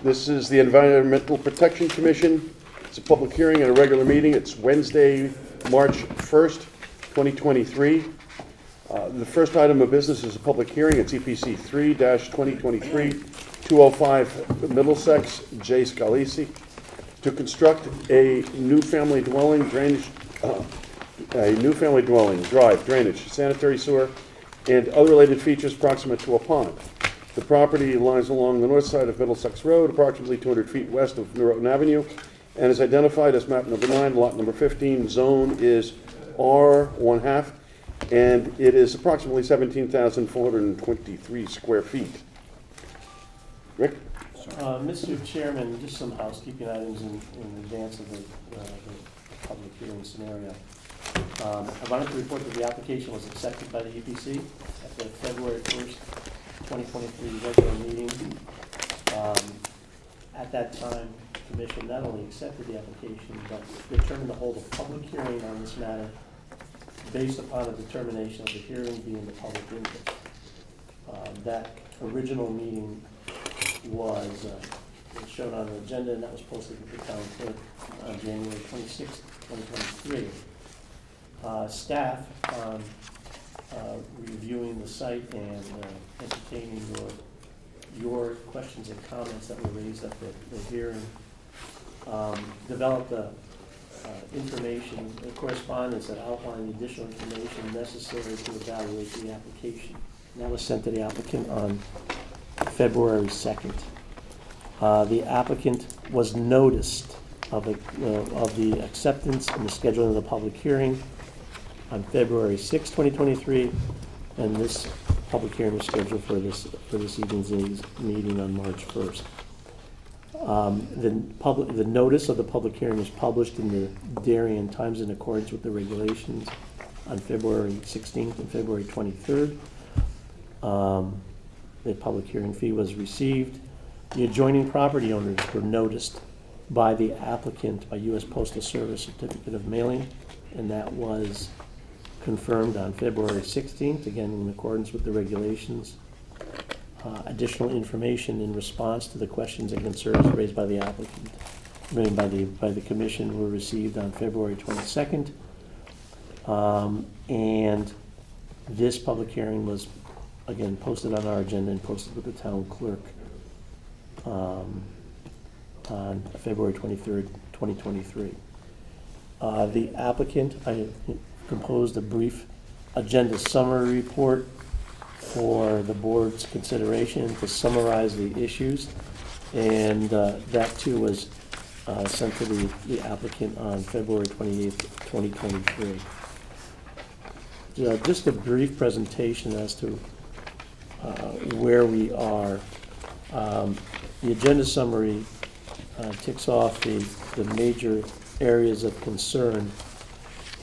This is the Environmental Protection Commission. It's a public hearing and a regular meeting. It's Wednesday, March 1st, 2023. The first item of business is a public hearing. It's EPC 3-2023-205 Middlesex, J. Scalisi, to construct a new family dwelling drive, drainage, sanitary sewer, and other related features proximate to a pond. The property lies along the north side of Middlesex Road, approximately 200 feet west of Norotan Avenue, and is identified as map number 9, lot number 15. Zone is R1/2, and it is approximately 17,423 square feet. Rick? Mr. Chairman, just some housekeeping items in advance of the public hearing scenario. I wanted to report that the application was accepted by the EPC at the February 1st, 2023 regular meeting. At that time, the Commission not only accepted the application, but determined to hold a public hearing on this matter based upon a determination of the hearing being the public interest. That original meeting was shown on the agenda, and that was posted with the town clerk on January 26th, 2023. Staff, reviewing the site and entertaining your questions and comments that were raised at the hearing, developed information, a correspondence that outlined the additional information necessary to evaluate the application. And that was sent to the applicant on February 2nd. The applicant was noticed of the acceptance and the scheduling of the public hearing on February 6, 2023, and this public hearing was scheduled for this evening's meeting on March 1st. The notice of the public hearing was published in the Darien Times in accordance with the regulations on February 16th and February 23rd. The public hearing fee was received. The adjoining property owners were noticed by the applicant by U.S. Postal Service certificate of mailing, and that was confirmed on February 16th, again in accordance with the regulations. Additional information in response to the questions and concerns raised by the applicant, by the commission, were received on February 22nd. And this public hearing was again posted on our agenda and posted with the town clerk on February 23rd, 2023. The applicant, I composed a brief agenda summary report for the board's consideration to summarize the issues, and that too was sent to the applicant on February 28th, 2023. Just a brief presentation as to where we are. The agenda summary ticks off the major areas of concern,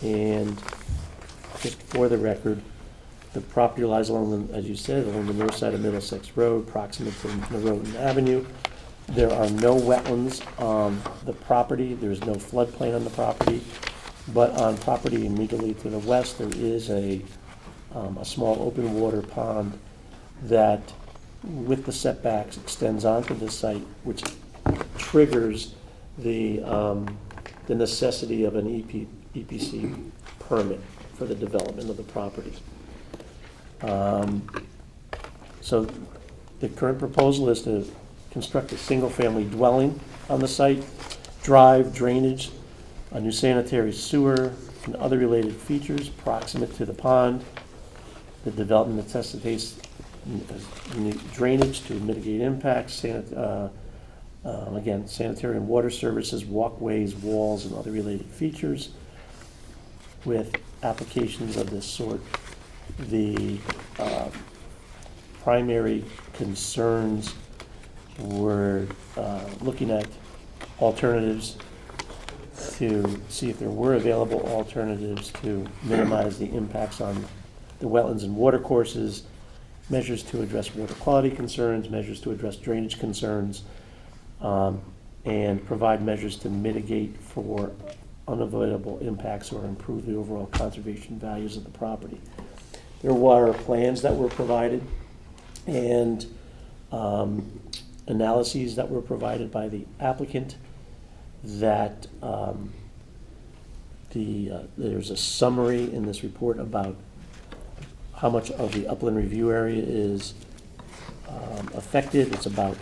and just for the record, the property lies along, as you said, along the north side of Middlesex Road, proximate to Norotan Avenue. There are no wetlands on the property. There is no floodplain on the property, but on property immediately to the west, there is a small open water pond that, with the setbacks, extends onto the site, which triggers the necessity of an EPC permit for the development of the property. So the current proposal is to construct a single-family dwelling on the site, drive, drainage, a new sanitary sewer, and other related features proximate to the pond. The development necessitates drainage to mitigate impacts, again, sanitary and water services, walkways, walls, and other related features. With applications of this sort, the primary concerns were looking at alternatives to see if there were available alternatives to minimize the impacts on the wetlands and water courses, measures to address water quality concerns, measures to address drainage concerns, and provide measures to mitigate for unavoidable impacts or improve the overall conservation values of the property. There were plans that were provided, and analyses that were provided by the applicant, that there's a summary in this report about how much of the upland review area is affected. It's about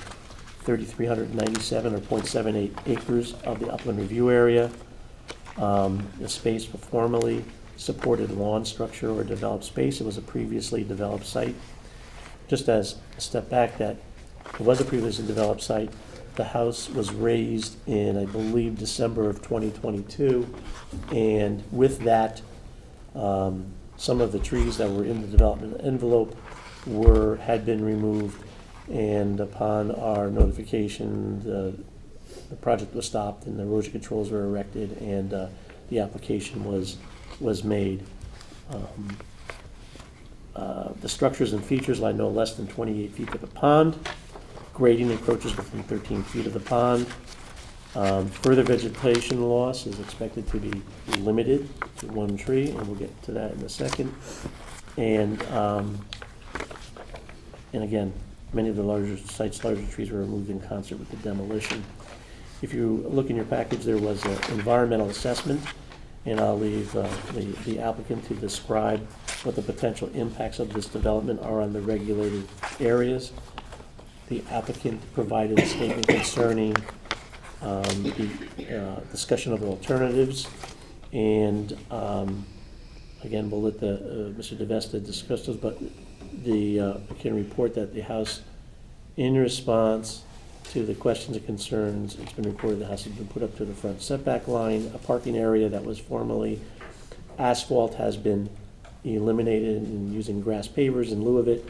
3,397 or 0.78 acres of the upland review area. The space for formerly supported lawn structure or developed space. It was a previously developed site. Just as a step back, that it was a previously developed site. The house was raised in, I believe, December of 2022. And with that, some of the trees that were in the development envelope had been removed. And upon our notification, the project was stopped and the erosion controls were erected, and the application was made. The structures and features lie no less than 28 feet to the pond. Grading encroaches within 13 feet of the pond. Further vegetation loss is expected to be limited to one tree, and we'll get to that in a second. And again, many of the larger trees were removed in concert with the demolition. If you look in your package, there was an environmental assessment, and I'll leave the applicant to describe what the potential impacts of this development are on the regulated areas. The applicant provided a statement concerning the discussion of alternatives, and again, we'll let Mr. DeVesta discuss those, but I can report that the house, in response to the questions and concerns, it's been reported the house has been put up to the front setback line. A parking area that was formerly asphalt has been eliminated and using grass pavers in lieu of it,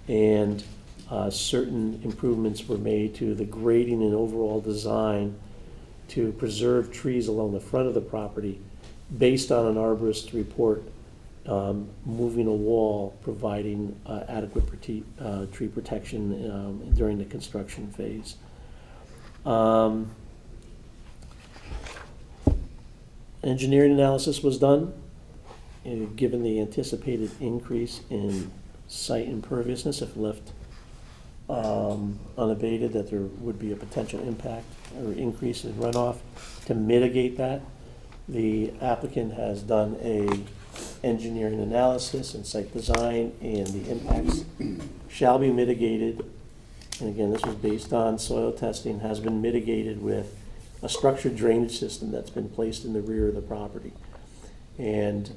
and certain improvements were made to the grading and overall design to preserve trees along the front of the property based on an arborist report, moving a wall, providing adequate tree protection during the construction phase. Engineering analysis was done, given the anticipated increase in site imperviousness if left unabated, that there would be a potential impact or increase in runoff. To mitigate that, the applicant has done a engineering analysis and site design, and the impacts shall be mitigated. And again, this was based on soil testing, has been mitigated with a structured drainage system that's been placed in the rear of the property. And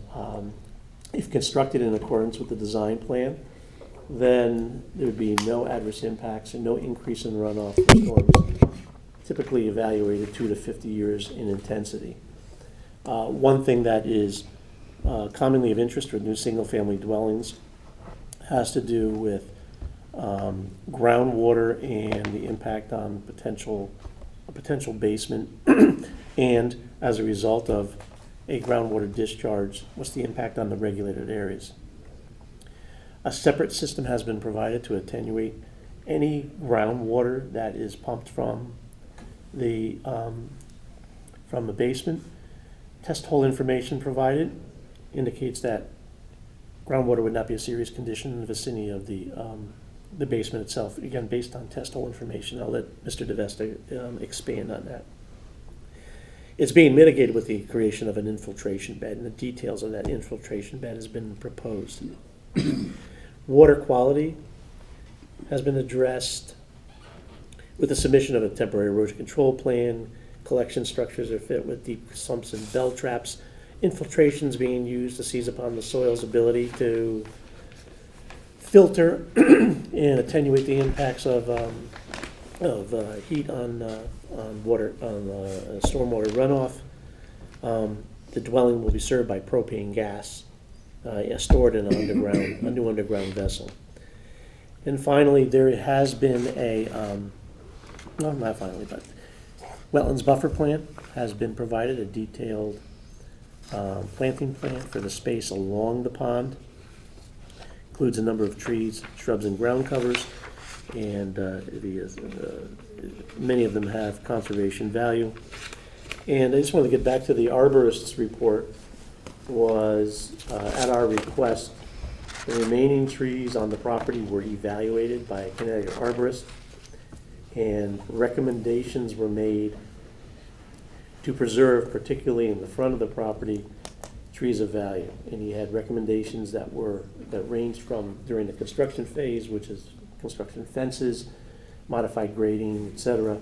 if constructed in accordance with the design plan, then there would be no adverse impacts and no increase in runoff for storms, typically evaluated 2 to 50 years in intensity. One thing that is commonly of interest for new single-family dwellings has to do with groundwater and the impact on a potential basement, and as a result of a groundwater discharge, what's the impact on the regulated areas? A separate system has been provided to attenuate any groundwater that is pumped from the basement. Test hole information provided indicates that groundwater would not be a serious condition in the vicinity of the basement itself. Again, based on test hole information. I'll let Mr. DeVesta expand on that. It's being mitigated with the creation of an infiltration bed, and the details of that infiltration bed has been proposed. Water quality has been addressed with the submission of a temporary erosion control plan. Collection structures are fit with deep sumps and bell traps. Infiltrations being used to seize upon the soil's ability to filter and attenuate the impacts of heat on water, on stormwater runoff. The dwelling will be served by propane gas, stored in a new underground vessel. And finally, there has been not finally, but wetlands buffer plan has been provided, a detailed planting plan for the space along the pond. Includes a number of trees, shrubs, and ground covers, and many of them have conservation value. And I just want to get back to the arborist's report. Was at our request, the remaining trees on the property were evaluated by a Connecticut arborist, and recommendations were made to preserve, particularly in the front of the property, trees of value. And he had recommendations that ranged from during the construction phase, which is construction fences, modified grading, et cetera,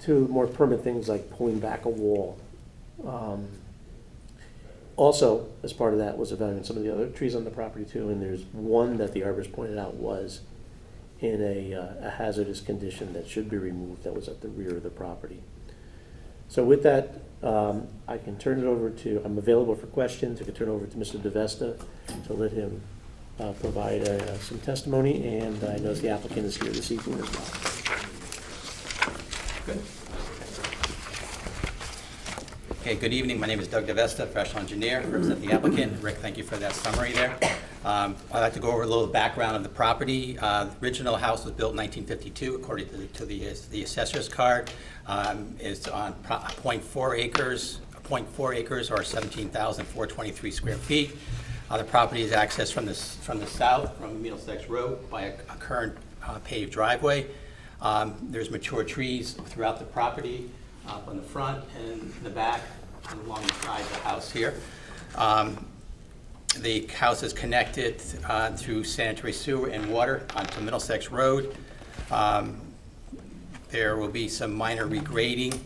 to more permanent things like pulling back a wall. Also, as part of that, was evaluating some of the other trees on the property too, and there's one that the arborist pointed out was in a hazardous condition that should be removed, that was at the rear of the property. So with that, I can turn it over to, I'm available for questions. I can turn it over to Mr. DeVesta to let him provide some testimony, and I know the applicant is here this evening as well. Good. Okay, good evening. My name is Doug DeVesta, professional engineer, represent the applicant. Rick, thank you for that summary there. I'd like to go over a little background of the property. The original house was built in 1952, according to the assessor's card. It's on 0.4 acres or 17,423 square feet. The property is accessed from the south, from Middlesex Road, by a current paved driveway. There's mature trees throughout the property, up on the front and in the back and along the side of the house here. The house is connected through sanitary sewer and water onto Middlesex Road. There will be some minor regrading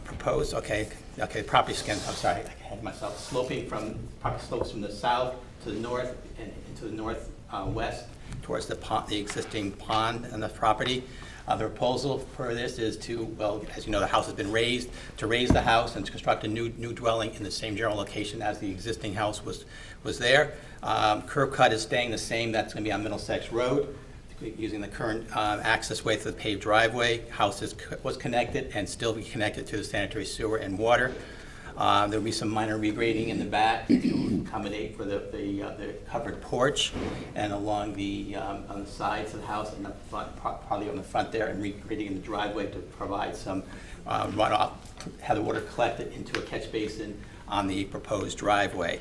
proposed. Okay, the property skin, I'm sorry, I had myself sloping from, property slopes from the south to the north and into the northwest towards the pond, the existing pond on the property. The proposal for this is to, well, as you know, the house has been raised, to raise the house and to construct a new dwelling in the same general location as the existing house was there. Curb cut is staying the same. That's going to be on Middlesex Road, using the current access way to the paved driveway. House was connected and still be connected to the sanitary sewer and water. There'll be some minor regrading in the back to accommodate for the covered porch, and along on the sides of the house and the front, probably on the front there, and regrading in the driveway to provide some runoff, have the water collected into a catch basin on the proposed driveway.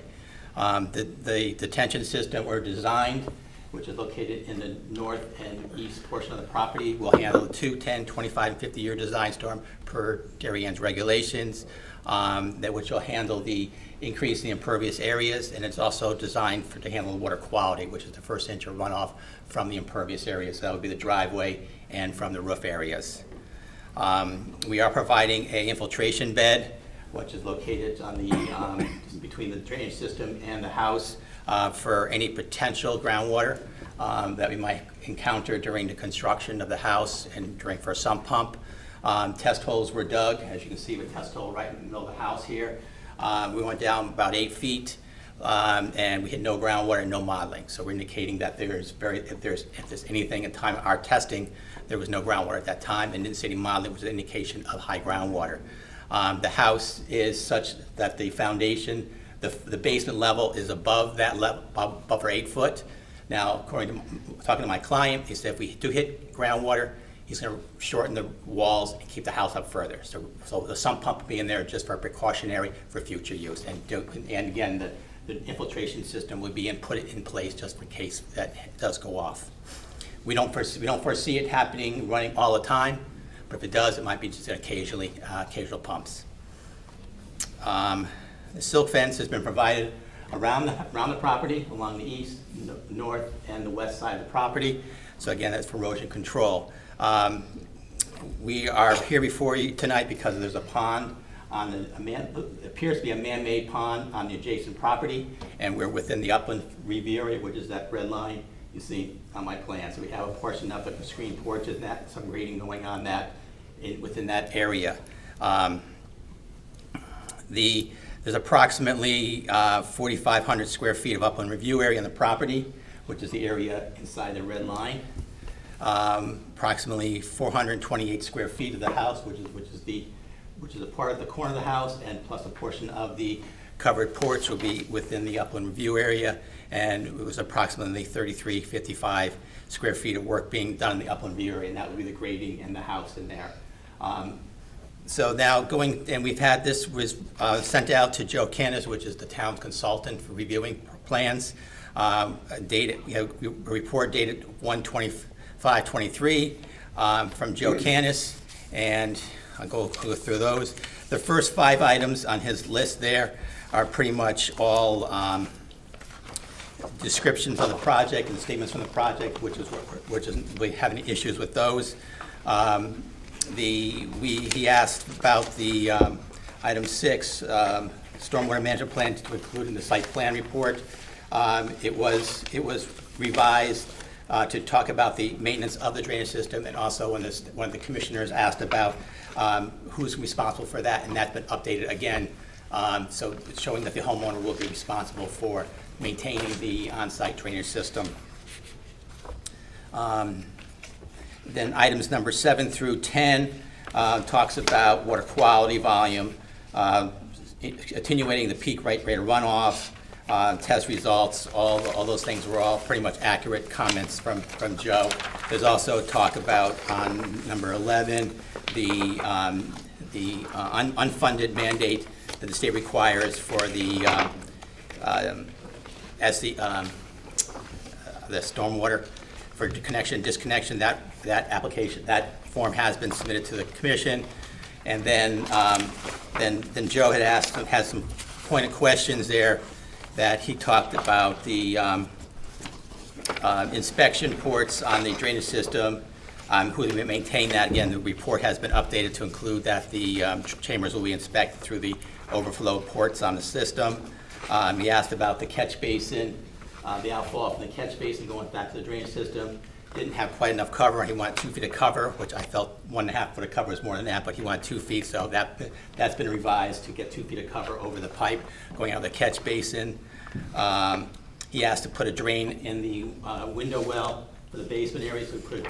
The detention system were designed, which is located in the north and east portion of the property, will handle the 2, 10, 25, and 50-year design storm per Darien's regulations, which will handle the increase in the impervious areas, and it's also designed to handle water quality, which is the first inch of runoff from the impervious areas. So that would be the driveway and from the roof areas. We are providing an infiltration bed, which is located on the between the drainage system and the house, for any potential groundwater that we might encounter during the construction of the house and for a sump pump. Test holes were dug, as you can see, with test hole right in the middle of the house here. We went down about 8 feet, and we hit no groundwater, no modeling. So we're indicating that if there's anything at the time of our testing, there was no groundwater at that time, and didn't see any modeling, which was an indication of high groundwater. The house is such that the foundation, the basement level is above that level, above 8 foot. Now, according to talking to my client, he said if we do hit groundwater, he's going to shorten the walls and keep the house up further. So the sump pump will be in there just for precautionary for future use. And again, the infiltration system would be put in place just in case that does go off. We don't foresee it happening, running all the time, but if it does, it might be just occasional pumps. The silk fence has been provided around the property, along the east, the north, and the west side of the property. So again, that's for erosion control. We are here before you tonight because there's a pond on appears to be a man-made pond on the adjacent property, and we're within the upland review area, which is that red line you see on my plan. So we have a portion of the screen porch and some grading going on within that area. There's approximately 4,500 square feet of upland review area in the property, which is the area inside the red line. Approximately 428 square feet of the house, which is a part of the corner of the house, and plus a portion of the covered porch will be within the upland review area, and it was approximately 3,355 square feet of work being done in the upland review area, and that would be the grading and the house in there. So now we've had this was sent out to Joe Cannis, which is the town's consultant for reviewing plans. We have a report dated 1/25/23. from Joe Canis, and I'll go through those. The first 5 items on his list there are pretty much all descriptions of the project and statements from the project, which is we having issues with those. He asked about the item 6, stormwater management plan to include in the site plan report. It was revised to talk about the maintenance of the drainage system, and also when one of the commissioners asked about who's responsible for that, and that's been updated again. So it's showing that the homeowner will be responsible for maintaining the on-site drainage system. Then items number 7 through 10 talks about water quality, volume, attenuating the peak rate of runoff, test results. All those things were all pretty much accurate comments from Joe. There's also talk about on number 11 the unfunded mandate that the state requires for the stormwater for connection, disconnection. That application, that form has been submitted to the commission. And then Joe had some pointed questions there that he talked about the inspection ports on the drainage system, who will maintain that. Again, the report has been updated to include that the chambers will be inspected through the overflow ports on the system. He asked about the catch basin, the outfall from the catch basin going back to the drainage system. Didn't have quite enough cover. He wanted 2 feet of cover, which I felt 1.5 foot of cover is more than that, but he wanted 2 feet, so that's been revised to get 2 feet of cover over the pipe going out of the catch basin. He asked to put a drain in the window well for the basement area, so we put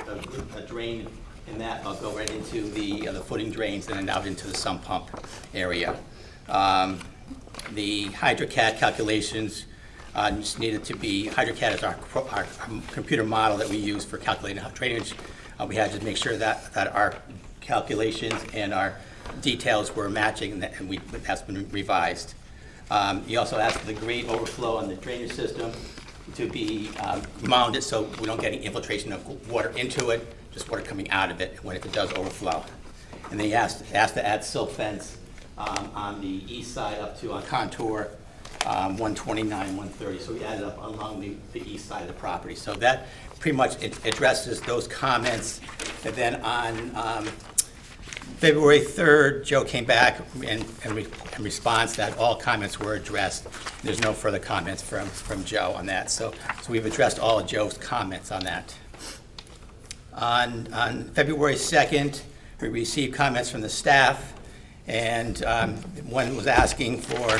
a drain in that. I'll go right into the footing drains and then out into the sump pump area. The HydroCAD calculations just needed to be, HydroCAD is our computer model that we use for calculating drainage. We had to make sure that our calculations and our details were matching, and that's been revised. He also asked for the grade overflow on the drainage system to be mounted so we don't get any infiltration of water into it, just water coming out of it if it does overflow. And then he asked to add silt fence on the east side up to on contour 129, 130. So we added up along the east side of the property. So that pretty much addresses those comments. And then on February 3rd, Joe came back in response that all comments were addressed. There's no further comments from Joe on that. So we've addressed all of Joe's comments on that. On February 2nd, we received comments from the staff, and one was asking for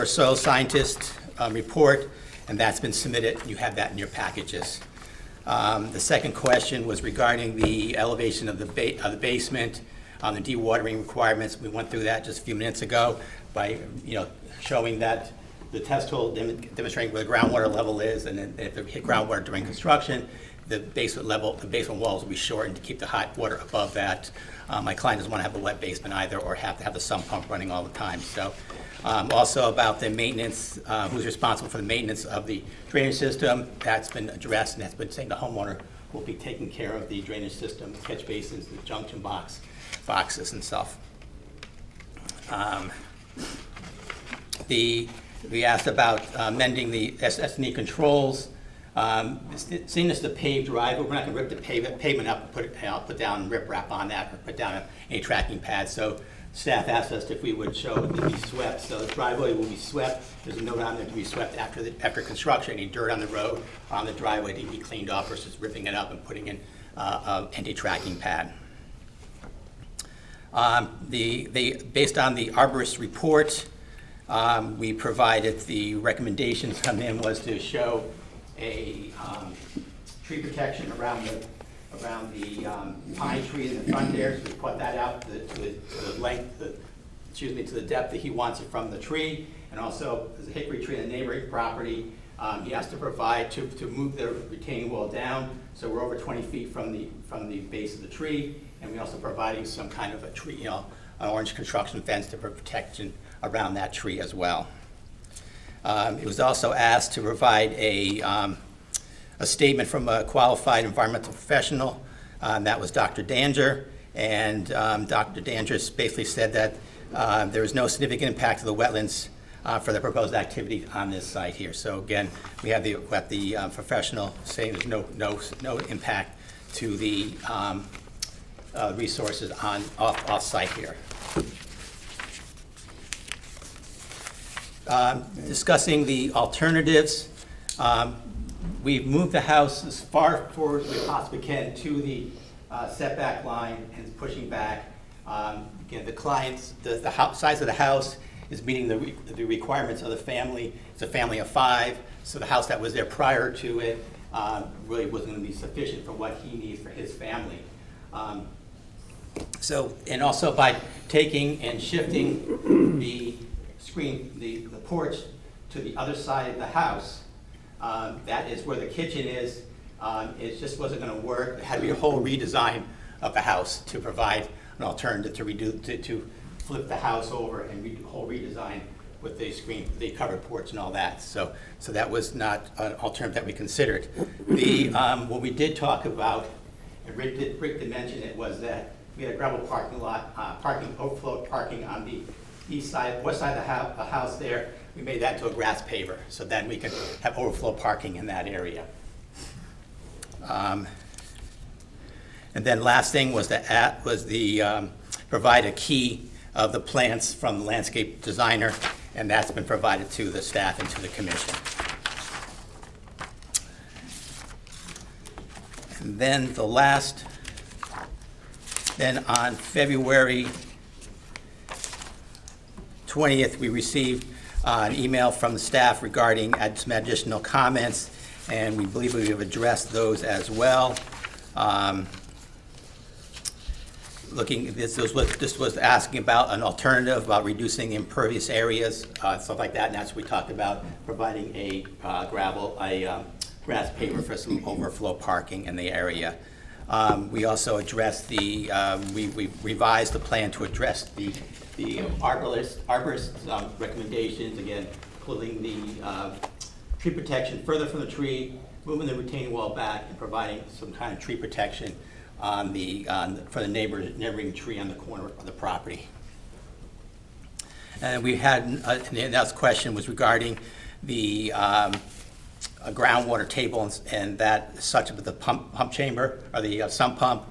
a soil scientist report, and that's been submitted. You have that in your packages. The second question was regarding the elevation of the basement, the dewatering requirements. We went through that just a few minutes ago by showing that the test hole demonstrating where the groundwater level is, and then if it hit groundwater during construction, the basement walls will be shortened to keep the hot water above that. My client doesn't want to have a wet basement either, or have to have the sump pump running all the time. So, also about the maintenance, who's responsible for the maintenance of the drainage system, that's been addressed, and that's been saying the homeowner will be taking care of the drainage system, the catch basins, the junction boxes and stuff. We asked about mending the S&E controls. Seeing as the paved driveway, we're not going to rip the pavement up and put down riprap on that, or put down any tracking pad. So staff asked us if we would show it to be swept. So the driveway will be swept. There's a note on there to be swept after construction. Any dirt on the road or on the driveway to be cleaned off versus ripping it up and putting in any tracking pad. Based on the arborist report, we provided the recommendations come in was to show a tree protection around the pine tree in the front there. So we put that out to the length, to the depth that he wants it from the tree. And also, there's a hickory tree in the neighboring property. He has to provide to move the retaining wall down, so we're over 20 feet from the base of the tree. And we're also providing some kind of a tree, an orange construction fence to protection around that tree as well. It was also asked to provide a a statement from a qualified environmental professional. That was Dr. Danger. And Dr. Danger basically said that there is no significant impact to the wetlands for the proposed activity on this site here. So again, we have the professional saying there's no impact to the resources off-site here. Discussing the alternatives, we've moved the house as far forward as we possibly can to the setback line and pushing back. Again, the size of the house is meeting the requirements of the family. It's a family of 5, so the house that was there prior to it really wasn't going to be sufficient for what he needs for his family. And also by taking and shifting the porch to the other side of the house, that is where the kitchen is. It just wasn't going to work. There had to be a whole redesign of the house to provide an alternative to flip the house over and whole redesign with the covered porch and all that. So that was not an alternative that we considered. What we did talk about, and Rick did mention it, was that we had a gravel parking lot, overflow parking on the west side of the house there. We made that to a grass paver, so then we could have overflow parking in that area. And then last thing was provide a key of the plans from the landscape designer, and that's been provided to the staff and to the commission. And then then on February 20th, we received an email from the staff regarding some additional comments, and we believe we have addressed those as well. This was asking about an alternative, about reducing impervious areas, stuff like that, and that's what we talked about, providing a grass paver for some overflow parking in the area. We also addressed we revised the plan to address the arborist recommendations, again, including the tree protection further from the tree, moving the retaining wall back, and providing some kind of tree protection for the neighboring tree on the corner of the property. And we had the next question was regarding the groundwater table and that such as the pump chamber or the sump pump.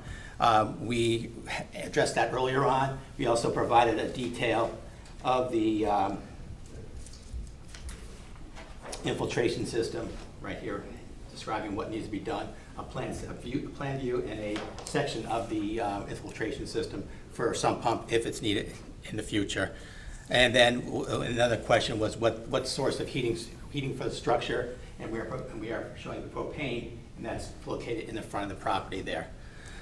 We addressed that earlier on. We also provided a detail of the infiltration system right here, describing what needs to be done, a plan view and a section of the infiltration system for sump pump if it's needed in the future. And then another question was what source of heating for the structure, and we are showing the propane, and that's located in the front of the property there.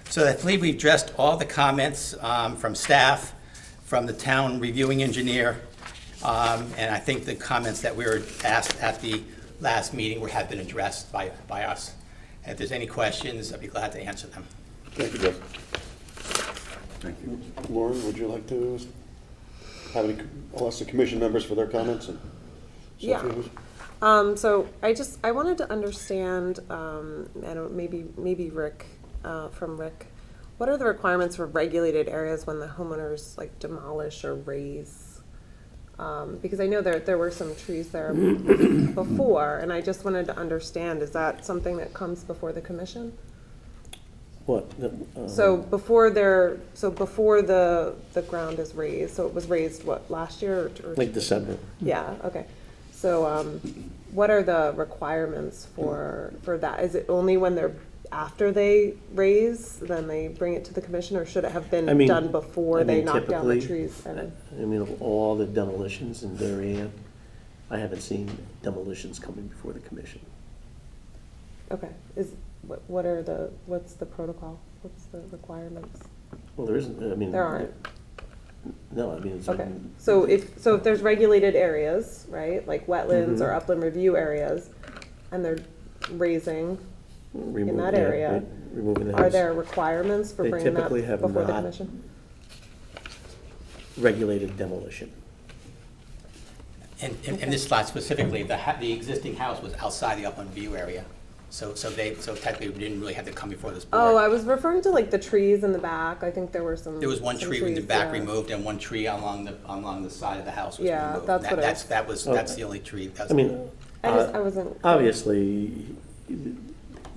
So I believe we've addressed all the comments from staff, from the town reviewing engineer, and I think the comments that we were asked at the last meeting have been addressed by us. And if there's any questions, I'd be glad to answer them. Thank you, Jeff. Thank you. Lauren, would you like to I'll ask the commission members for their comments? And Yeah. So I wanted to understand, maybe Rick, from Rick, what are the requirements for regulated areas when the homeowners like demolish or raise? Because I know there were some trees there before, and I just wanted to understand, is that something that comes before the commission? What? So before the ground is raised, so it was raised, what, last year? Or Like December. Yeah, okay. So what are the requirements for that? Is it only when they're after they raise, then they bring it to the commission, or should it have been done before they knock down the trees? Of all the demolitions in Darien, I haven't seen demolitions coming before the commission. Okay. What's the protocol? What's the requirements? Well, there isn't, There aren't. No, it's. Okay. So if there's regulated areas, right, like wetlands or upland review areas, and they're raising in that area, removing the are house. there requirements for They bringing that typically have before the not. commission? Regulated demolition. In this slide specifically, the existing house was outside the upland view area. So technically, we didn't really have to come before this board. Oh, I was referring to like the trees in the back. I think there were some. There was one some tree in the trees, back yeah. removed, and one tree along the side of the house was Yeah, removed. that's what it was. That's the only tree. I mean, I wasn't. obviously, the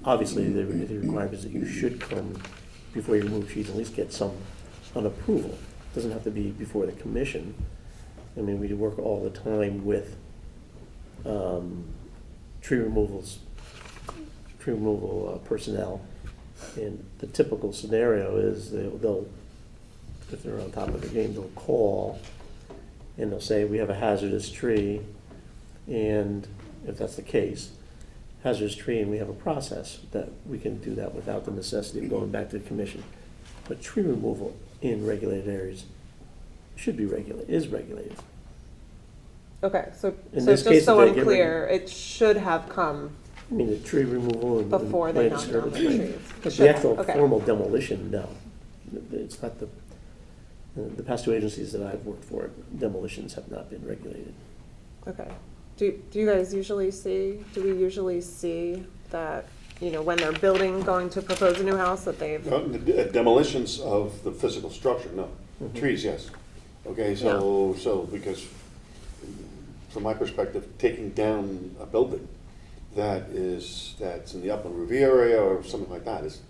requirement is that you should come before you remove trees, at least get some, an approval. It doesn't have to be before the commission. I mean, we work all the time with tree removal personnel. And the typical scenario is they'll, if they're on top of the game, they'll call and they'll say, we have a hazardous tree. And if that's the case, hazardous tree, and we have a process that we can do that without the necessity of going back to the commission. But tree removal in regulated areas should be regulated, is regulated. Okay, so In so this just case, so if I'm they get clear, it should have come I mean, the tree removal and. before they and knocked down the trees. But Should the have, actual okay. formal demolition, no. It's not the past two agencies that I've worked for, demolitions have not been regulated. Okay. Do you guys usually see, do we usually see that, you know, when they're building, going to propose a new house, that they've, Demolitions of the physical structure, no. Trees, yes. Okay, so because from my perspective, taking down a building that's in the upland review area or something like that is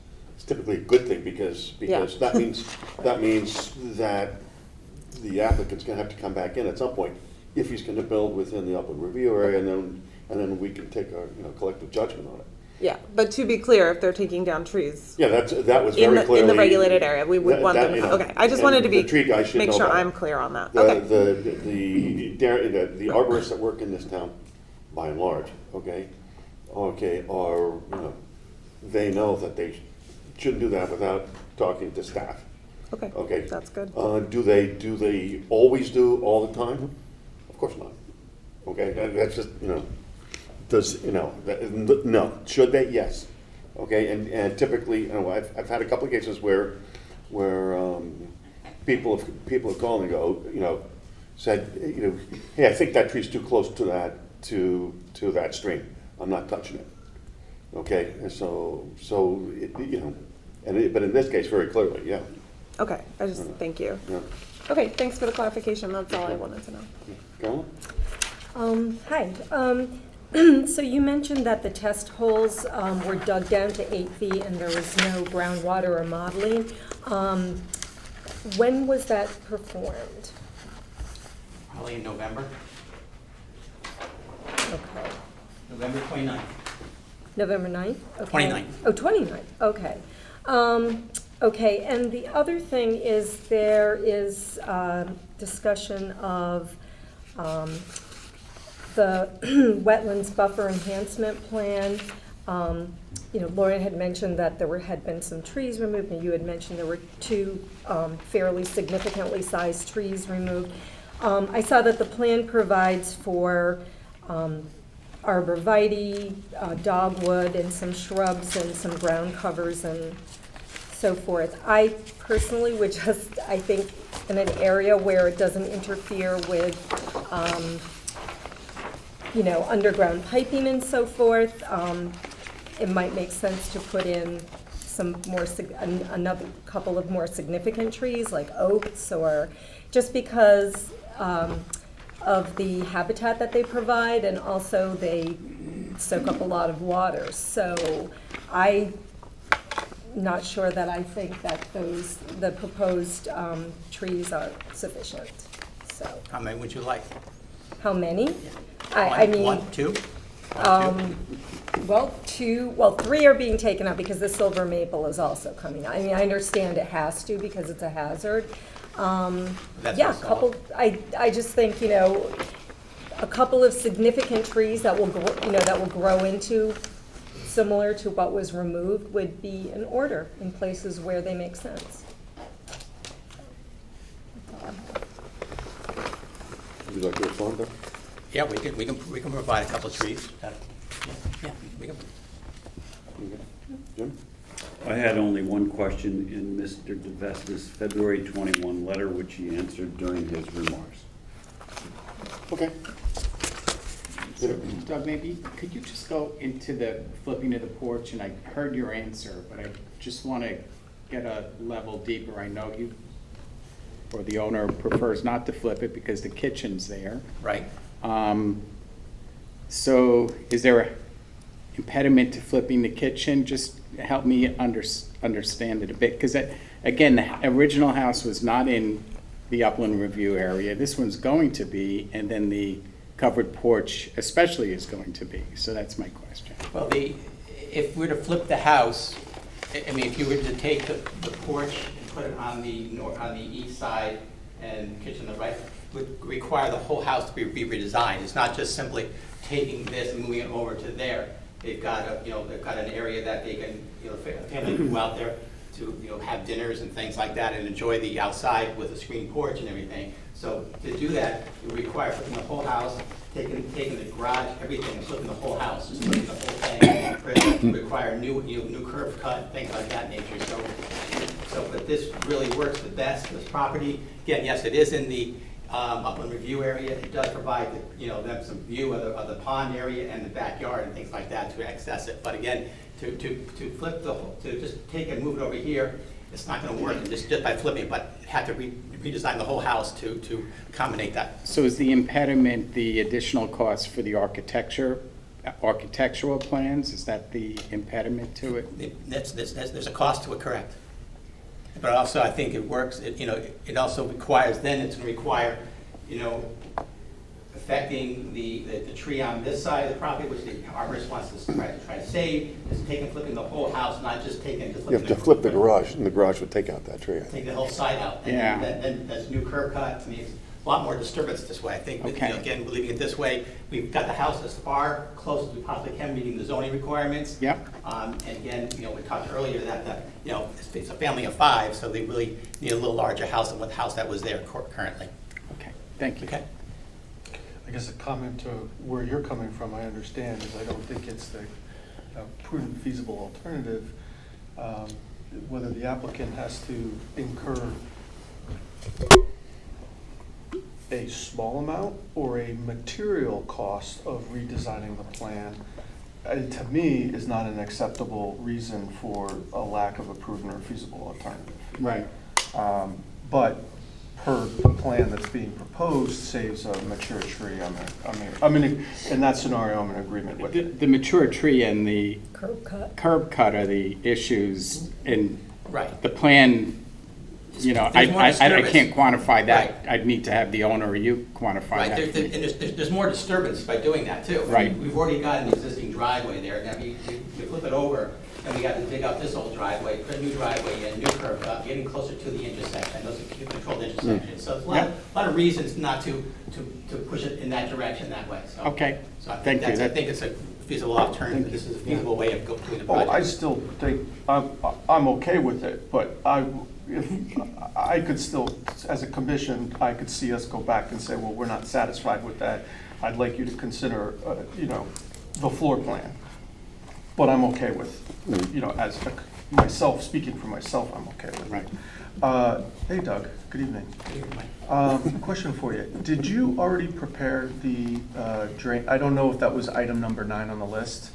typically a good thing because Yeah. that means that the applicant's gonna have to come back in at some point if he's gonna build within the upland review area, and then we can take a collective judgment on it. yeah, but to be clear, if they're taking down trees Yeah, that was in very clearly. in the regulated area, we would want them, okay, I just wanted to be, The tree guy should make know sure about it. I'm clear on that, okay. The arborists that work in this town, by and large, are, they know that they shouldn't do that without talking to staff. Okay, Okay. that's good. Do they always do all the time? Of course not. Okay, that's just, no. Should they? Yes. Okay, and typically, I've had a couple of cases where people have called and go, said, hey, I think that tree's too close to that stream. I'm not touching it. Okay, and but in this case, very clearly, yeah. Okay, I just, thank you. Yeah. Okay, thanks for the clarification, that's all I wanted to know. Carolyn? Hi. So you mentioned that the test holes were dug down to 8 feet and there was no groundwater or modeling. When was that performed? Probably in November, Okay. November 29th. November 9th? Okay. 29th. Oh, 29th, okay. Okay, and the other thing is there is discussion of the wetlands buffer enhancement plan. Lauren had mentioned that there had been some trees removed, and you had mentioned there were 2 fairly significantly sized trees removed. I saw that the plan provides for arborvitae, dogwood, and some shrubs and some ground covers and so forth. I personally would just, I think, in an area where it doesn't interfere with, underground piping and so forth, it might make sense to put in some more, another couple of more significant trees like oaks, or just because of the habitat that they provide, and also they soak up a lot of water. So I'm not sure that I think that the proposed trees are sufficient. So, How many would you like? how many? I mean, One, two? well, 3 are being taken out because the silver maple is also coming out. I mean, I understand it has to because it's a hazard. That's Yeah, a what's couple, I just think, a couple of significant trees that will, that will grow into similar to what was removed would be in order in places where they make sense. Would you like to respond, Doc? Yeah, we can provide a couple of trees. Yeah, we can. Okay. Jim? I had only one question in Mr. DeVesta's February 21 letter, which he answered during his remarks. Okay. So Doug, maybe, could you just go into the flipping of the porch, and I heard your answer, but I just want to get a level deeper. I know you, or the owner prefers not to flip it because the kitchen's there. Right. So is there a impediment to flipping the kitchen? Just help me understand it a bit, because again, the original house was not in the upland review area. This one's going to be, and then the covered porch especially is going to be. So that's my question. Well, if we were to flip the house, I mean, if you were to take the porch and put it on the east side and kitchen on the right, would require the whole house to be redesigned. It's not just simply taking this and moving it over to there. They've got they've got an area that they can, family can go out there to, have dinners and things like that and enjoy the outside with a screened porch and everything. So to do that, it would require flipping the whole house, taking the garage, everything, and flipping the whole house, just flipping the whole thing. It would require new curb cut, things like that nature. But this really works the best, this property. Again, yes, it is in the upland review area. It does provide, them some view of the pond area and the backyard and things like that to access it. But again, to flip to just take and move it over here, it's not going to work just by flipping it, but have to redesign the whole house to accommodate that. So is the impediment the additional cost for the architectural plans? Is that the impediment to it? There's a cost to it, correct? But also, I think it works. It also requires. Then it's going to require, affecting the tree on this side of the property, which the arborist wants to try to save. Is flipping the whole house, not just taking. You have to flip the garage, and the garage would take out that tree. Take the whole side out. And Yeah. Then there's new curb cut. I mean, it's a lot more disturbance this way. I think. Okay. Again, we're leaving it this way. We've got the house as far close as we possibly can, meeting the zoning requirements. Yep. And again, we talked earlier that it's a family of 5, so they really need a little larger house than what the house that was there currently. Okay, thank you. Okay. I guess a comment to where you're coming from, I understand, is I don't think it's the prudent, feasible alternative. Whether the applicant has to incur a small amount or a material cost of redesigning the plan, to me, is not an acceptable reason for a lack of a prudent or feasible alternative. Right. But per the plan that's being proposed saves a mature tree. In that scenario, I'm in agreement with it. The mature tree and the Curb cut. are the issues, and Right. the plan, There's more I disturbance. can't quantify that. Right. I'd need to have the owner or you quantify Right, that. and there's more disturbance by doing that too. Right. We've already got an existing driveway there. Now, you flip it over, and we got to dig up this old driveway, put a new driveway in, new curb cut, getting closer to the intersection. Those are controlled intersections. So it's a lot of reasons not to push it in that direction that way. So, Okay, So I thank think you. I think it's a feasible alternative. This is a feasible way of doing the Oh, I project. still think, I'm okay with it, but if I could still, as a commission, I could see us go back and say, well, we're not satisfied with that. I'd like you to consider, the floor plan. But I'm okay with, as myself, speaking for myself, I'm okay with it. Right. Hey Doug, good evening. Question for you. Did you already prepare the drain, I don't know if that was item number 9 on the list.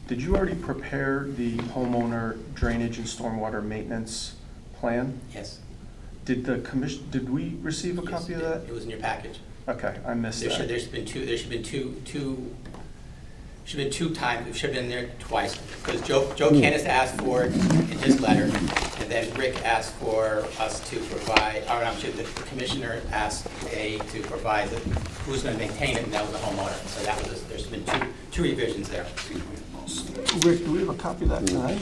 Did you already prepare the homeowner drainage and stormwater maintenance plan? Yes. Did we receive a copy of that? It was in your package. Okay, I missed that. There should have been two times, it should have been there twice, because Joe Candace asked for it in his letter, and then Rick asked for us to provide, or actually the commissioner asked to provide who's going to maintain it, and that was the homeowner. So there's been two revisions there. Rick, do we have a copy of that tonight?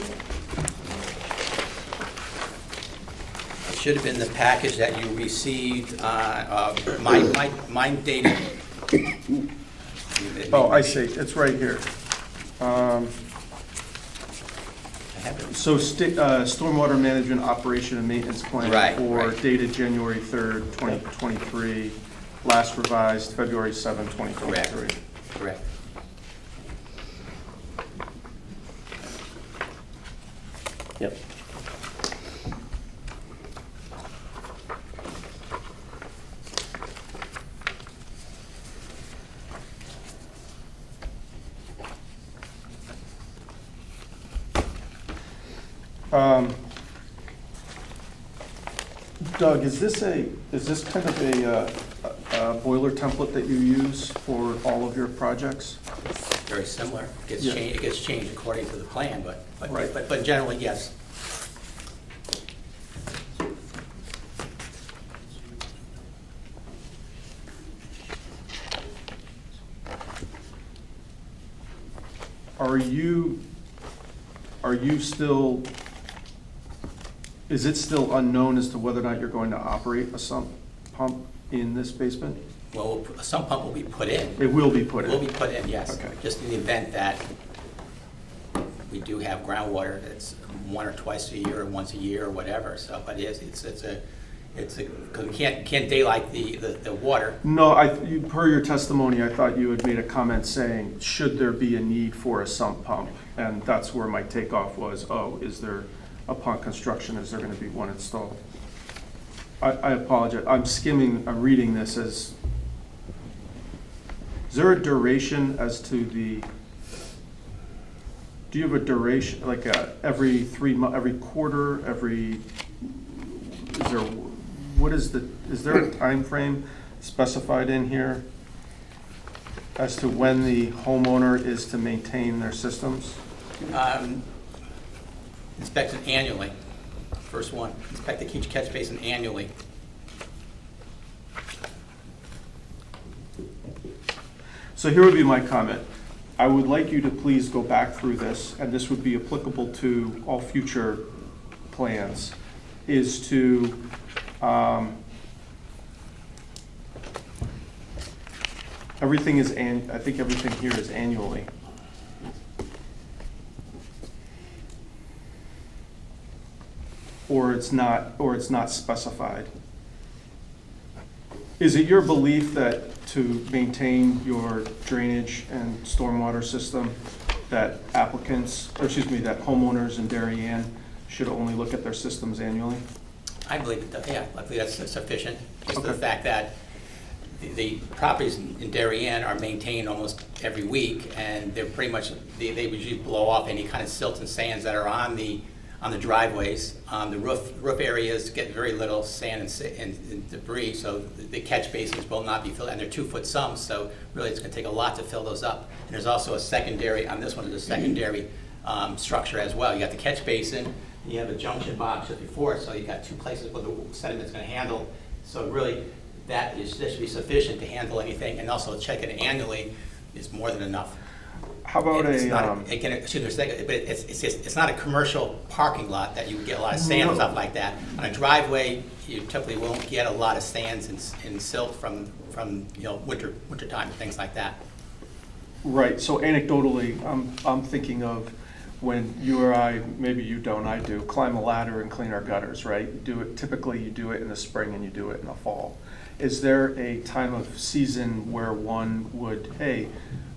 It should have been the package that you received, mine dated. Oh, I see, it's right here. I have it. So, stormwater management operation and maintenance plan Right, for right. dated January 3rd, 2023, last revised February 7th, 2023. Correct. Yep. Doug, is this kind of a boiler template that you use for all of your projects? Very similar. Yeah. It gets changed according to the plan, Right. but generally, yes. Are you still, is it still unknown as to whether or not you're going to operate a sump pump in this basement? Well, a sump pump will be put in. It will be put in? Will be put in, yes. Okay. Just in the event that we do have groundwater that's one or twice a year, or once a year, or whatever, so, but yes, because we can't daylight the water. No, per your testimony, I thought you had made a comment saying, should there be a need for a sump pump? And that's where my takeoff was, is there, upon construction, is there gonna be one installed? I apologize, I'm reading this as, is there a duration as to the, do you have a duration, like every 3 months, every quarter, is there a time frame specified in here as to when the homeowner is to maintain their systems? Inspected annually. First one, inspect the catch basin annually. So here would be my comment. I would like you to please go back through this, and this would be applicable to all future plans, is to everything is, I think everything here is annually. Or it's not specified. Is it your belief that to maintain your drainage and stormwater system, that that homeowners in Darien should only look at their systems annually? I believe that's sufficient. Just the Okay. fact that the properties in Darien are maintained almost every week, and they're pretty much, they would usually blow off any kind of silt and sands that are on the driveways. The roof areas get very little sand and debris, so the catch basins will not be filled, and they're 2-foot sumps, so really it's gonna take a lot to fill those up. And there's also a secondary, on this one, there's a secondary structure as well. You got the catch basin, you have a junction box just before it, so you got 2 places where the sediment's gonna handle. So really, that should be sufficient to handle anything, and also check it annually is more than enough. How about It's not a commercial parking lot that you would get a lot of sand and stuff like that. On a driveway, you typically won't get a lot of sands and silt from winter time and things like that. Right, so anecdotally, I'm thinking of when you or I, maybe you don't, I do, climb a ladder and clean our gutters, right? Typically you do it in the spring and you do it in the fall. Is there a time of season where one would, hey,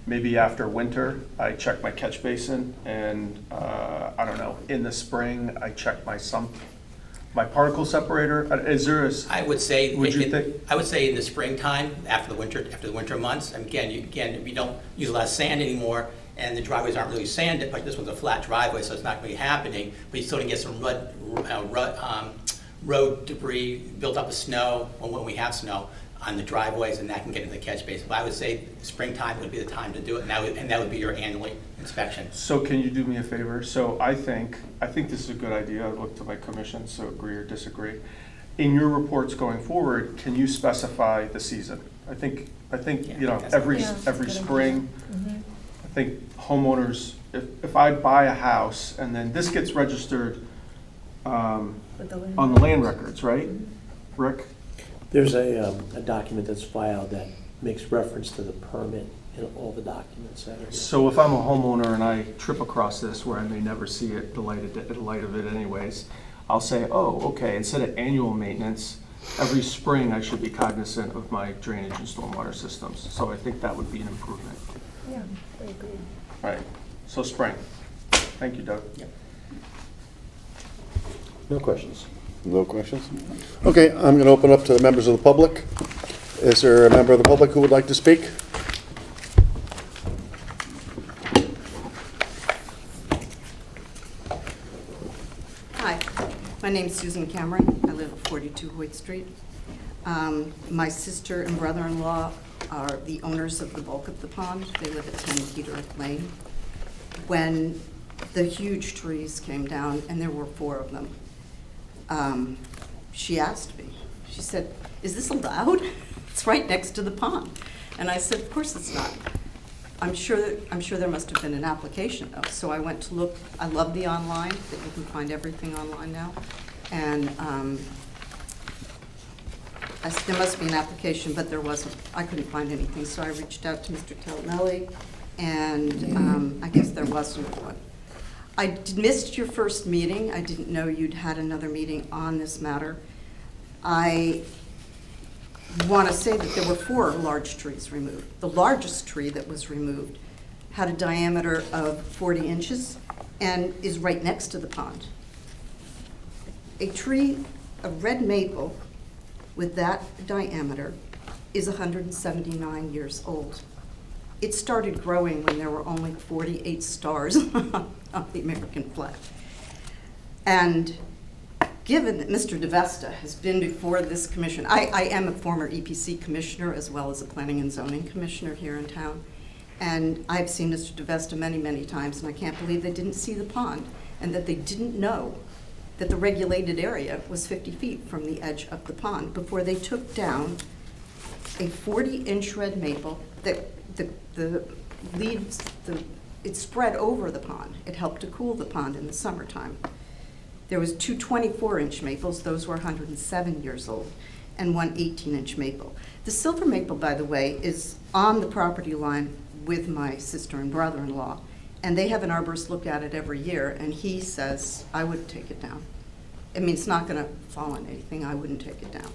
maybe after winter, I check my catch basin, and, I don't know, in the spring, I check my sump, my particle separator? Is there a? I would say, Would you think? I would say in the springtime, after the winter months, and again, we don't use a lot of sand anymore, and the driveways aren't really sanded, but this one's a flat driveway, so it's not going to be happening, but you still can get some road debris built up with snow, when we have snow, on the driveways, and that can get into the catch basin. But I would say springtime would be the time to do it, and that would be your annual inspection. So can you do me a favor? So I think this is a good idea. I'll look to my commission, so agree or disagree. In your reports going forward, can you specify the season? I think every spring, I think homeowners, if I buy a house and then this gets registered on the land records, right, Rick? There's a document that's filed that makes reference to the permit in all the documents that are here. So if I'm a homeowner and I trip across this, where I may never see it, the light of it anyways, I'll say, oh, okay, instead of annual maintenance, every spring I should be cognizant of my drainage and stormwater systems. So I think that would be an improvement. Yeah, I agree. Right, so spring. Thank you, Doug. Yep. No questions? No questions? Okay, I'm going to open up to the members of the public. Is there a member of the public who would like to speak? Hi, My name's Susan Cameron. I live at 42 Hoyt Street. My sister and brother-in-law are the owners of the bulk of the pond. They live at 10 Peter Lane. When the huge trees came down, and there were 4 of them, she asked me, she said, "Is this allowed? It's right next to the pond." And I said, "Of course it's not. I'm sure there must have been an application though." So I went to look. I love the online, that you can find everything online now. And there must be an application, but there wasn't. I couldn't find anything. So I reached out to Mr. Talinelli, and I guess there wasn't one. I missed your first meeting. I didn't know you'd had another meeting on this matter. I want to say that there were 4 large trees removed. The largest tree that was removed had a diameter of 40 inches and is right next to the pond. A tree, a red maple with that diameter is 179 years old. It started growing when there were only 48 stars on the American flag. And given that Mr. DeVesta has been before this commission, I am a former EPC commissioner as well as a planning and zoning commissioner here in town. And I've seen Mr. DeVesta many, many times, and I can't believe they didn't see the pond and that they didn't know that the regulated area was 50 feet from the edge of the pond before they took down a 40-inch red maple that the leaves, it spread over the pond. It helped to cool the pond in the summertime. There was 2 24-inch maples, those were 107 years old, and 1 18-inch maple. The silver maple, by the way, is on the property line with my sister and brother-in-law, and they have an arborist look at it every year, and he says, I wouldn't take it down. I mean, it's not gonna fall on anything, I wouldn't take it down.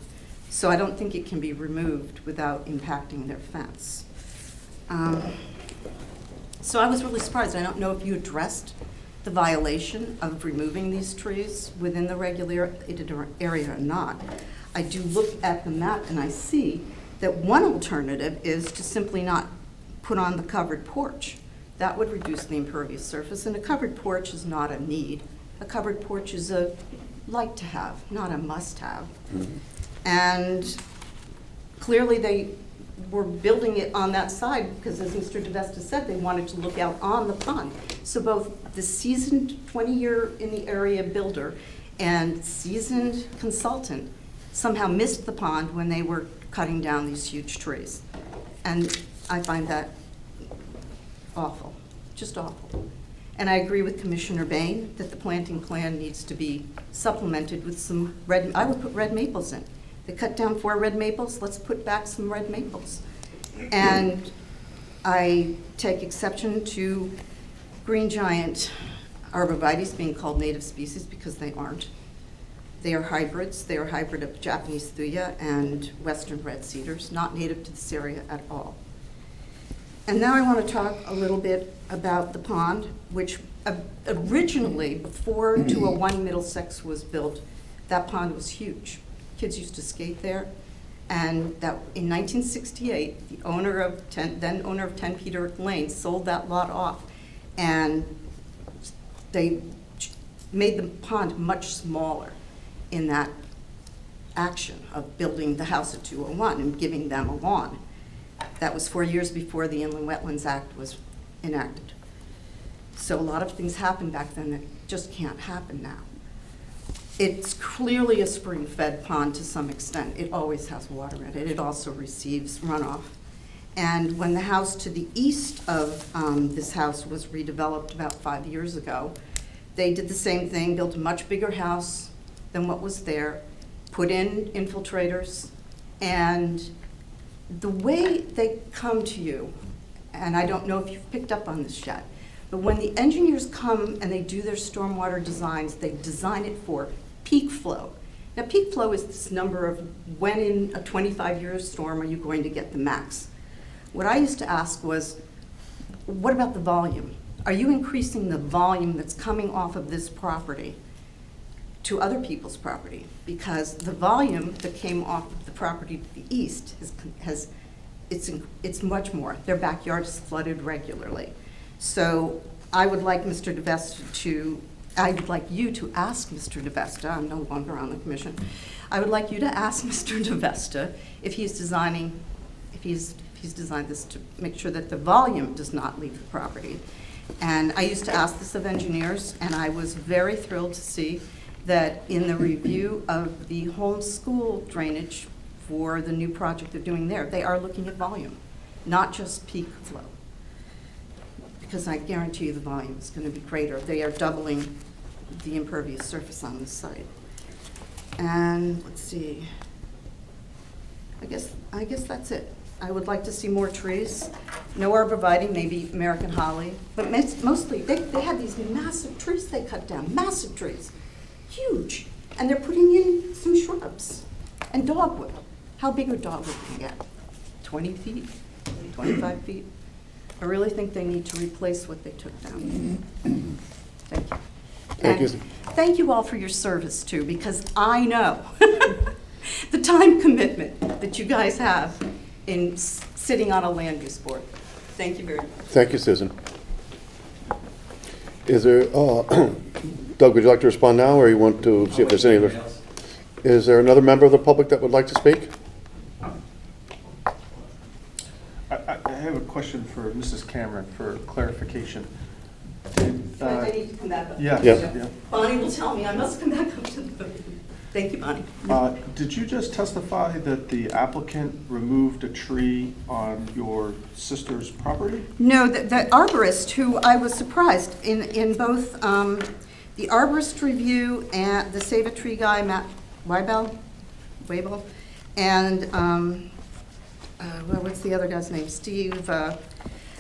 So I don't think it can be removed without impacting their fence. So I was really surprised. I don't know if you addressed the violation of removing these trees within the regulated area or not. I do look at the map and I see that one alternative is to simply not put on the covered porch. That would reduce the impervious surface, and a covered porch is not a need. A covered porch is a like to have, not a must have. Mm-hmm. And clearly they were building it on that side because, as Mr. DeVesta said, they wanted to look out on the pond. So both the seasoned 20-year in the area builder and seasoned consultant somehow missed the pond when they were cutting down these huge trees. And I find that awful, just awful. And I agree with Commissioner Bain that the planting plan needs to be supplemented with some red, I would put red maples in. They cut down 4 red maples, let's put back some red maples. And I take exception to green giant arborvitaes being called native species because they aren't. They are hybrids. They are hybrid of Japanese thuya and western red cedars, not native to this area at all. And now I want to talk a little bit about the pond, which originally, before 201 Middlesex was built, that pond was huge. Kids used to skate there. And that in 1968, the owner of then owner of 10 Peter Lane sold that lot off, and they made the pond much smaller in that action of building the house at 201 and giving them a lawn. That was 4 years before the Inland Wetlands Act was enacted. So a lot of things happened back then that just can't happen now. It's clearly a spring-fed pond to some extent. It always has water in it. It also receives runoff. And when the house to the east of this house was redeveloped about 5 years ago, they did the same thing, built a much bigger house than what was there, put in infiltrators, and the way they come to you, and I don't know if you've picked up on this yet, but when the engineers come and they do their stormwater designs, they design it for peak flow. Now, peak flow is this number of when in a 25-year storm are you going to get the max. What I used to ask was, what about the volume? Are you increasing the volume that's coming off of this property to other people's property? Because the volume that came off of the property to the east it's much more. Their backyard is flooded regularly. So I would like Mr. DeVesta to I would like you to ask Mr. DeVesta, I'm no longer on the commission, I would like you to ask Mr. DeVesta if he's designed this to make sure that the volume does not leave the property. And I used to ask this of engineers, and I was very thrilled to see that in the review of the homeschool drainage for the new project they're doing there, they are looking at volume, not just peak flow. Because I guarantee you the volume is going to be greater. They are doubling the impervious surface on this site. And let's see, I guess that's it. I would like to see more trees, no arborvitae, maybe American holly, but mostly they had these massive trees they cut down, massive trees, huge, and they're putting in some shrubs and dogwood. How big are dogwood can get? 20 feet, 25 feet? I really think they need to replace what they took down. Thank you. Thank you. And thank you all for your service too, because I know the time commitment that you guys have in sitting on a land use board. Thank you very much. Thank you, Susan. Is there, Doug, would you like to respond now, or you want to see if there's any other? Is there another member of the public that would like to speak? I have a question for Mrs. Cameron for clarification. I need to come back up. Yeah. Yeah. Bonnie will tell me I must come back up to the podium. Thank you, Bonnie. Did you just testify that the applicant removed a tree on your sister's property? No, the arborist, who I was surprised, in both the arborist review and the Save a Tree guy, Matt Weibel, and what's the other guy's name? Steve.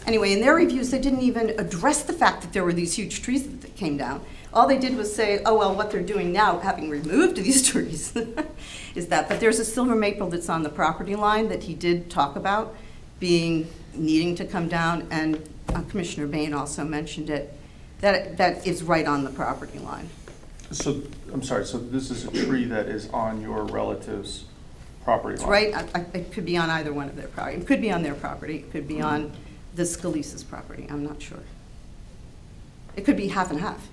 Anyway, in their reviews, they didn't even address the fact that there were these huge trees that came down. All they did was say, oh, well, what they're doing now, having removed these trees, is that. But there's a silver maple that's on the property line that he did talk about needing to come down, and Commissioner Bain also mentioned it, that is right on the property line. So, I'm sorry, so this is a tree that is on your relative's property It's line? right, it could be on either one of their property. It could be on their property, it could be on the Scalise's property, I'm not sure. It could be half and half,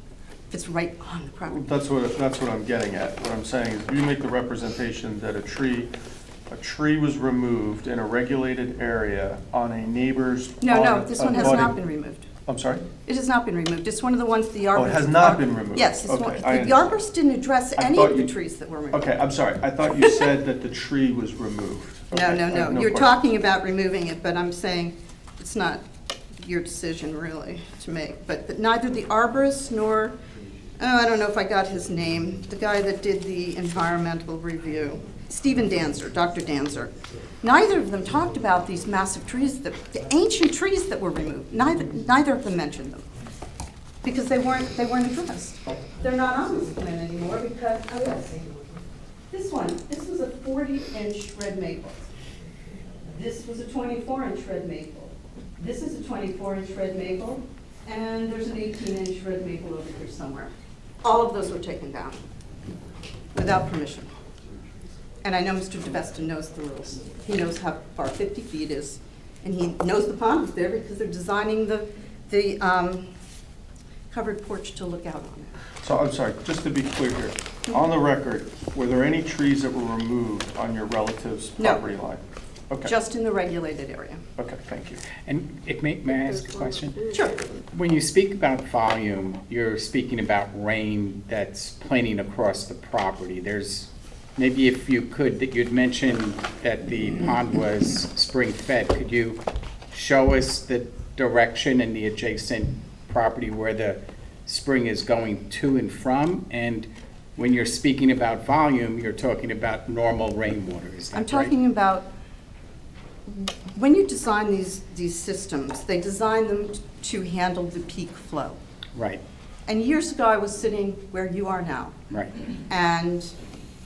if it's right on the property. That's what I'm getting at. What I'm saying is, you make the representation that a tree was removed in a regulated area on a neighbor's. No, this one has not been removed. I'm sorry? It has not been removed. It's one of the ones the arborist. Oh, it has not been removed? Yes, it's Okay, one, I the arborist didn't address I any thought of the you- trees that were removed. Okay, I'm sorry. I thought you said that the tree was removed. No, Okay, no, I have no. You're question. talking about removing it, but I'm saying it's not your decision really to make. But neither the arborist nor, I don't know if I got his name, the guy that did the environmental review, Stephen Danzer, Dr. Danzer. Neither of them talked about these massive trees, the ancient trees that were removed. Neither of them mentioned them because they weren't addressed. They're not on this plan anymore because, oh yes, this was a 40-inch red maple. This was a 24-inch red maple. This is a 24-inch red maple, and there's an 18-inch red maple over here somewhere. All of those were taken down without permission. And I know Mr. DeVesta knows the rules. He knows how far 50 feet is, and he knows the pond is there because they're designing the covered porch to look out on it. So, I'm sorry, just to be clear here. On the record, were there any trees that were removed on your relative's No. property line? Okay. Just in the regulated area. Okay, thank you. And may I ask a question? Sure. When you speak about volume, you're speaking about rain that's planing across the property. There's, maybe if you could, that you'd mentioned that the pond was spring-fed. Could you show us the direction in the adjacent property where the spring is going to and from? And when you're speaking about volume, you're talking about normal rainwater, is that right? I'm talking about, when you design these systems, they design them to handle the peak flow. Right, And years ago, I was sitting where you are now. right. And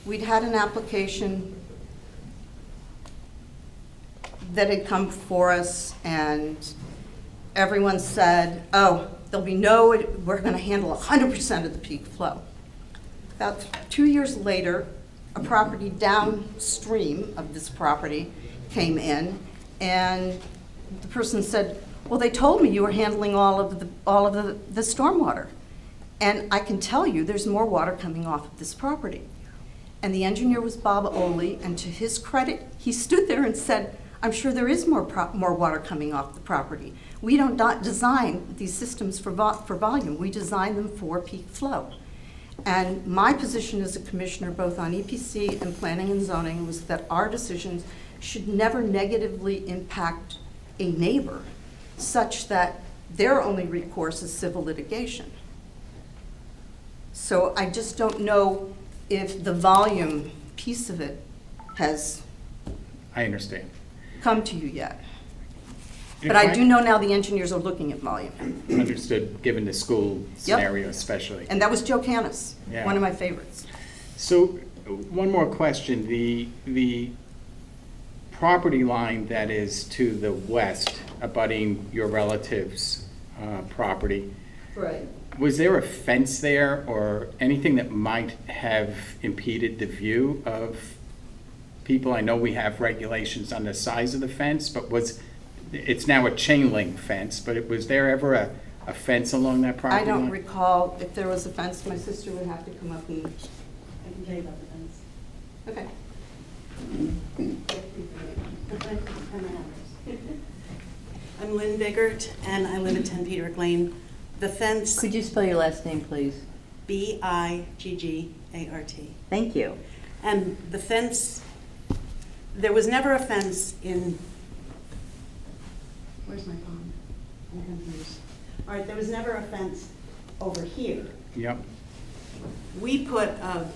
we'd had an application that had come before us, and everyone said, oh, there'll be we're going to handle 100% of the peak flow. About 2 years later, a property downstream of this property came in, and the person said, well, they told me you were handling all of the stormwater. And I can tell you, there's more water coming off of this property. And the engineer was Bob Oley, and to his credit, he stood there and said, I'm sure there is more water coming off the property. We don't design these systems for volume. We design them for peak flow. And my position as a commissioner, both on EPC and planning and zoning, was that our decisions should never negatively impact a neighbor such that their only recourse is civil litigation. So I just don't know if the volume piece of it has I understand. come to you yet. If But I do know now the engineers are looking at volume. Understood, given the school scenario especially. And that was Joe Canis, Yeah. one of my favorites. So, one more question. The property line that is to the west, abutting your relative's property, Right. was there a fence there or anything that might have impeded the view of people? I know we have regulations on the size of the fence, but it's now a chain link fence, but was there ever a fence along that property I don't line? recall if there was a fence. My sister would have to come up and, I can tell you about the fence. Okay. I'm Lynn Biggert, and I live at 10 Peter Lane. The fence, Could you spell your last name, please? Biggart. Thank you. And the fence, there was never a fence in, where's my phone? I'm confused. All right, there was never a fence over here. Yep. We put a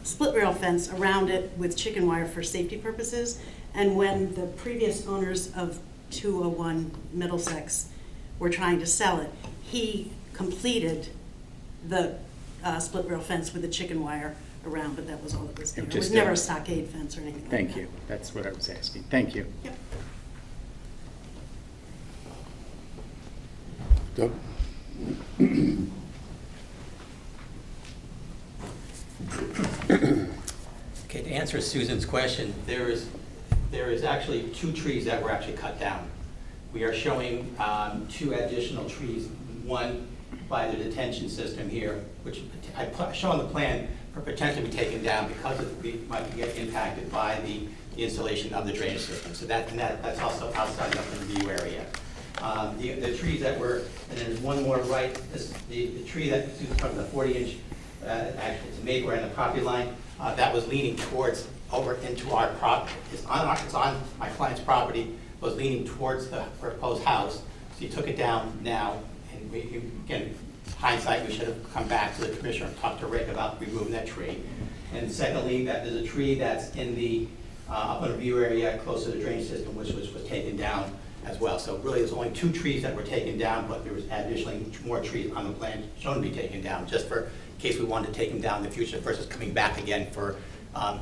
split rail fence around it with chicken wire for safety purposes, and when the previous owners of 201 Middlesex were trying to sell it, he completed the split rail fence with the chicken wire around, but that was all that was there. It was Just never a- a stockade fence or anything like that. Thank you. That's what I was asking. Thank you. Yep. Doug? Okay, to answer Susan's question, there is actually 2 trees that were actually cut down. We are showing 2 additional trees, one by the detention system here, which I show on the plan for potentially be taken down because it might get impacted by the installation of the drainage system. So that's also outside of the view area. The trees that were, and there's one more right, the tree that is from the 40-inch, actually it's a maple and the property line, that was leaning towards, over into our property. It's on my client's property, was leaning towards the proposed house. So you took it down now, and again, hindsight, we should have come back to the commissioner and talked to Rick about removing that tree. And secondly, that there's a tree that's in the upland view area close to the drainage system, which was taken down as well. So really, there's only 2 trees that were taken down, but there was additionally more trees on the plan shown to be taken down, just for in case we wanted to take them down in the future versus coming back again for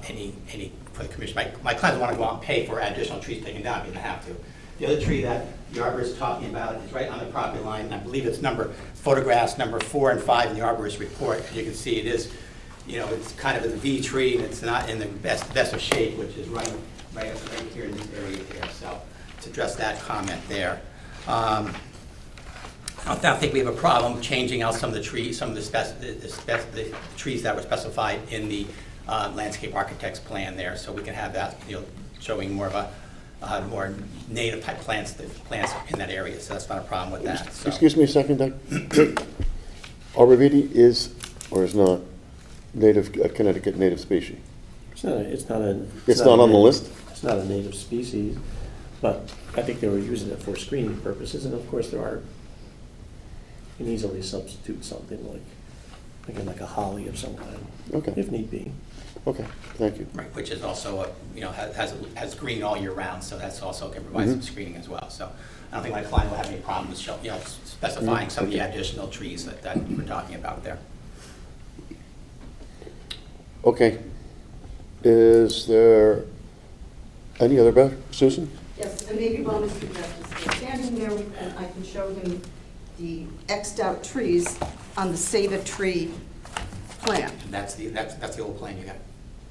any for the commission. My clients want to go out and pay for additional trees taken down, but they have to. The other tree that the arborist is talking about is right on the property line, and I believe it's photographs number 4 and 5 in the arborist report. As you can see, it is, it's kind of a V tree, and it's not in the best of shape, which is right here in this area here. So to address that comment there. I don't think we have a problem changing out some of the trees, some of the trees that were specified in the landscape architect's plan there, so we can have that, showing more of a more native type plants in that area. So that's not a problem with that. So. Excuse me a second, Doug. Arborvitae is or is not native, Connecticut native species? It's not on the list? It's not a native species, but I think they were using it for screening purposes, and of course you can easily substitute something like a holly of some kind, Okay. if need be. Okay, thank you. Right, which is also, has green all year round, so that's also can provide some screening as well. So I don't think my client will have any problems, specifying some of the additional trees that we're talking about there. Okay. Is there any other, Susan? Yes, and maybe while Mr. Jeff is standing there, I can show him the Xed out trees on the Save a Tree plan. And that's the old plan you got.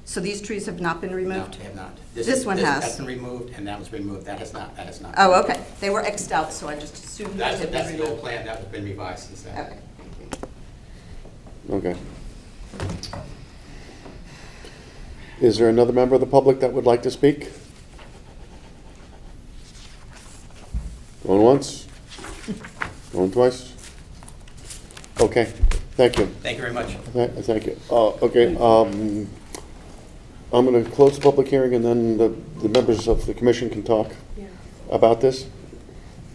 So these trees have not been No, removed? they have not. This one has. That's been removed, and that was removed. That has not. Oh, okay. They were Xed out, so I just assumed they That's had been the old removed. plan that has been revised since then. Okay, thank you. Okay. Is there another member of the public that would like to speak? Going once? Going twice? Okay, thank you. Thank you very much. Thank you. Okay, I'm going to close the public hearing, and then the members of the commission can talk about this.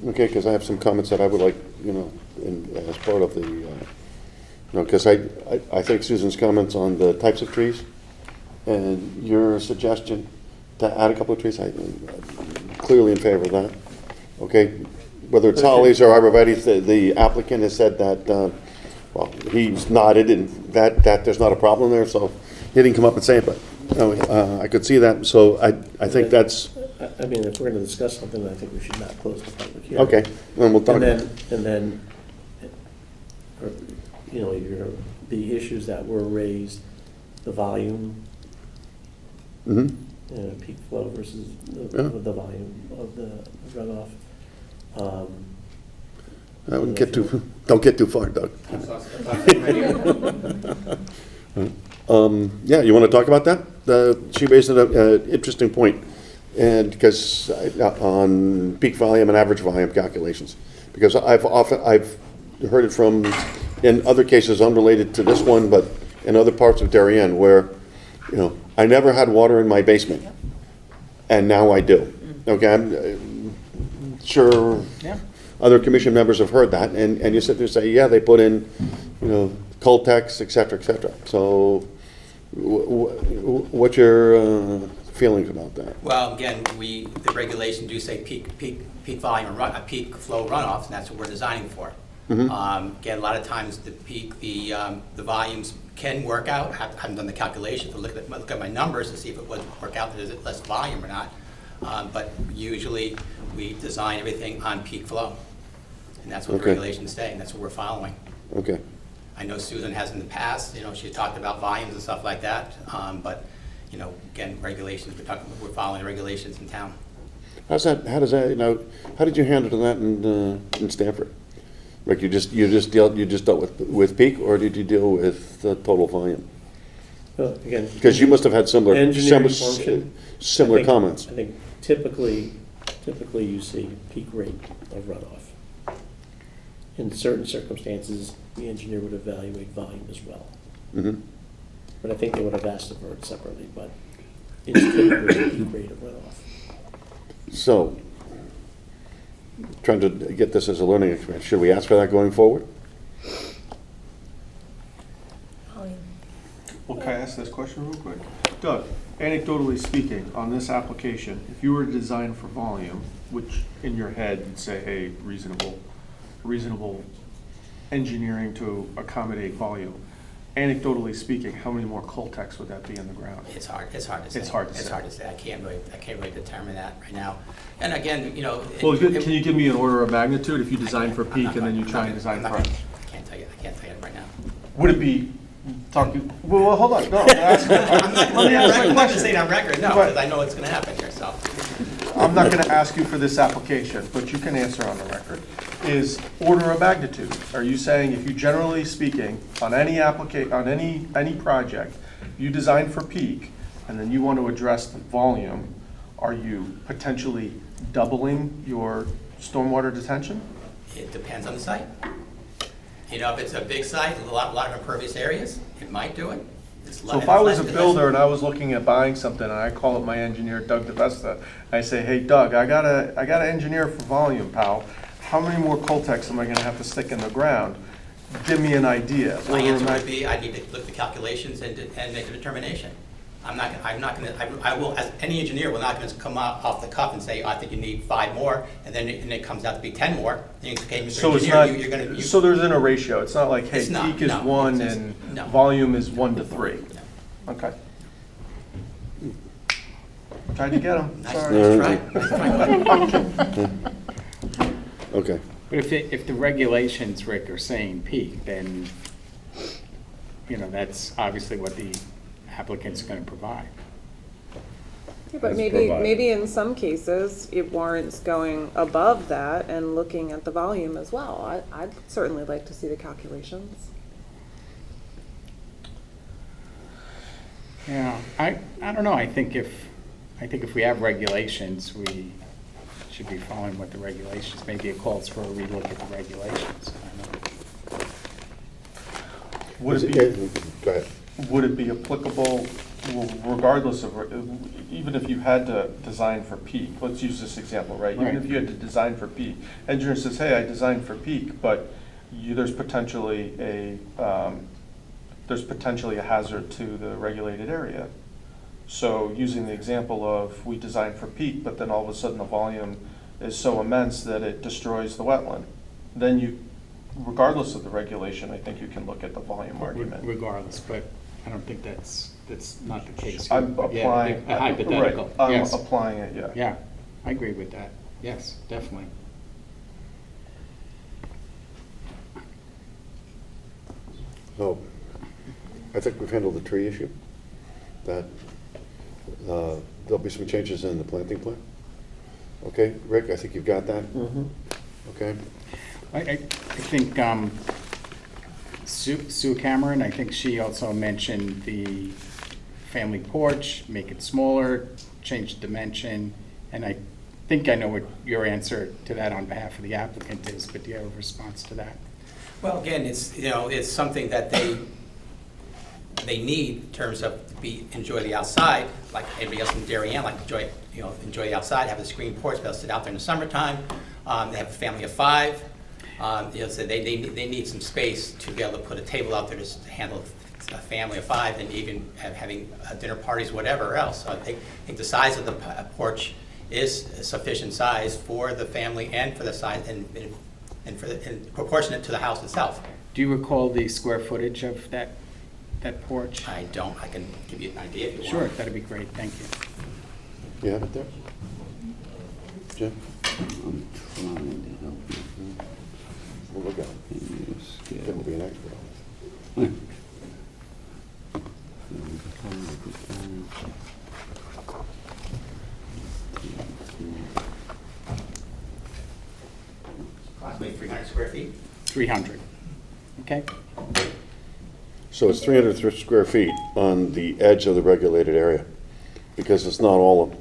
Okay, because I have some comments that I would like, as part of the, because I think Susan's comments on the types of trees and your suggestion to add a couple of trees, I'm clearly in favor of that. Okay, whether it's hollies or arborvitaes, the applicant has said that, well, he's nodded, and that there's not a problem there, so he didn't come up and say it, but I could see that, so I think that's, I mean, if we're gonna discuss something, I think we should not close the public hearing. okay, then we'll talk. And then, the issues that were raised, the volume, Mm-hmm. peak flow versus Yeah. the volume of the runoff. I wouldn't get don't get too far, Doug. Yeah, you want to talk about that? She raised an interesting point, and because on peak volume and average volume calculations, because I've heard it from, in other cases unrelated to this one, but in other parts of Darien, where I never had water in my basement, and now I do. Okay, I'm sure other commission members have heard that, and you sit there and say, yeah, they put in, Coltex, et cetera, et cetera. So what's your feelings about that? Well, again, the regulations do say peak volume and peak flow runoffs, and that's what we're designing for. Again, a lot of times the volumes can work out. I haven't done the calculation to look at my numbers to see if it would work out, is it less volume or not. But usually we design everything on peak flow, and that's what the regulations say, and that's what we're following. Okay. I know Susan has in the past, she talked about volumes and stuff like that, but, again, regulations, we're following the regulations in town. How did you handle that in Stanford? Like you just dealt with peak, or did you deal with the total volume? Well, again, Because you must have had engineering function, similar comments. I think typically you see peak rate of runoff. In certain circumstances, the engineer would evaluate volume as well. But I think they would have asked for it separately, but it's typically peak rate of runoff. So, trying to get this as a learning experience, should we ask for that going forward? Well, can I ask this question real quick? Doug, anecdotally speaking, on this application, if you were to design for volume, which in your head you'd say, hey, reasonable engineering to accommodate volume, anecdotally speaking, how many more Coltex would that be in the ground? It's hard to say. It's hard to It's say. hard to say. I can't really determine that right now. And again, Well, can you give me an order of magnitude if you design for peak and then you try and design for? I can't tell you it right now. Would it be talking? Well, hold on. No, let me ask my I'm not going to say question. it on record, no, Right. because I know what's going to happen here, so. I'm not going to ask you for this application, but you can answer on the record. Is order of magnitude? Are you saying if you generally speaking on any any project you design for peak and then you want to address the volume, are you potentially doubling your stormwater detention? It depends on the site. If it's a big site with a lot of impervious areas, it might do it. So if I was a builder and I was looking at buying something and I call up my engineer, Doug DeVesta, I say, hey, Doug, I got to engineer for volume, pal. How many more Coltex am I going to have to stick in the ground? Give me an idea. My answer would be, I need to look at the calculations and make a determination. I will, as any engineer, will not going to come out off the cuff and say, I think you need 5 more, and then it comes out to be 10 more. Then you say, Mr. So it's Engineer, not, you're going to. so there's in a ratio. It's not like, hey, It's not, peak is no. 1 It's just- and no. volume is 1 to 3. Okay. Tried to get him. Nice Sorry. try. Nice try. Okay. But if the regulations, Rick, are saying peak, then, that's obviously what the applicant's going to provide. Yeah, but maybe in some cases, it warrants going above that and looking at the volume as well. I'd certainly like to see the calculations. Yeah, I don't know, I think if we have regulations, we should be following what the regulations, maybe it calls for a relook at the regulations. I don't know. Would it Go ahead. would it be applicable, regardless of, even if you had to design for peak, let's use this example, right? Even Right. if you had to design for peak, engineer says, hey, I designed for peak, but there's potentially a hazard to the regulated area. So using the example of, we designed for peak, but then all of a sudden the volume is so immense that it destroys the wetland, then you, regardless of the regulation, I think you can look at the volume argument. Regardless, but I don't think that's not the case. I'm Yeah, applying. a hypothetical, Right, I'm yes. applying it, yeah. Yeah, I agree with that, yes, definitely. So, I think we've handled the tree issue. That, there'll be some changes in the planting plan. Okay, Rick, I think you've got that? Okay, I think Sue Cameron, I think she also mentioned the family porch, make it smaller, change the dimension, and I think I know what your answer to that on behalf of the applicant is, but do you have a response to that? Well, again, it's something that they need in terms of enjoy the outside, like everybody else in Darien, like enjoy the outside, have a screen porch, be able to sit out there in the summertime. They have a family of 5. So they need some space to be able to put a table out there to handle a family of 5, and even having dinner parties, whatever else. So I think the size of the porch is a sufficient size for the family and for the size and proportionate to the house itself. Do you recall the square footage of that porch? I don't. I can give you an idea if you want. Sure, that'd be great, thank you. you have it there? Jim? I'm trying to help you. We'll look at it. Jim will be an expert on this. Approximately 300 square feet. 300, okay? So it's 300 square feet on the edge of the regulated area, because it's not all of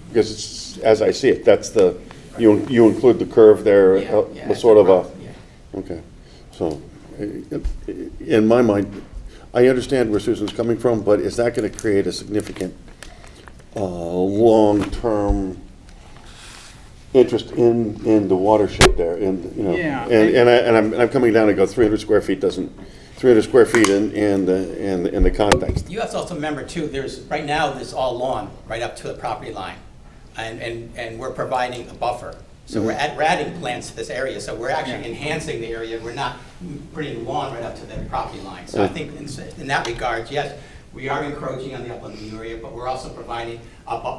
because it's, as I see it, that's the, you include the curve there, Yeah, sort of a, yeah. okay. So, in my mind, I understand where Susan's coming from, but is that going to create a significant, long-term interest in the watershed there, Yeah. and I'm coming down and go 300 square feet doesn't, 300 square feet in the context. You have to also remember too, right now, there's all lawn right up to the property line. And we're providing a buffer. So we're adding plants to this area, so we're actually enhancing the area. We're not putting lawn right up to the property line. So I think in that regard, yes, we are encroaching on the upland area, but we're also providing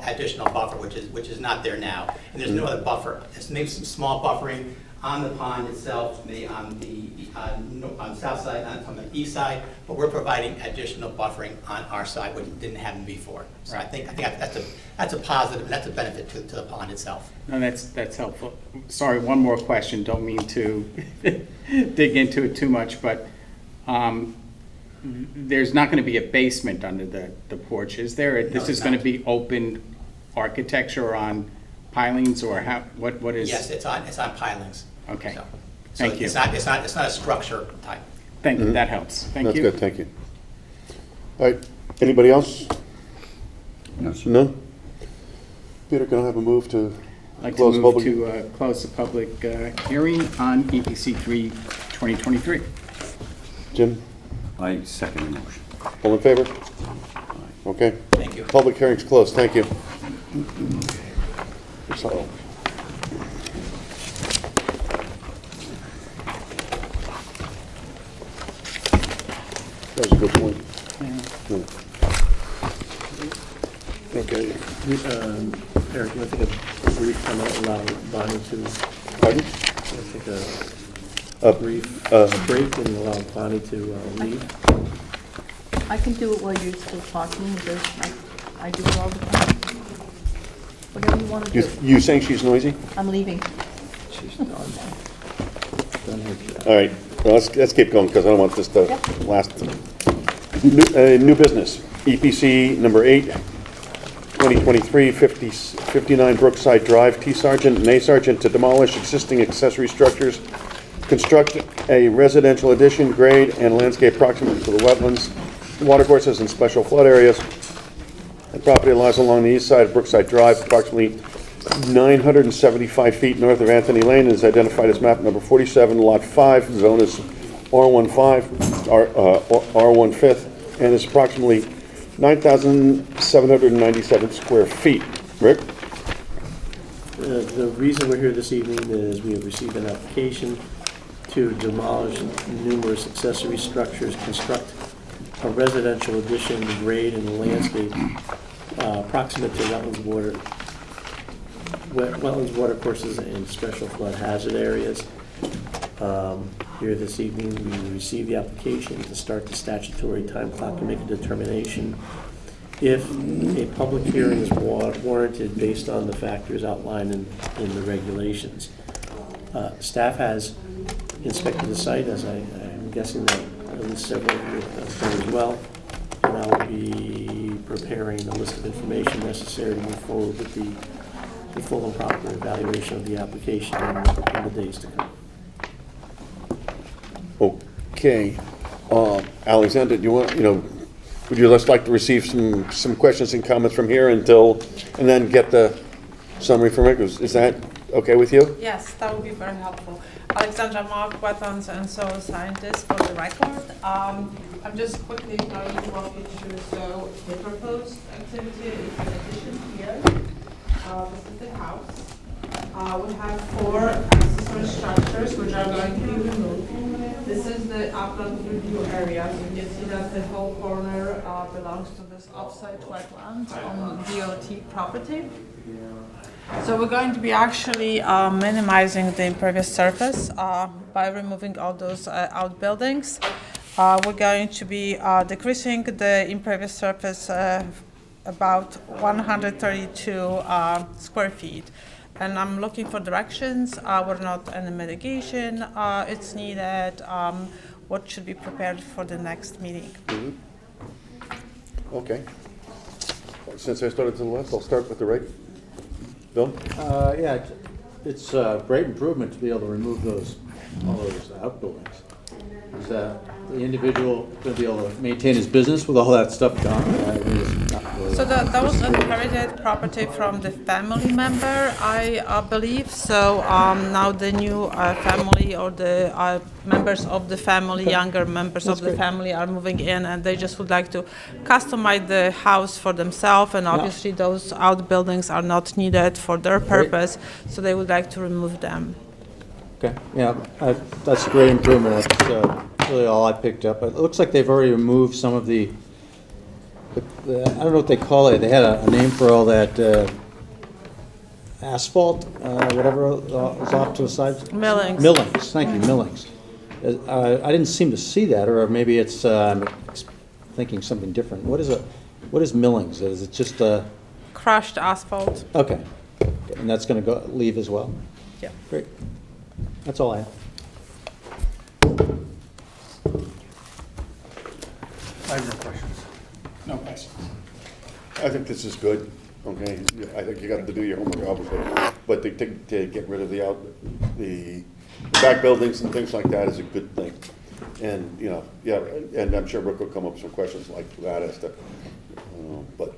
additional buffer, which is not there now. And there's no other buffer. There's maybe some small buffering on the pond itself, maybe on the south side, on the east side, but we're providing additional buffering on our side, which didn't happen before. So I think that's a positive, and that's a benefit to the pond itself. No, that's helpful. Sorry, one more question, don't mean to dig into it too much, but there's not going to be a basement under the porch, is there? This is going to be open architecture on pilings, or what is? Yes, it's on pilings. Okay. So Thank you. It's not a structure type. Thank you, that helps. Thank you. That's good, thank you. All right, anybody else? No? Peter, can I have a move to I'd like to close the move public? to close the public hearing on EPC 3 2023. Jim, I second the motion. all in favor? Okay. Thank you. Public hearing's closed, thank you. So, that was a good point. Okay. Eric, you want to take a brief comment, allow Bonnie to, Pardon? take Uh, a brief break and allow Bonnie to leave? I can do it while you're still talking, because I do it all the time. Whatever you want to do. You saying she's noisy? I'm leaving. She's done. Done her job. All right, well, let's keep going, because I don't want this to last New business, EPC number 8, 2023, 59 Brookside Drive, T Sergeant and A Sergeant, to demolish existing accessory structures, construct a residential addition, grade and landscape proximate to the wetlands, watercourses, and special flood areas. The property lies along the east side of Brookside Drive, approximately 975 feet north of Anthony Lane, and is identified as map number 47, lot 5, zone is R15, R15, and is approximately 9,797 square feet. Rick? The reason we're here this evening is we have received an application to demolish numerous accessory structures, construct a residential addition, grade and landscape proximate to wetlands, watercourses, and special flood hazard areas. Here this evening, we received the application to start the statutory time clock and make a determination if a public hearing is warranted based on the factors outlined in the regulations. Staff has inspected the site, as I'm guessing that at least several of you have done as well, and I will be preparing a list of information necessary to move forward with the full and proper evaluation of the application in the days to come. Okay. Alexander, do you want, would you just like to receive some questions and comments from here and then get the summary from Rick? Is that okay with you? Yes, that would be very helpful. Alexandra Mark, wetlands and soil scientist for the record. I'm just quickly going to walk you through the proposed activity is an addition here. This is the house. We have 4 accessory structures which are going to be removed. This is the upland review area. So you can see that the whole corner belongs to this offsite wetland on DOT property. So we're going to be actually minimizing the impervious surface by removing all those outbuildings. We're going to be decreasing the impervious surface about 132 square feet. And I'm looking for directions. We're not any mitigation. It's needed. What should be prepared for the next meeting? Mm-hmm. Okay. Since I started to the left, I'll start with the right. Bill? Yeah, it's a great improvement to be able to remove all those outbuildings. Is the individual going to be able to maintain his business with all that stuff gone? So that was inherited property from the family member, I believe. So now the new family or the members of the family, younger members of the family are moving in, and they just would like to customize the house for themselves. And obviously those outbuildings are not needed for their purpose, so they would like to remove them. Okay, yeah, that's a great improvement. That's really all I picked up. It looks like they've already removed some of the I don't know what they call it. They had a name for all that asphalt, whatever was off to the side. Millings. Millings, thank you, millings. I didn't seem to see that, or maybe it's I'm thinking something different. What is millings? Is it just Crushed asphalt. Okay, and that's going to leave as well? Yeah. Great. That's all I have. I have no questions. No questions. I think this is good, okay? I think you got to do your homework, obviously. But to get rid of the back buildings and things like that is a good thing. And, and I'm sure Rick will come up with some questions like that as to, but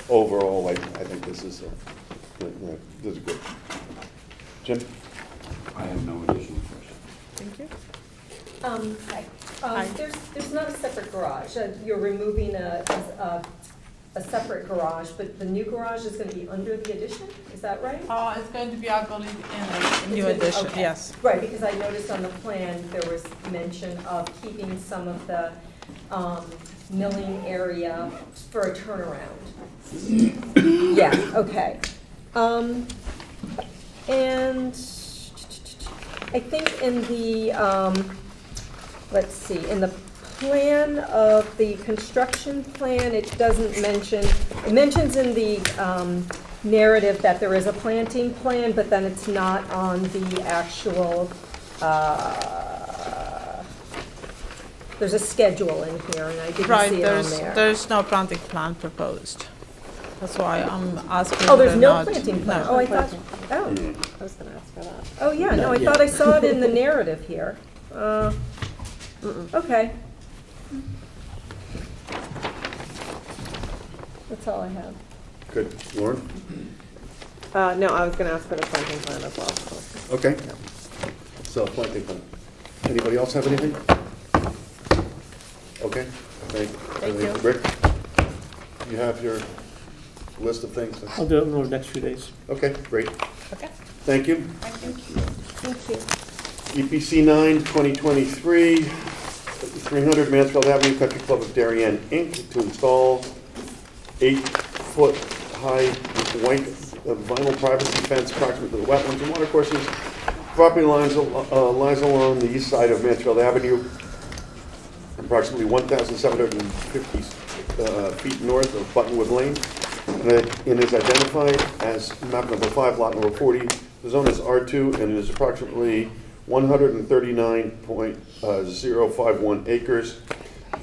overall, I think this is good. Jim? I have no additional questions. Thank you. There's not a separate garage. You're removing a separate garage, but the new garage is going to be under the addition? Is that right? It's going to be, I believe, in a new addition, Okay. yes. Right, because I noticed on the plan, there was mention of keeping some of the milling area for a turnaround. Yeah, okay. And I think in the, let's see, in the plan of the construction plan, it doesn't mention, it mentions in the narrative that there is a planting plan, but then it's not on the actual there's a schedule in here, and I didn't Right, see it on there. there's no planting plan proposed. That's why I'm asking. Oh, there's whether no or not- planting plan? No. Oh, I thought, oh, I was gonna ask for that. oh, yeah, no, I Not thought I yet. saw it in the narrative here. Okay. That's all I have. Good. Lauren? No, I was gonna ask for the planting plan as well. So. Okay. So, planting plan. Anybody else have anything? Okay, thank you. Rick, you have your list of things? I'll do it in the next few days. Okay, great. Okay, Thank you. Thank you. EPC 9, 2023, 300 Mansfield Avenue, Country Club of Darien, Inc., to install 8-foot-high white vinyl privacy fence approximate to the wetlands and watercourses. Property lies along the east side of Mansfield Avenue, approximately 1,750 feet north of Buttonwood Lane, and is identified as map number 5, lot number 40. The zone is R2, and it is approximately 139.051 acres.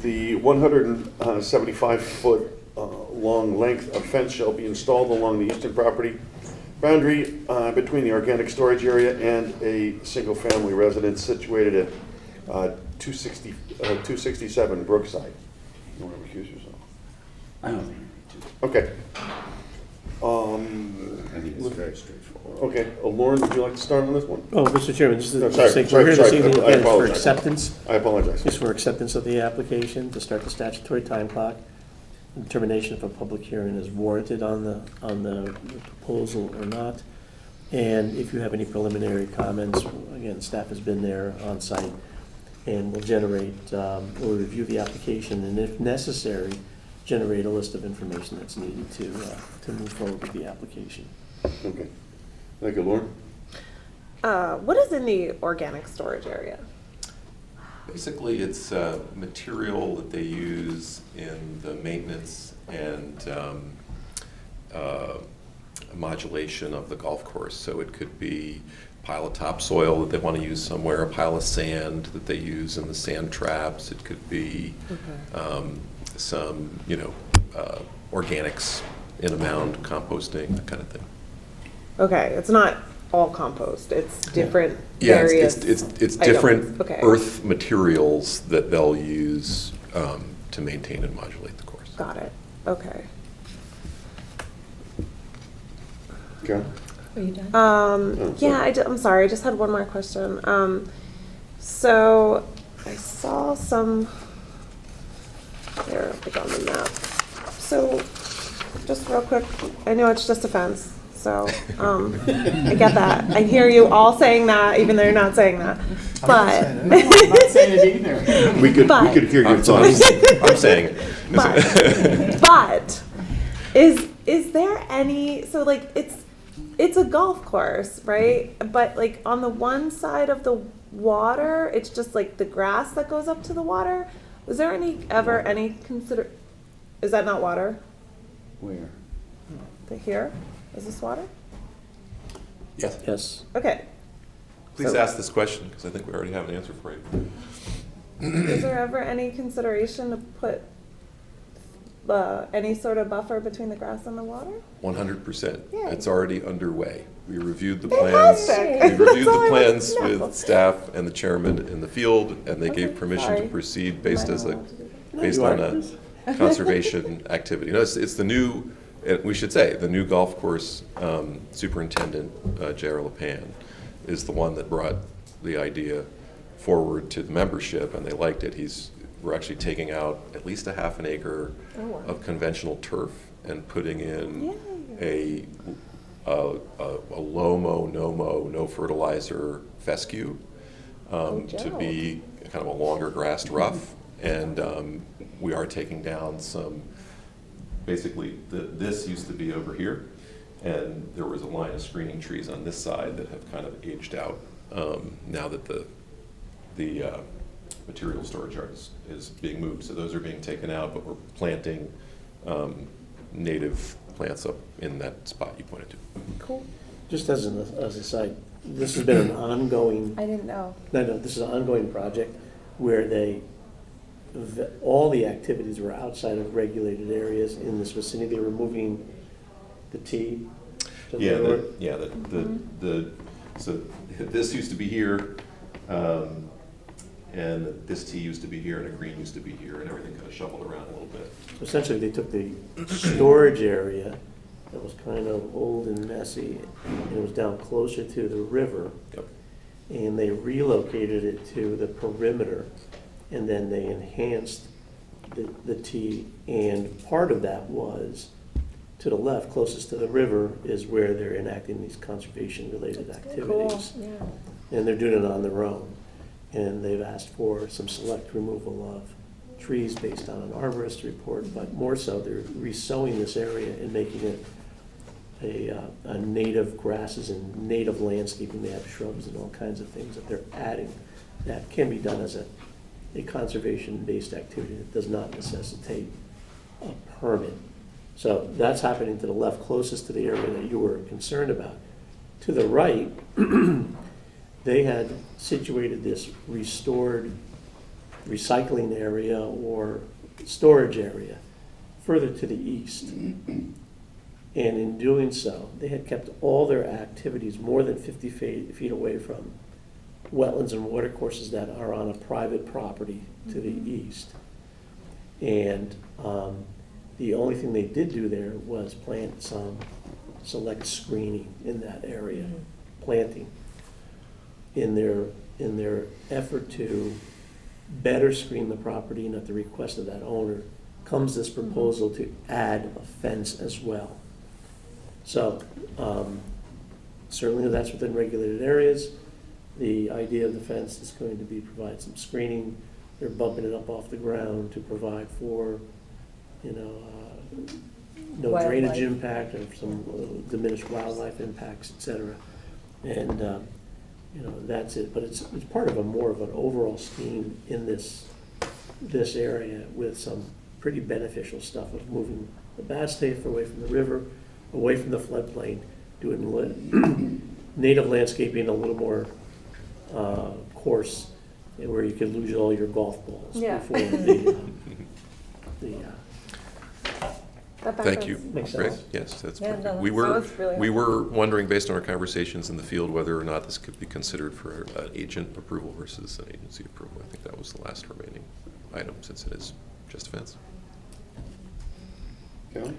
The 175-foot long length of fence shall be installed along the eastern property boundary between the organic storage area and a single-family residence situated at 267 Brookside. You want to recuse yourself? I don't think Okay. I think it's very straightforward. Okay, Lauren, would you like to start on this one? Oh, Mr. Chairman, just No, to sorry, say, sorry, we're here this sorry, evening I again for apologize. acceptance. I apologize. Just for acceptance of the application to start the statutory time clock. Determination if a public hearing is warranted on the proposal or not. And if you have any preliminary comments, again, staff has been there on site and will generate, will review the application, and if necessary, generate a list of information that's needed to move forward with the application. Okay. Thank you, Lauren. What is in the organic storage area? Basically, it's material that they use in the maintenance and modulation of the golf course. So it could be a pile of topsoil that they want to use somewhere, a pile of sand that they use in the sand traps. It could be some, organics in a mound, composting, that kind of thing. Okay, it's not all compost. It's different Yeah, various. it's items. different Okay. earth materials that they'll use to maintain and modulate the course. Got it. Okay. Okay. Are you done? Yeah, I'm sorry. I just had one more question. So I saw some. There, I'll pick on the map. So, just real quick, I know it's just a fence. So I get that. I hear you all saying that, even though you're not saying that. But I'm not saying it either. We could hear your thoughts. I'm saying it. but is there any? So like it's a golf course, right? But like on the one side of the water, it's just like the grass that goes up to the water. Was there any consider? Is that not water? Where? Here? Is this water? Yes. Yes. Okay. Please So- ask this question, because I think we already have an answer for you. Is there ever any consideration to put any sort of buffer between the grass and the water? 100%. Yay. It's already underway. We reviewed the plans. Fantastic. We reviewed That's all the I wanted plans to know. with staff and the chairman in the field, and they gave Okay, permission to sorry. proceed based Am I allowed to do that? based you on are. a conservation activity. No, it's the new, we should say, the new golf course superintendent, J.R. LePan, is the one that brought the idea forward to the membership, and they liked it. We're actually taking out at least a half an acre Oh, wow. of conventional turf and putting in Yay. a low-mow, no-mow, no fertilizer fescue to be kind of a longer grassed rough. And we are taking down some, basically, this used to be over here, and there was a line of screening trees on this side that have kind of aged out now that the material storage yard is being moved. So those are being taken out, but we're planting native plants up in that spot you pointed to. Cool. Just as an aside, this has been an ongoing, I didn't know. no, this is an ongoing project where they all the activities were outside of regulated areas in this vicinity. They were moving the T to the Yeah, north. so this used to be here, and this T used to be here, and a green used to be here, and everything kind of shuffled around a little bit. So essentially, they took the storage area that was kind of old and messy, and it was down closer to the river, Yep. and they relocated it to the perimeter, and then they enhanced the T, and part of that was to the left, closest to the river, is where they're enacting these conservation-related activities. Cool, yeah. And they're doing it on their own. And they've asked for some select removal of trees based on an arborist report, but more so, they're resowing this area and making it a native grasses and native landscaping. They have shrubs and all kinds of things that they're adding that can be done as a conservation-based activity that does not necessitate a permit. So that's happening to the left, closest to the area that you were concerned about. To the right, they had situated this restored recycling area or storage area further to the east. And in doing so, they had kept all their activities more than 50 feet away from wetlands and watercourses that are on a private property to the east. And the only thing they did do there was plant some select screening in that area, planting. In their effort to better screen the property and at the request of that owner, comes this proposal to add a fence as well. So certainly that's within regulated areas. The idea of the fence is going to be provide some screening. They're bumping it up off the ground to provide for, no drainage Wildlife. impact or some diminished wildlife impacts, et cetera. And, that's it. But it's part of more of an overall scheme in this area with some pretty beneficial stuff of moving the bad stuff away from the river, away from the floodplain, doing native landscaping a little more coarse, where you could lose all your golf balls Yeah. before That Thank you, Makes Rick. sense. Yes, that's Yeah, perfect. no, We that were, sounds really we were wondering, based on our conversations in the field, whether or not this could be considered for an agent approval versus an agency approval. I think that was the last remaining item, since it is just a fence. Kelly?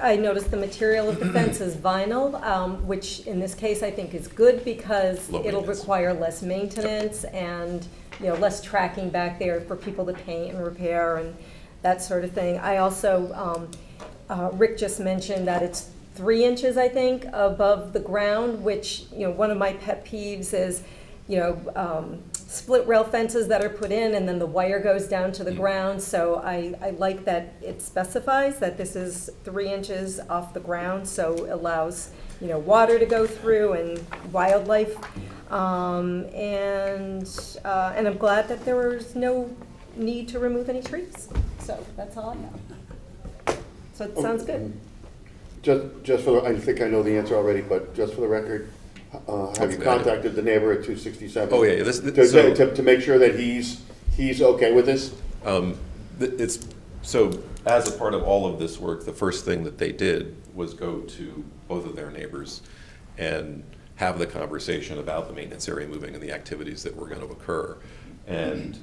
I noticed the material of the fence is vinyl, which in this case I think is good because Low it'll maintenance. require less maintenance and, less tracking back there for people to paint and repair and that sort of thing. I also, Rick just mentioned that it's 3 inches, I think, above the ground, which, one of my pet peeves is, split rail fences that are put in and then the wire goes down to the ground. So I like that it specifies that this is 3 inches off the ground, so it allows, water to go through and wildlife. And I'm glad that there was no need to remove any trees. So that's all I have. So it sounds good. Just for, I think I know the answer already, but just for the record, have you contacted the neighbor at 267? Oh, yeah, To make sure that he's okay with this? It's, so as a part of all of this work, the first thing that they did was go to both of their neighbors and have the conversation about the maintenance area moving and the activities that were going to occur. And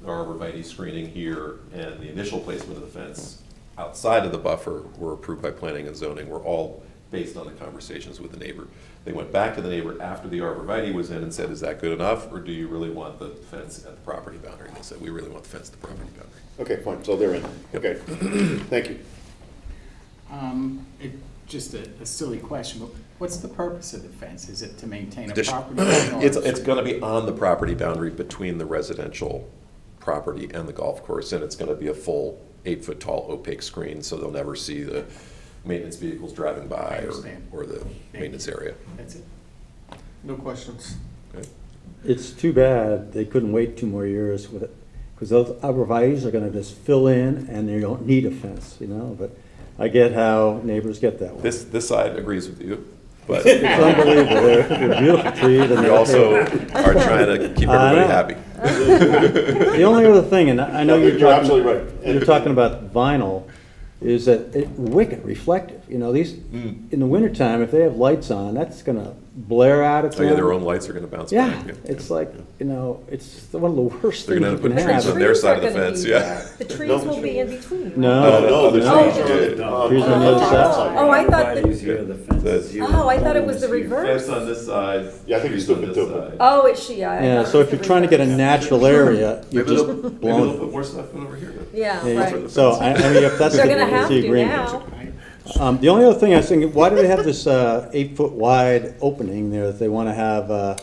arborvitae screening here and the initial placement of the fence outside of the buffer were approved by planning and zoning, were all based on the conversations with the neighbor. They went back to the neighbor after the arborvitae was in and said, is that good enough, or do you really want the fence at the property boundary? And they said, we really want the fence at the property boundary. Okay, fine, so they're in. Okay, thank you. Just a silly question, but what's the purpose of the fence? Is it to maintain a Addition- property line? or- It's going to be on the property boundary between the residential property and the golf course, and it's going to be a full 8-foot tall opaque screen, so they'll never see the maintenance vehicles driving by understand. or the maintenance area. That's it. No questions. Okay. It's too bad they couldn't wait 2 more years with it, because those arborvitaes are gonna just fill in and you don't need a fence, but I get how neighbors get that way. This side agrees with you. But It's unbelievable. They're beautiful trees. And we also are trying to keep everybody happy. The only other thing, and I know No, you're you're talking, absolutely right. you're talking about vinyl, is that it wicked reflective. You know, these, in the wintertime, if they have lights on, that's gonna blare out at Oh them. yeah, their own lights are gonna bounce Yeah, back. it's like, you know, it's one of the worst They're things gonna you can put trees have. on their side of the fence, yeah. The trees will be in between, right? No. No, the Oh, trees are. Trees on the other side. Oh, I thought Providing that, here, the fence is here. oh, I thought it was the Home is here. reverse. on this side. Yeah, I think it's stupid too. Oh, it's she, I Yeah, thought so it if was you're the trying to get a reverse. natural area, you're Maybe just they'll blowing. put more stuff in over here then. Yeah, Yeah, right. so, I mean, if that's They're the gonna have the to agreement. now. The only other thing I was thinking, why do they have this 8-foot wide opening there that they want to have,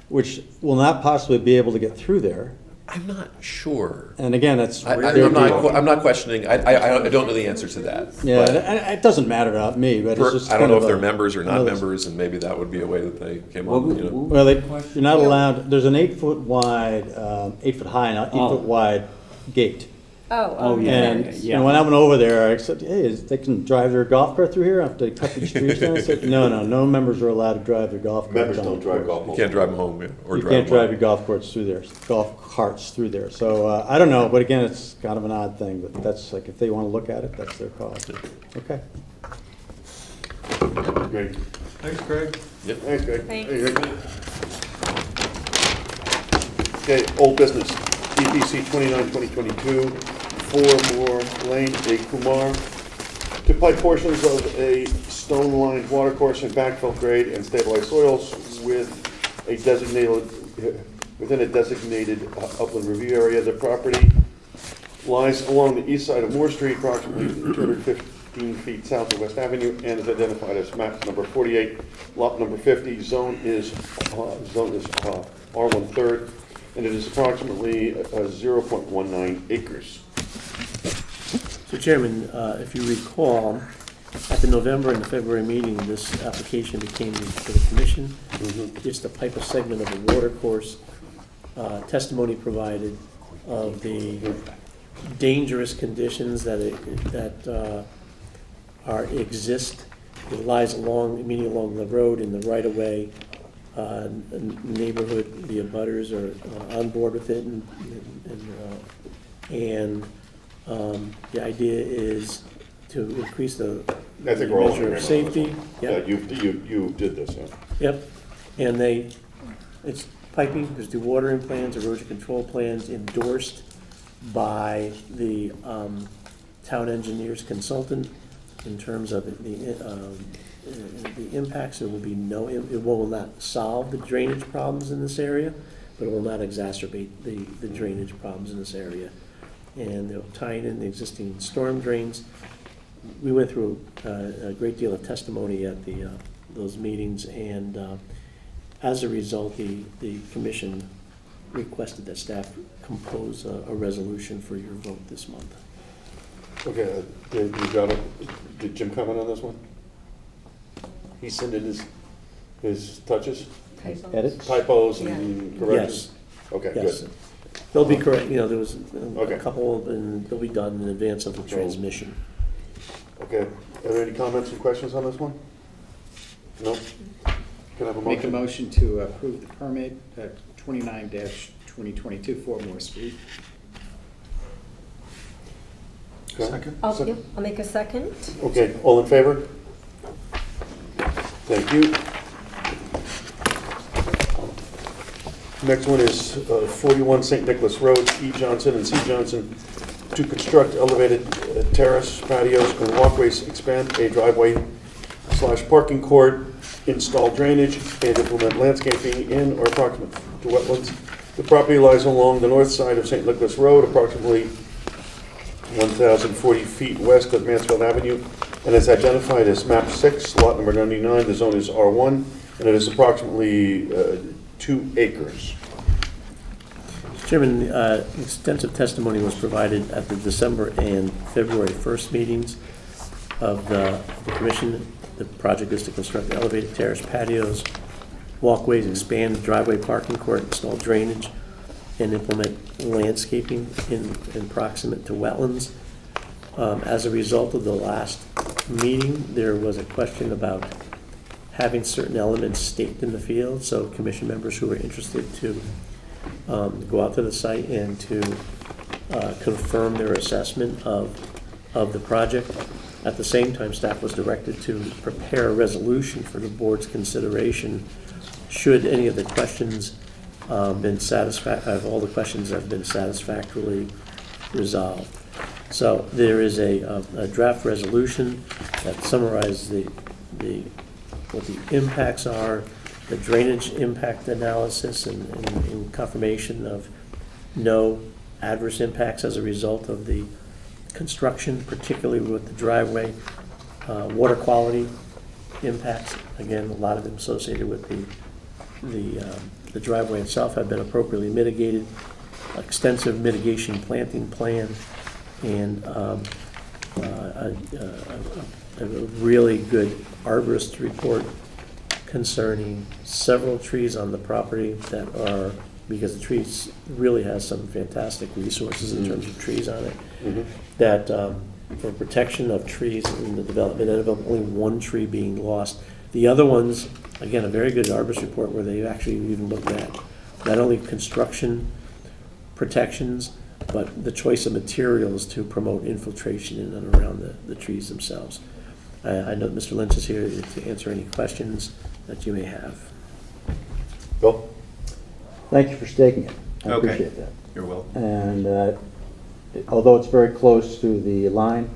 which will not possibly be able to get through there? I'm not sure. And again, that's. I'm their not, deal. I'm not questioning, I don't know the answer to that. Yeah, but it doesn't matter to me, but it's just. I don't know if kind they're of a- members or not another- members, and maybe that would be a way that they came up, you know. Well, you're not allowed, there's an 8-foot wide, 8-foot high, and 8-foot wide gate. Oh, And, and when I went over there, I said, hey, they can drive their golf cart through here after they cut these trees down? I said, no members are allowed to drive their golf carts. Members on don't the drive course. golf. You can't drive them home, yeah, or You drive can't them drive home. your golf carts through there. So, I don't know, but again, it's kind of an odd thing, but that's like, if they want to look at it, that's their call. Okay. Great. Thanks, Craig. Yep. Thanks, Greg. Thanks. Hey, Greg. Okay, old business, EPC 29-2022, 4 Moore Lane, A. Kumar, to pipe portions of a stone-lined watercourse and backfill grade and stabilize soils with a designated, within a designated upland review area. The property lies along the east side of Moore Street, approximately 215 feet south of West Avenue, and is identified as map number 48, lot number 50. Zone is R1/3, and it is approximately 0.19 acres. So Chairman, if you recall, at the November and the February meeting, this application became to the commission. Just to pipe a segment of a water course, testimony provided of the dangerous conditions that exist. It lies immediately along the road in the right-of-way. Neighborhood, the abutters are on board with it, and the idea is to increase the I think we're all in measure of agreement on this safety. one. Yeah, you did this, yeah. Yep, and it's piping, there's dewatering plans, erosion control plans endorsed by the town engineer's consultant in terms of the impacts. There will be it will not solve the drainage problems in this area, but it will not exacerbate the drainage problems in this area. And they'll tie in the existing storm drains. We went through a great deal of testimony at those meetings, and as a result, the commission requested that staff compose a resolution for your vote this month. Okay, did Jim comment on this one? He sent in his touches, Edits? typos and corrections? Yes. Okay, Yes. good. They'll be correct, there was Okay. a couple, and they'll be done in advance of the transmission. Okay, are there any comments and questions on this one? No? Can I have a Make a motion? motion to approve the permit, 29-2022, 4 Moore Street. Okay. Second? I'll make a second. Okay, all in favor? Thank you. Next one is 41 St. Nicholas Road, E. Johnson and C. Johnson, to construct elevated terrace patios and walkways, expand a driveway/parking court, install drainage, and implement landscaping in or approximate to wetlands. The property lies along the north side of St. Nicholas Road, approximately 1,040 feet west of Mansfield Avenue, and is identified as map 6, lot number 99. The zone is R1, and it is approximately 2 acres. Chairman, extensive testimony was provided at the December and February 1st meetings of the commission. The project is to construct elevated terrace patios, walkways, expand driveway parking court, install drainage, and implement landscaping in proximate to wetlands. As a result of the last meeting, there was a question about having certain elements staked in the field, so commission members who are interested to go out to the site and to confirm their assessment of the project. At the same time, staff was directed to prepare a resolution for the board's consideration should any of the questions all the questions have been satisfactorily resolved. So there is a draft resolution that summarizes what the impacts are, the drainage impact analysis, and confirmation of no adverse impacts as a result of the construction, particularly with the driveway, water quality impacts. Again, a lot of them associated with the driveway itself have been appropriately mitigated. Extensive mitigation planting plan, and a really good arborist report concerning several trees on the property that are, because the trees really has some fantastic resources in terms of trees on it, that for protection of trees in the development, and of only one tree being lost. The other ones, again, a very good arborist report where they actually even looked at not only construction protections, but the choice of materials to promote infiltration in and around the trees themselves. I know Mr. Lynch is here to answer any questions that you may have. Bill? Thank you for staking it. I Okay. appreciate that. You're welcome. And although it's very close to the line,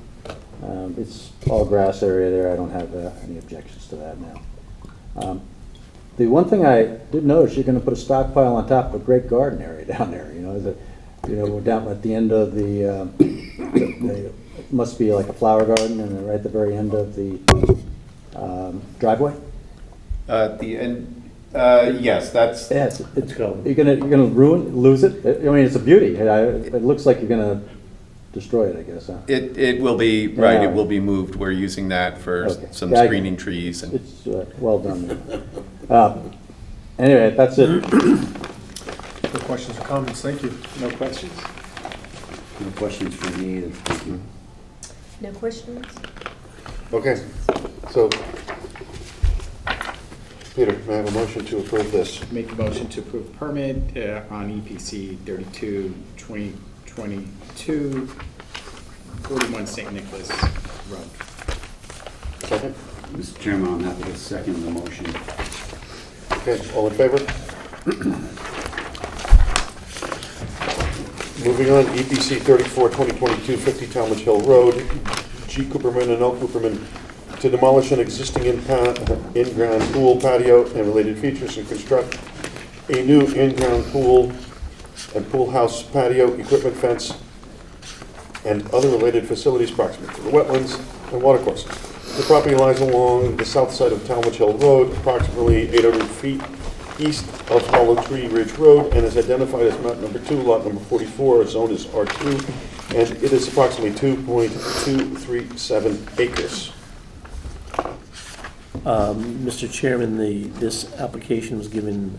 it's all grass area there. I don't have any objections to that now. The one thing I did notice, you're going to put a stockpile on top of a great garden area down there. We're down at the end of the it must be like a flower garden, and right at the very end of the driveway. At the end, yes, that's. Yeah, you're gonna lose it. I mean, it's a beauty. It looks like you're gonna destroy it, I guess. Huh? It will be right. Yeah. It will be moved. We're using that for some Yeah, screening trees and. It's well done. Anyway, that's it. No questions or comments, thank you. No questions? No questions for me either. Thank you. No questions? Okay, so, Peter, may I have a motion to approve this? Make a motion to approve permit on EPC 32/2022, 41 St. Nicholas Road. Second? Mr. Chairman, I'm happy to second the motion. Okay, all in favor? Moving on, EPC 34/2022, 50 Talmadge Hill Road, G. Cooperman and L. Cooperman, to demolish an existing in-ground pool patio and related features and construct a new in-ground pool and pool house patio, equipment fence, and other related facilities proximate to the wetlands and watercourses. The property lies along the south side of Talmadge Hill Road, approximately 800 feet east of Hollow Tree Ridge Road, and is identified as map number 2, lot number 44, zone is R2, and it is approximately 2.237 acres. Mr. Chairman, this application was given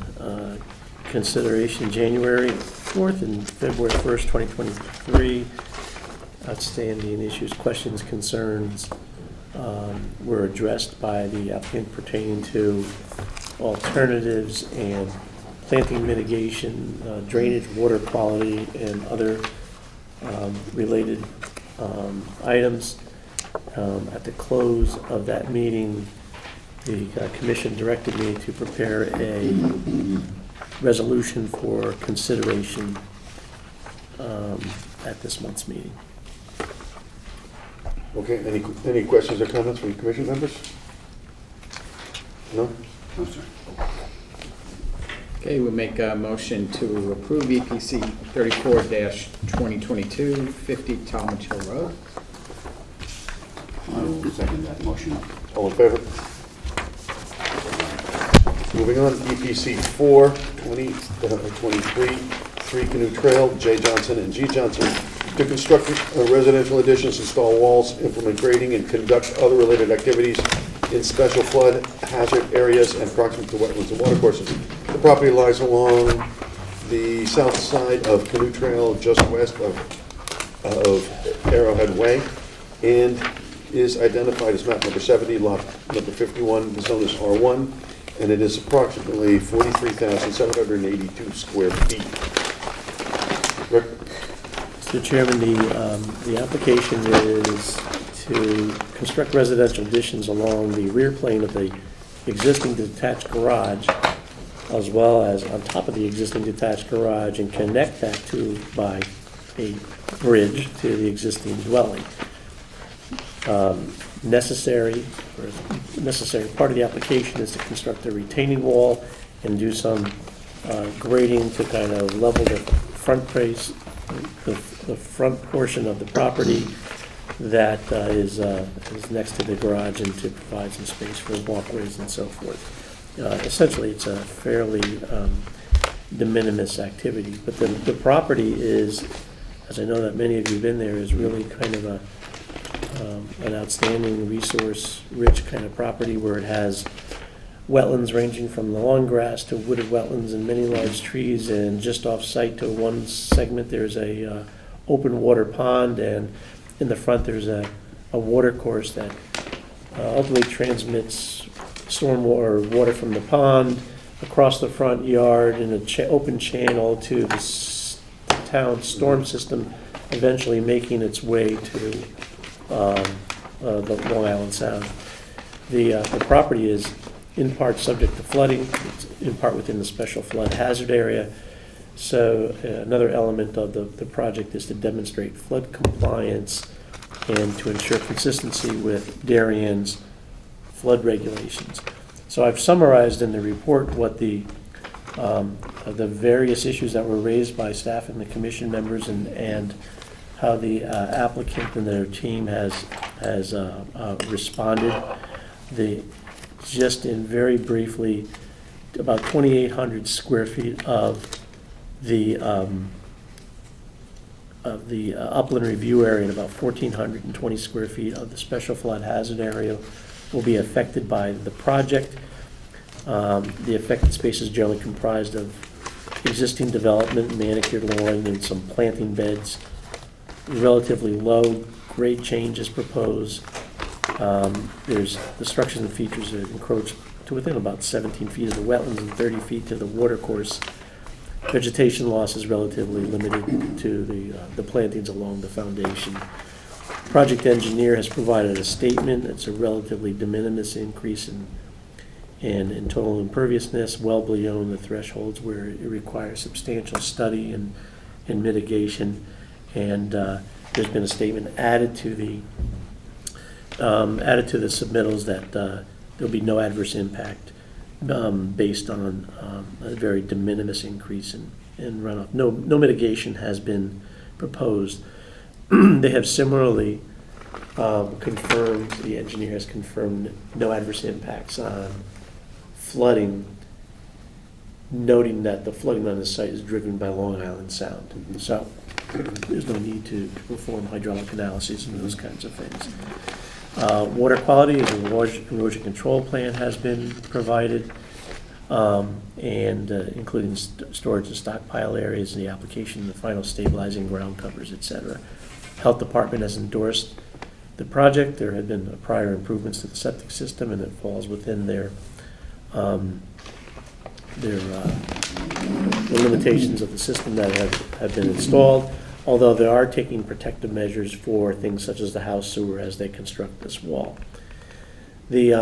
consideration January 4th and February 1st, 2023. Outstanding issues, questions, concerns were addressed by the applicant pertaining to alternatives and planting mitigation, drainage, water quality, and other related items. At the close of that meeting, the commission directed me to prepare a resolution for consideration at this month's meeting. Okay, any questions or comments from commission members? No? No, sir. Okay, we'll make a motion to approve EPC 34/2022, 50 Talmadge Hill Road. I will second that motion. All in favor? Moving on, EPC 4/2023, 3 Canoe Trail, J. Johnson and G. Johnson, to construct residential additions, install walls, implement grading, and conduct other related activities in special flood hazard areas and proximate to wetlands and watercourses. The property lies along the south side of Canoe Trail, just west of Arrowhead Way, and is identified as map number 70, lot number 51, the zone is R1, and it is approximately 43,782 square feet. Rick? Mr. Chairman, the application is to construct residential additions along the rear plane of the existing detached garage, as well as on top of the existing detached garage, and connect that by a bridge to the existing dwelling. Necessary part of the application is to construct a retaining wall and do some grading to kind of level the front face, the front portion of the property that is next to the garage, and to provide some space for walkways and so forth. Essentially, it's a fairly de minimis activity, but the property is, as I know that many of you have been there, is really kind of an outstanding resource-rich kind of property where it has wetlands ranging from the long grass to wooded wetlands and many large trees, and just off-site to one segment there's a open water pond, and in the front there's a water course that ultimately transmits stormwater water from the pond across the front yard in an open channel to the town storm system, eventually making its way to the Long Island Sound. The property is in part subject to flooding, it's in part within the special flood hazard area. So another element of the project is to demonstrate flood compliance and to ensure consistency with Darien's flood regulations. So I've summarized in the report what the various issues that were raised by staff and the commission members, and how the applicant and their team has responded. Just in very briefly, about 2,800 square feet of the upland review area and about 1,420 square feet of the special flood hazard area will be affected by the project. The affected space is generally comprised of existing development, manicured lawn, and some planting beds. Relatively low grade change is proposed. There's the structures and features that encroach to within about 17 feet of the wetlands and 30 feet to the water course. Vegetation loss is relatively limited to the plantings along the foundation. Project engineer has provided a statement. It's a relatively de minimis increase in total imperviousness, well below the thresholds where it requires substantial study and mitigation. And there's been a statement added to the submittals that there'll be no adverse impact based on a very de minimis increase in runoff. No mitigation has been proposed. They have similarly confirmed, the engineer has confirmed no adverse impacts on flooding, noting that the flooding on the site is driven by Long Island Sound. Mm-hmm. So there's no need to perform hydraulic analyses and those kinds of things. Water quality, an erosion control plan has been provided, and including storage and stockpile areas in the application, the final stabilizing ground covers, etc. Health Department has endorsed the project. There have been prior improvements to the septic system, and it falls within the limitations of the system that have been installed, although they are taking protective measures for things such as the house sewer as they construct this wall. The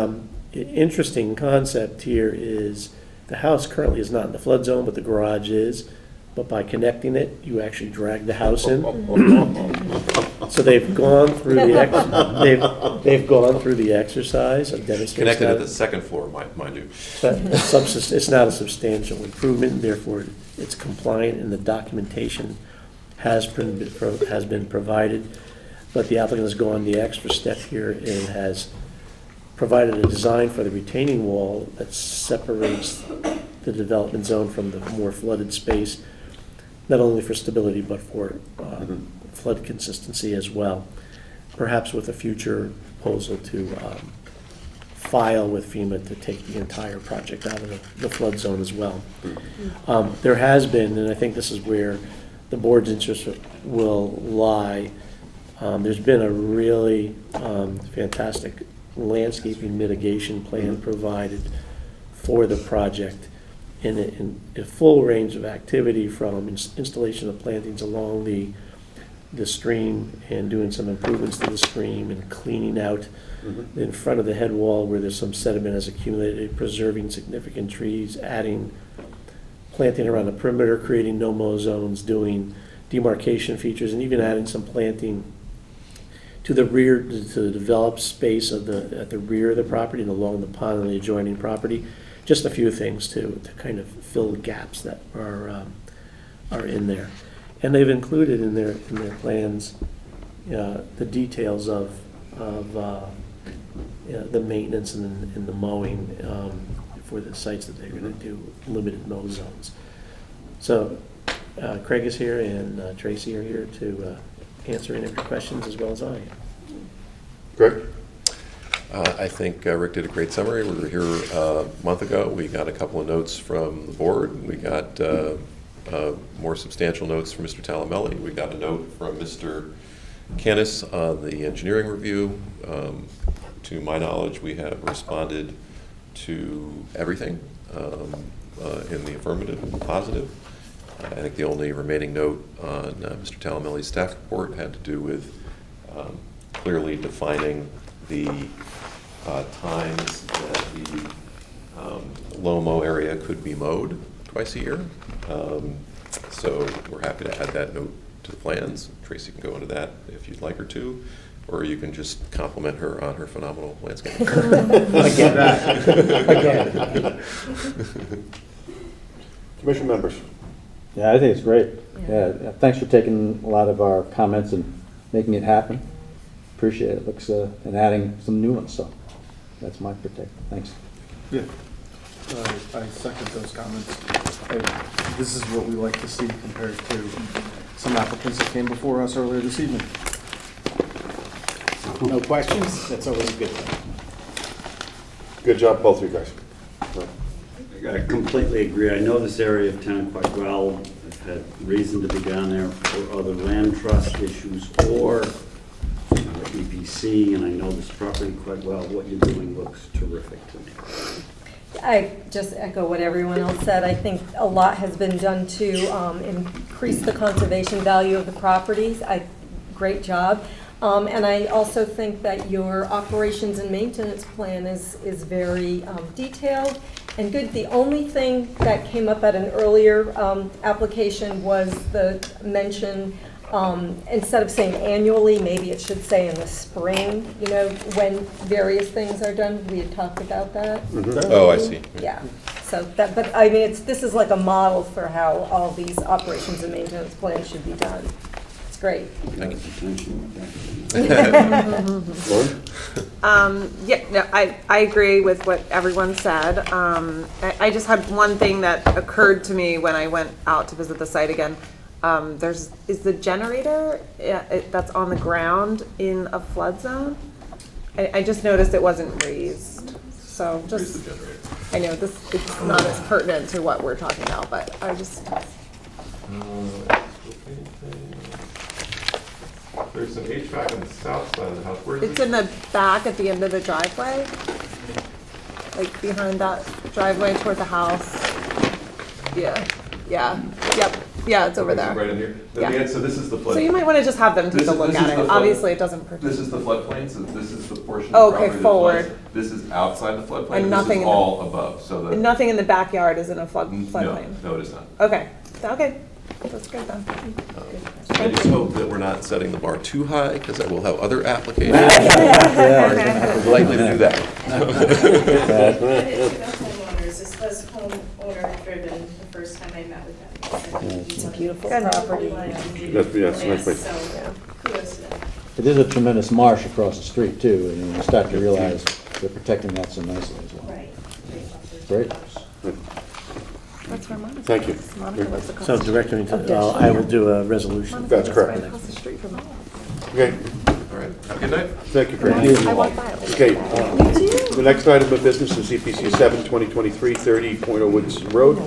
interesting concept here is the house currently is not in the flood zone, but the garage is. But by connecting it, you actually drag the house in. So they've gone through they've gone through the exercise of demonstrating. Connected at the second floor, mind you. But it's not a substantial improvement, and therefore it's compliant, and the documentation has been provided. But the applicant has gone the extra step here and has provided a design for the retaining wall that separates the development zone from the more flooded space, not only for stability but for flood consistency as well. Perhaps with a future proposal to file with FEMA to take the entire project out of the flood zone as well. There has been, and I think this is where the board's interest will lie, There's been a really fantastic landscaping mitigation plan provided for the project in a full range of activity, from installation of plantings along the stream and doing some improvements to the stream and cleaning out in front of the head wall where there's some sediment has accumulated, preserving significant trees, adding planting around the perimeter, creating no-mow zones, doing demarcation features, and even adding some planting to the rear, to the developed space of at the rear of the property and along the pond and the adjoining property. Just a few things to kind of fill the gaps that are in there. And they've included in their plans the details of the maintenance and the mowing for the sites that they're going to do limited mow zones. So Craig is here and Tracy are here to answer any of your questions as well as I am. Greg? I think Rick did a great summary. We were here a month ago. We got a couple of notes from the board. We got more substantial notes from Mr. Talamelli. We got a note from Mr. Canis on the engineering review. To my knowledge, we have responded to everything in the affirmative and positive. I think the only remaining note on Mr. Talamelli's staff report had to do with clearly defining the times that the low-mow area could be mowed twice a year. So we're happy to add that note to the plans. Tracy can go into that if you'd like her to, or you can just compliment her on her phenomenal landscaping. Again. Commission members? Yeah, I think it's great. Yeah, thanks for taking a lot of our comments and making it happen. Appreciate it. Looks and adding some new ones. So that's my protect. Thanks. Yeah, I second those comments. This is what we like to see compared to some applicants that came before us earlier this evening. No questions? That's always a good thing. Good job, both of you guys. I completely agree. I know this area of town quite well. I've had reason to be down there for other land trust issues or EPC, and I know this property quite well. What you're doing looks terrific to me. I just echo what everyone else said. I think a lot has been done to increase the conservation value of the properties. Great job. And I also think that your operations and maintenance plan is very detailed and good. The only thing that came up at an earlier application was the mention, instead of saying annually, maybe it should say in the spring, you know, when various things are done. We had talked about that. Oh, I see. Yeah. So that, but I mean, this is like a model for how all these operations and maintenance plans should be done. It's great. Thank you. Yeah, no, I agree with what everyone said. I just had one thing that occurred to me when I went out to visit the site again. Is the generator that's on the ground in a flood zone? I just noticed it wasn't raised. So just, I know it's not as pertinent to what we're talking about, but I just. There's some HVAC on the south side of the house. Where is It's in the back at the end of the driveway, like behind that driveway toward the house. Yeah, it's over there. Right in here. Yeah. So this is the flood. So you might want to just have them take a look at it. Obviously, it doesn't pertain. This is the floodplain, so this is the portion Oh, of the okay, property that forward. floods. This is outside the floodplain, And and nothing this in is the- all above, so the. Nothing in the backyard is in a floodplain. No, it is not. Okay, that's good then. I just hope that we're not setting the bar too high, because I will have other applications likely to do that. This was homeowner driven the first time I met with them. It's a beautiful Good. property. That's nice place. So kudos to them. It is a tremendous marsh across the street too, and you start to realize they're protecting that so nicely as well. Right. Great. That's where Monica. Thank you. Monica lives across So the street. directly to, I will do a resolution. That's correct. Right across the street from us. Okay, All right, have a good night. thank you, Greg. I walk by it. Okay, the next item of business is EPC 7, 2023, 30.0 Woodson Road.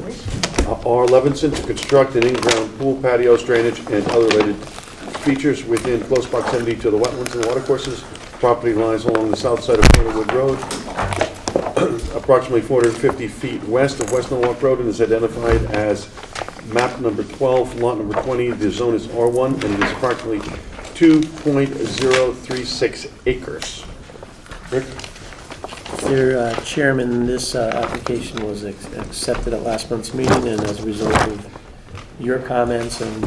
R. Levinson to construct an in-ground pool, patios, drainage, and other related features within close proximity to the wetlands and watercourses. Property lies along the south side of Porterwood Road, approximately 450 feet west of West Norwalk Road, and is identified as map number 12, lot number 20. The zone is R1, and it is approximately 2.036 acres. Rick? Dear Chairman, this application was accepted at last month's meeting, and as a result of your comments and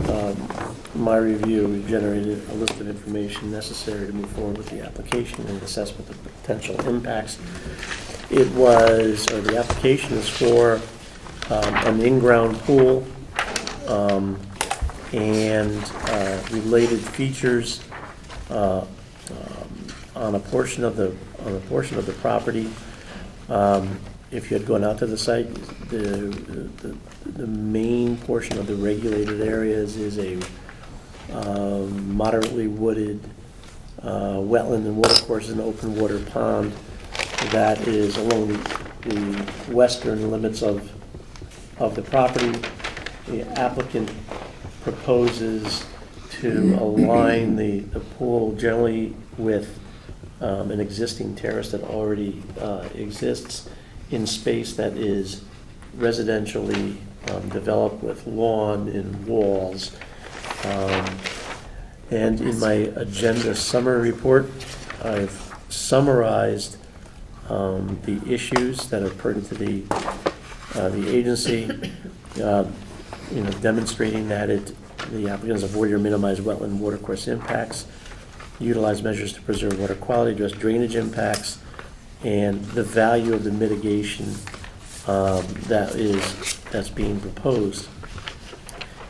my review, we've generated a list of information necessary to move forward with the application and assessment of potential impacts. The application is for an in-ground pool and related features on a portion of the property. If you had gone out to the site, the main portion of the regulated areas is a moderately wooded wetland and watercourse and open water pond that is along the western limits of the property. The applicant proposes to align the pool generally with an existing terrace that already exists in space that is residentially developed with lawn and walls. And in my agenda summary report, I've summarized the issues that are pertinent to the agency, demonstrating that the applicants avoid or minimize wetland watercourse impacts, utilize measures to preserve water quality, address drainage impacts, and the value of the mitigation that's being proposed.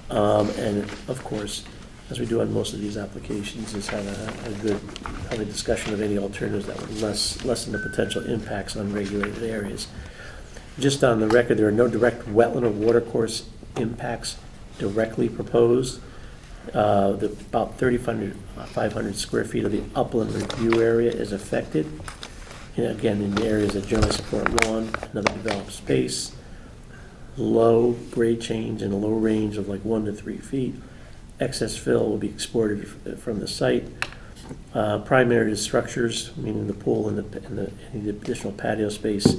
And of course, as we do on most of these applications, is have a discussion of any alternatives that would lessen the potential impacts on regulated areas. Just on the record, there are no direct wetland or watercourse impacts directly proposed. About 3,500 square feet of the upland review area is affected. And again, in areas that generally support lawn, another developed space, low grade change in a low range of like 1 to 3 feet. Excess fill will be exported from the site. Primary structures, meaning the pool and any additional patio space,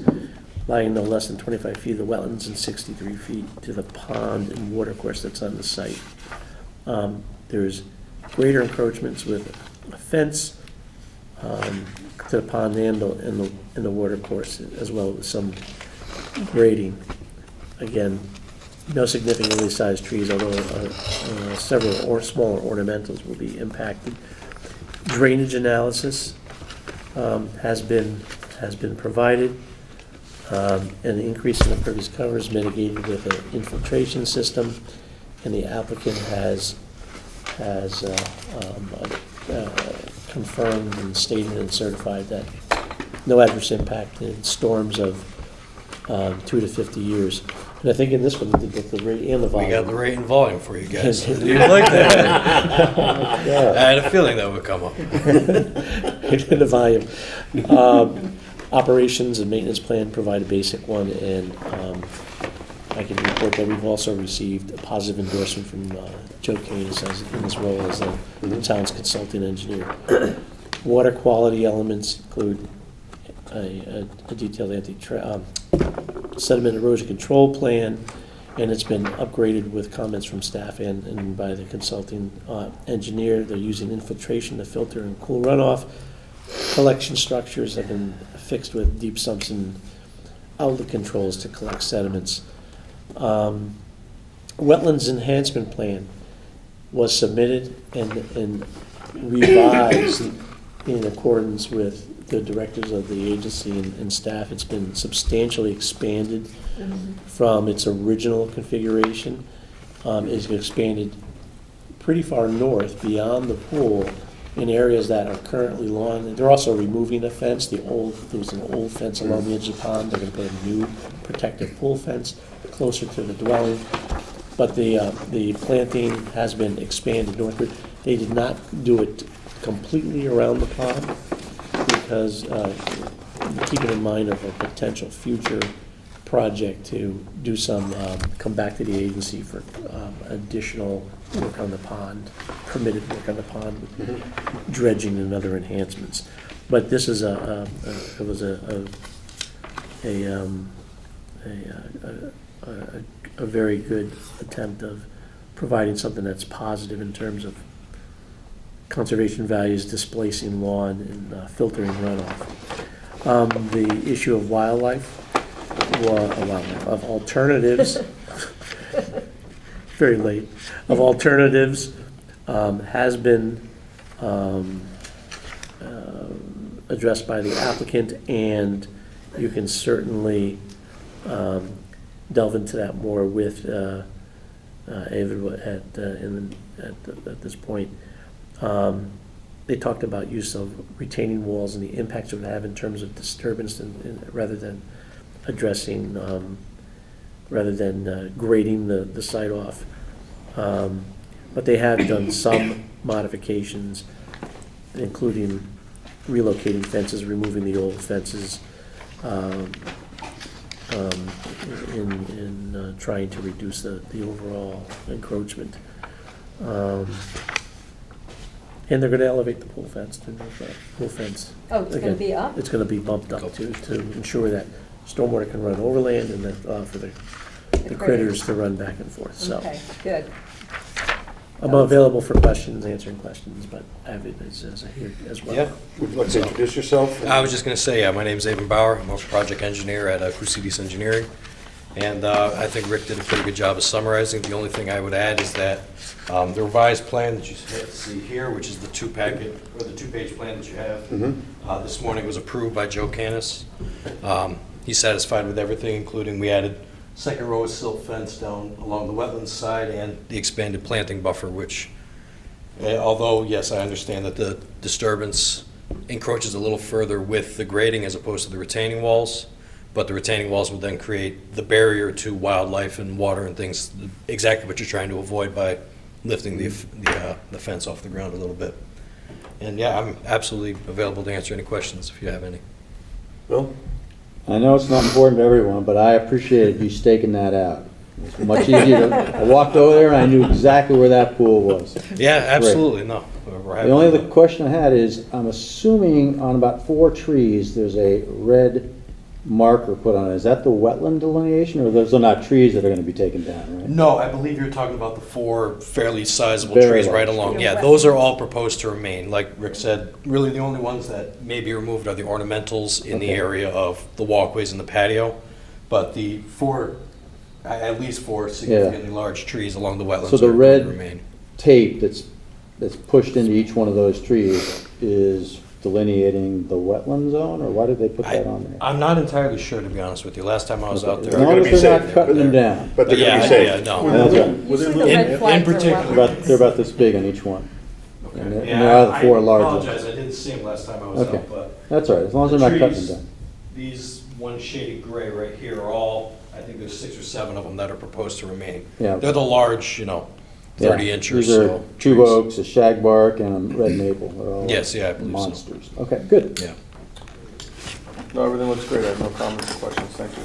lying no less than 25 feet of the wetlands and 63 feet to the pond and watercourse that's on the site. There's greater encroachments with a fence to the pond and the watercourse, as well as some grading. Again, no significantly sized trees, although several smaller ornamentals will be impacted. Drainage analysis has been provided, and the increase in impervious cover is mitigated with an infiltration system, and the applicant has confirmed and stated and certified that no adverse impact in storms of 2 to 50 years. And I think in this one, we did both the rate and the volume. We got the rate and volume for you guys. Yes. You like that? Yeah. I had a feeling that would come up. The volume. Operations and maintenance plan provide a basic one, and I can report that we've also received a positive endorsement from Joe Canis in his role as the town's consulting engineer. Water quality elements include a detailed sediment erosion control plan, and it's been upgraded with comments from staff and by the consulting engineer. They're using infiltration to filter and cool runoff. Collection structures have been fixed with deep sumps and outlet controls to collect sediments. Wetlands enhancement plan was submitted and revised in accordance with the directors of the agency and staff. It's been substantially expanded from its original configuration. It's been expanded pretty far north beyond the pool in areas that are currently lawn. They're also removing a fence. There was an old fence along the edge of the pond. They're going to put a new protective pool fence closer to the dwelling. But the planting has been expanded northward. They did not do it completely around the pond because keeping in mind of a potential future project to do some, come back to the agency for additional work on the pond, permitted work on the pond, with dredging and other enhancements. But this is it was a very good attempt of providing something that's positive in terms of conservation values, displacing lawn, and filtering runoff. The issue of wildlife, of alternatives, very late, of alternatives has been addressed by the applicant, and you can certainly delve into that more with Enviro at this point. They talked about use of retaining walls and the impacts it would have in terms of disturbance, rather than addressing, grading the site off. But they have done some modifications, including relocating fences, removing the old fences, in trying to reduce the overall encroachment. And they're gonna elevate the pool fence, pool fence. Oh, it's gonna be up? It's gonna be bumped up to ensure that stormwater can run overland, and that, for the critters to run back and forth, so. Okay, good. I'm available for questions, answering questions, but Avid is here as well. Yeah. Would you like to introduce yourself? I was just going to say, my name's Evan Bauer. I'm a project engineer at Crucidis Engineering. And I think Rick did a pretty good job of summarizing. The only thing I would add is that the revised plan that you see here, which is the two-page plan that you have, this morning was approved by Joe Canis. He's satisfied with everything, including we added second row of silt fence down along the wetlands side and the expanded planting buffer, which, although, yes, I understand that the disturbance encroaches a little further with the grading as opposed to the retaining walls, but the retaining walls would then create the barrier to wildlife and water and things, exactly what you're trying to avoid by lifting the fence off the ground a little bit. And yeah, I'm absolutely available to answer any questions if you have any. Bill? I know it's not important to everyone, but I appreciated you staking that out. It's much easier I walked over there and I knew exactly where that pool was. Yeah, absolutely, no. The only other question I had is, I'm assuming on about 4 trees, there's a red marker put on it. Is that the wetland delineation, or those are not trees that are going to be taken down, right? No, I believe you're talking about the 4 fairly sizable Very trees right large. along. Yeah, those are all proposed to remain. Like Rick said, really the only ones that may be removed are the ornamentals in the area of the walkways and the patio. But the 4, at least 4 significantly large trees along the wetlands So the are going to red remain. tape that's pushed into each one of those trees is delineating the wetland zone, or why did they put that on there? I'm not entirely sure, to be honest with you. Last time I was out there. As long as they're not cutting them down. But they're gonna be safe. Yeah, no. That's right. Usually the red flags are particular. wetlands. They're about this big on each one. And Yeah, there are the 4 I large ones. apologize, I didn't see them last time I was Okay. out, but. That's all right, as long as the they're not cutting trees, them down. These one shaded gray right here are all, I think there's 6 or 7 of them that are proposed to remain. Yeah. They're the large, 30-inch or These are so. 2 trees. oaks, a shagbark, and a red maple. They're all Yes, yeah, I believe so. monsters. Okay, good. Yeah. No, everything looks great. I have no comments or questions. Thank you.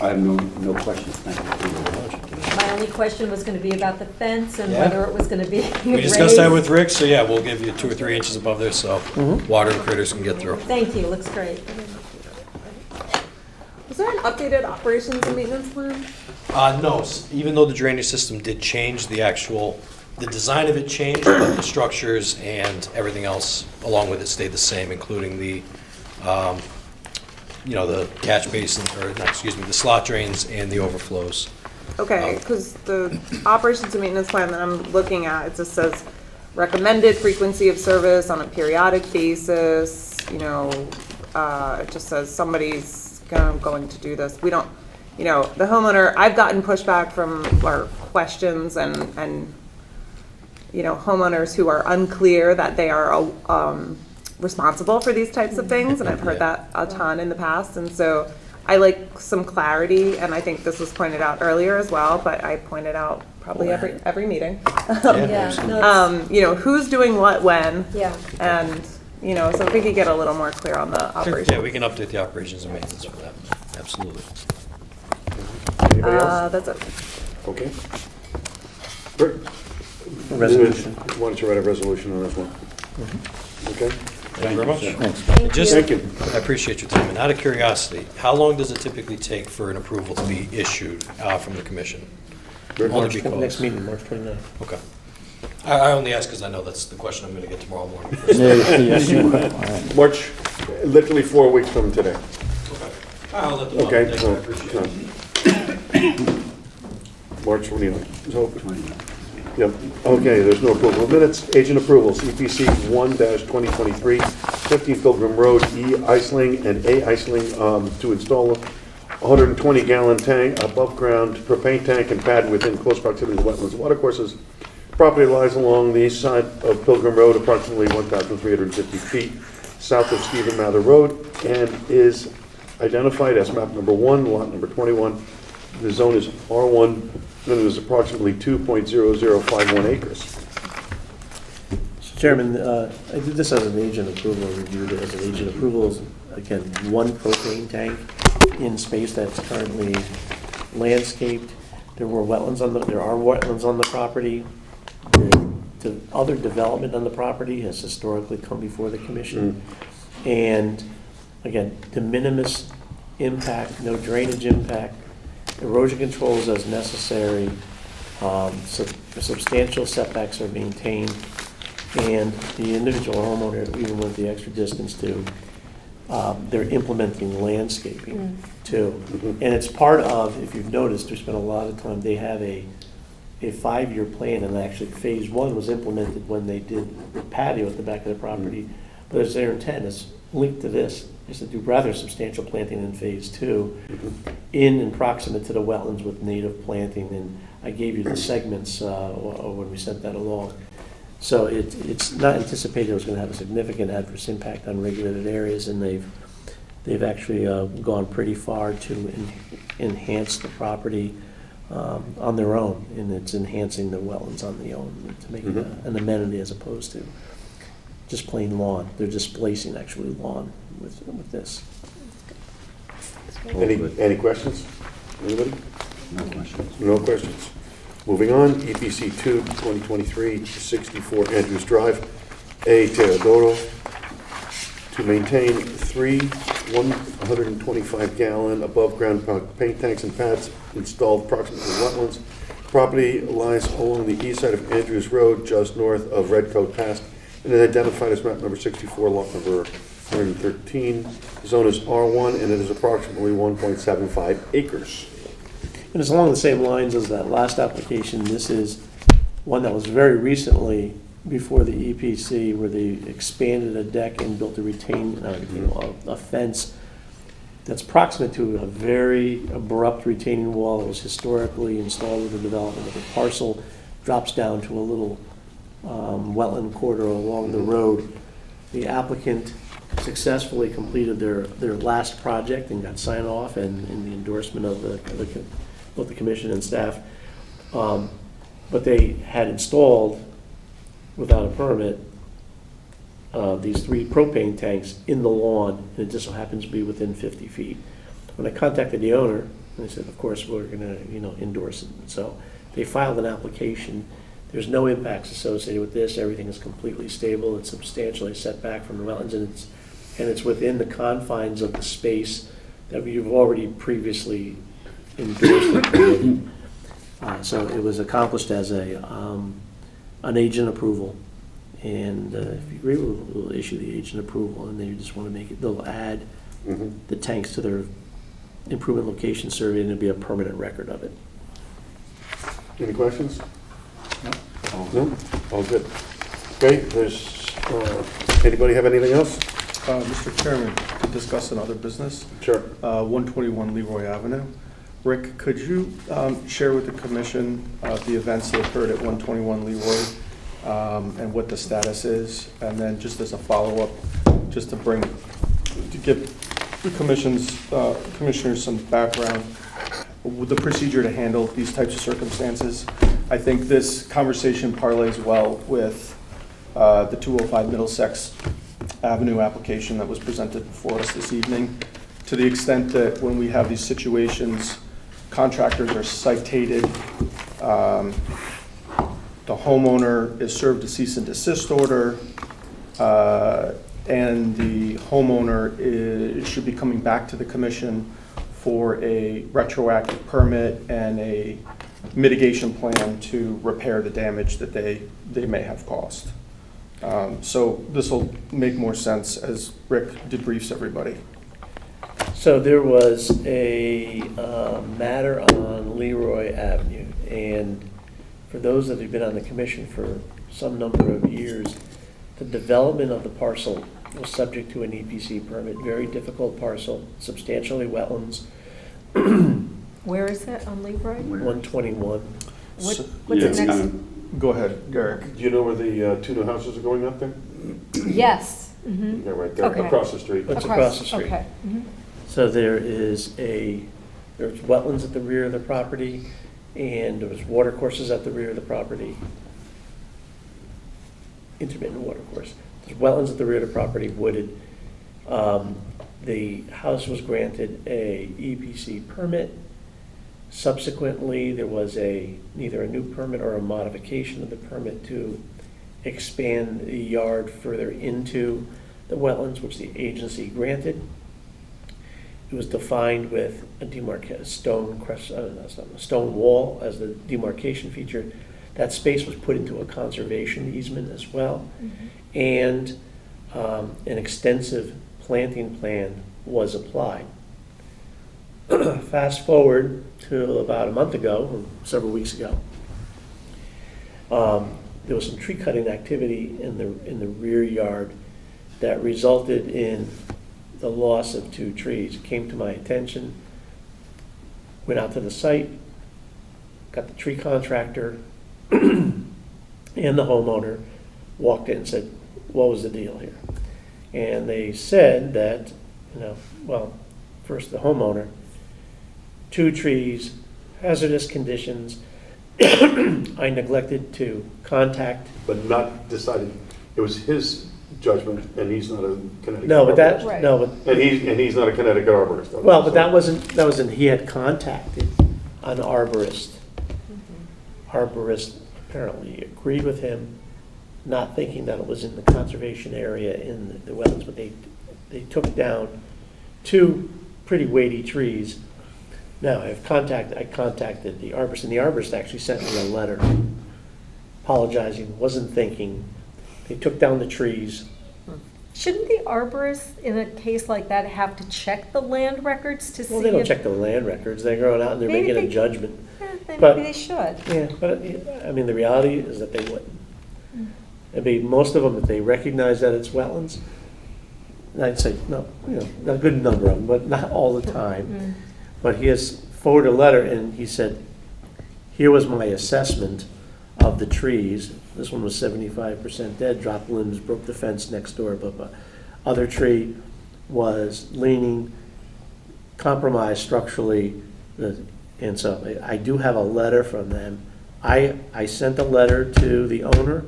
I have no questions, thank you. My only question was gonna be about the fence and Yeah. whether it was gonna be We discussed that raised. with Rick, so yeah, we'll give you 2 or 3 inches above there so Mm-hmm. water and critters can get through. Thank you, looks great. Was there an updated operations and maintenance plan? No, even though the drainage system did change, the design of it changed, but the structures and everything else along with it stayed the same, including the catch basin, the slot drains and the overflows. Okay, because the operations and maintenance plan that I'm looking at, it just says recommended frequency of service on a periodic basis, it just says somebody's going to do this. We don't, the homeowner, I've gotten pushback from our questions and homeowners who are unclear that they are responsible for these types of things, and I've heard that a ton in the past, and so I like some clarity, and I think this was pointed out earlier as well, but I point it out probably every meeting. Yeah, no, Who's doing what when, yeah. and you know, so if we could get a little more clear on the operation. Yeah, we can update the operations and maintenance for that, absolutely. Anybody else? That's it. Okay. Rick? Resolution. Why don't you write a resolution on this one? Okay? Thank you very much. Thank Just, Thank you. I appreciate your time, and out of curiosity, how long does it typically take for an approval to be issued from the commission? Only March, because- next meeting, March 29th. Okay. I only ask because I know that's the question I'm going to get tomorrow morning. Yes, you will. All right. March, literally 4 weeks from today. Okay. I'll let them know. Okay? Thank you, I appreciate it. March 29th. So, yep. Okay, there's no approval of minutes. Agent approvals, EPC 1-2023, 15 Pilgrim Road, E. Eisling and A. Eisling to install a 120-gallon tank, above-ground propane tank and pad within close proximity to wetlands and watercourses. Property lies along the east side of Pilgrim Road, approximately 1,350 feet south of Stephen Mather Road, and is identified as map number 1, lot number 21. The zone is R1, and it is approximately 2.0051 acres. Mr. Chairman, I did this as an agent approval, reviewed it as an agent approval. Again, one propane tank in space that's currently landscaped. There are wetlands on the property. The other development on the property has historically come before the commission. And again, de minimis impact, no drainage impact, erosion controls as necessary, substantial setbacks are maintained, and the individual homeowner, even with the extra distance to, they're implementing landscaping too. And it's part of, if you've noticed, there's been a lot of time, they have a 5-year plan, and actually phase 1 was implemented when they did the patio at the back of the property. But it's their intent, is linked to this, is to do rather substantial planting in phase 2 in and proximate to the wetlands with native planting. And I gave you the segments when we sent that along. So it's not anticipated it was going to have a significant adverse impact on regulated areas, and they've actually gone pretty far to enhance the property on their own, and it's enhancing the wetlands on their own to make it an amenity as opposed to just plain lawn. They're displacing actually lawn with this. Any questions? Anybody? No questions. No questions. Moving on, EPC 2-2023, 64 Andrews Drive, A. Teodoro, to maintain 3 125-gallon above-ground propane tanks and pads installed approximately wetlands. Property lies along the east side of Andrews Road, just north of Redcoat Pass, and is identified as map number 64, lot number 113. The zone is R1, and it is approximately 1.75 acres. And it's along the same lines as that last application. This is one that was very recently before the EPC, where they expanded a deck and built a fence that's proximate to a very abrupt retaining wall that was historically installed with the development of the parcel, drops down to a little wetland corridor along the road. The applicant successfully completed their last project and got sign off and the endorsement of both the commission and staff. But they had installed, without a permit, these 3 propane tanks in the lawn, and it just so happens to be within 50 feet. When I contacted the owner, they said, of course, we're going to endorse it. So they filed an application. There's no impacts associated with this. Everything is completely stable. It's substantially set back from the wetlands, and it's within the confines of the space that you've already previously endorsed. So it was accomplished as an agent approval. And if you agree, we'll issue the agent approval, and they just want to make it, they'll add the tanks to their improvement location survey, and it'll be a permanent record of it. Any questions? No? All good. Okay, anybody have anything else? Mr. Chairman, to discuss another business. Sure. 121 Leroy Avenue. Rick, could you share with the commission the events that occurred at 121 Leroy and what the status is? And then just as a follow-up, just to give the commissioners some background with the procedure to handle these types of circumstances. I think this conversation parlays well with the 205 Middlesex Avenue application that was presented before us this evening, to the extent that when we have these situations, contractors are cited, the homeowner is served a cease and desist order, and the homeowner should be coming back to the commission for a retroactive permit and a mitigation plan to repair the damage that they may have caused. So this will make more sense as Rick debriefs everybody. So there was a matter on Leroy Avenue, and for those that have been on the commission for some number of years, the development of the parcel was subject to an EPC permit. Very difficult parcel, substantially wetlands. Where is it on Leroy? 121. What's Yeah, it next? Go ahead, Derek. Do you know where the two new houses are going up there? Yes. Mhm. Yeah, right there, Okay. across the street. It's across the street. Okay. Mhm. So there's wetlands at the rear of the property, and there was water courses at the rear of the property. Intermittent water course. There's wetlands at the rear of the property, wooded. The house was granted a EPC permit. Subsequently, there was either a new permit or a modification of the permit to expand the yard further into the wetlands, which the agency granted. It was defined with a stone wall as the demarcation feature. That space was put into a conservation easement as well. And an extensive planting plan was applied. Fast forward to about a month ago, or several weeks ago, there was some tree cutting activity in the rear yard that resulted in the loss of 2 trees. It came to my attention, went out to the site, got the tree contractor and the homeowner, walked in and said, what was the deal here? And they said that, first the homeowner, 2 trees, hazardous conditions. I neglected to contact. But not decided, it was his judgment, and he's not a Connecticut No, but that, arborist. no, but. And he's not a Connecticut arborist. Well, but that wasn't, he had contacted an arborist. Arborist apparently agreed with him, not thinking that it was in the conservation area in the wetlands, but they took down 2 pretty weighty trees. Now, I contacted the arborist, and the arborist actually sent me a letter apologizing, wasn't thinking. They took down the trees. Shouldn't the arborist, in a case like that, have to check the land records to see Well, if... they don't check the land records. They're going out and they're Maybe making a they- judgment. Maybe But- they should. Yeah, but, I mean, the reality is that they wouldn't. I mean, most of them, if they recognize that it's wetlands, I'd say, no, a good number of them, but not all the time. But he has forwarded a letter, and he said, here was my assessment of the trees. This one was 75% dead, dropped limbs, broke the fence next door, but other tree was leaning, compromised structurally, and so I do have a letter from them. I sent a letter to the owner,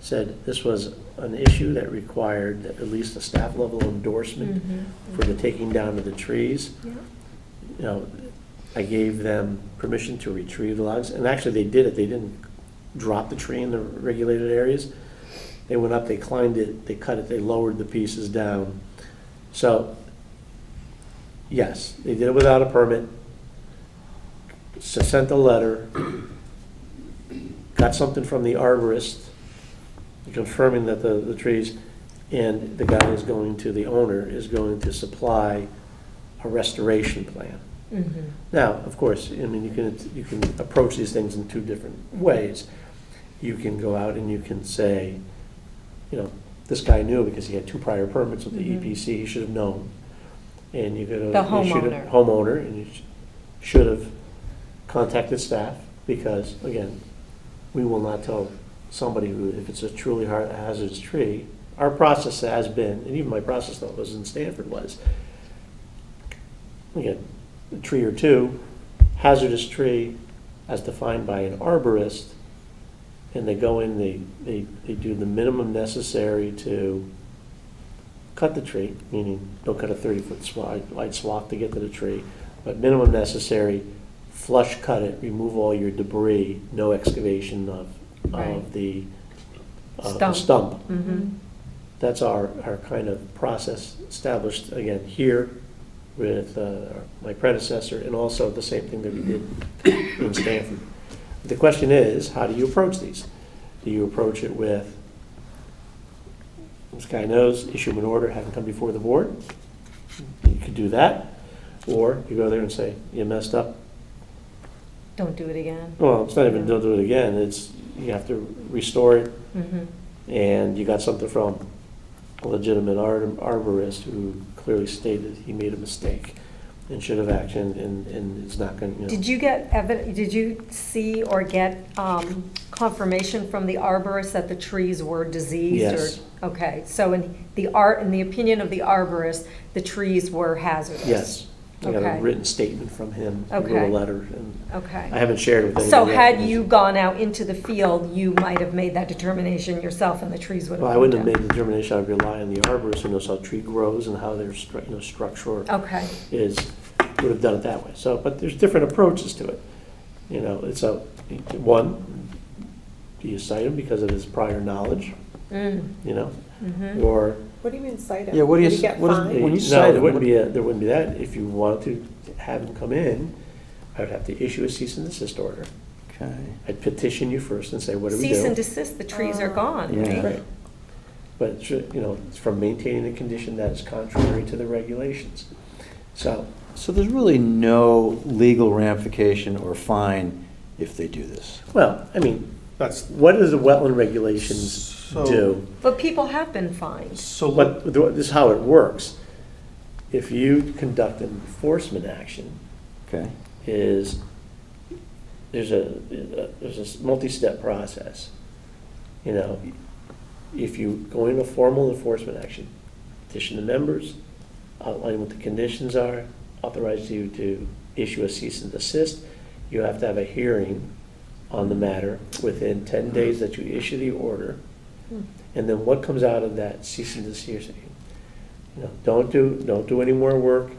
said this was an issue that required at least a staff level endorsement for the taking down of the trees. I gave them permission to retrieve the logs, and actually they did it. They didn't drop the tree in the regulated areas. They went up, they climbed it, they cut it, they lowered the pieces down. So, yes, they did it without a permit. Sent a letter, got something from the arborist confirming that the trees, and the guy the owner is going to supply a restoration plan. Now, of course, I mean, you can approach these things in 2 different ways. You can go out and you can say, this guy knew because he had 2 prior permits with the EPC, he should have known. And you could The homeowner, and you should have contacted staff, because, again, we will not tell somebody who, if it's a truly hazardous tree. Our process has been, and even my process that was in Stanford was, again, a tree or 2, hazardous tree as defined by an arborist, and they go in, they do the minimum necessary to cut the tree, meaning don't cut a 30-foot wide swath to get to the tree, but minimum necessary, flush cut it, remove all your debris, no excavation of Right. the Stump. stump. Mhm. That's our kind of process established, again, here with my predecessor, and also the same thing that we did in Stanford. The question is, how do you approach these? Do you approach it with, this guy knows, issue him an order, have him come before the board? You could do that. Or you go there and say, you messed up. Don't do it again. Well, it's not even don't do it again, it's, you have to restore it, Mhm. and you got something from a legitimate arborist who clearly stated he made a mistake and should have actioned, and it's not going to, Did you get did you see or get confirmation from the arborist that the trees were diseased? Yes. Or, okay, so in the opinion of the arborist, the trees were hazardous? Yes. I got Okay. a written statement from him, a Okay. little letter, and Okay. I haven't shared it with anybody. So yet. had you gone out into the field, you might have made that determination yourself and the trees would have Well, I come wouldn't have down. made the determination. I'd rely on the arborist who knows how a tree grows and how their structure Okay. is, would have done it that way. So, but there's different approaches to it. It's one, do you cite him because of his prior knowledge? Mhm. Or What do you mean cite him? Yeah, what do you Did he s- get what is- fined? when you no, cite there him, wouldn't be that. If you wanted to have him come in, I would have to issue a cease and desist order. Okay. I'd petition you first and say, what do we do? Cease and desist, the trees are gone, Yeah. right? Right. But, it's from maintaining a condition that is contrary to the regulations. So, So there's really no legal ramification or fine if they do this? well, I mean, That's, what does the wetland regulations So- do? But people have been fined. so But this is how it works. If you conduct an enforcement action, Okay. there's a multi-step process. If you go into a formal enforcement action, petition the members, outline what the conditions are, authorize you to issue a cease and desist, you have to have a hearing on the matter within 10 days that you issue the order. And then what comes out of that cease and desist? Don't do any more work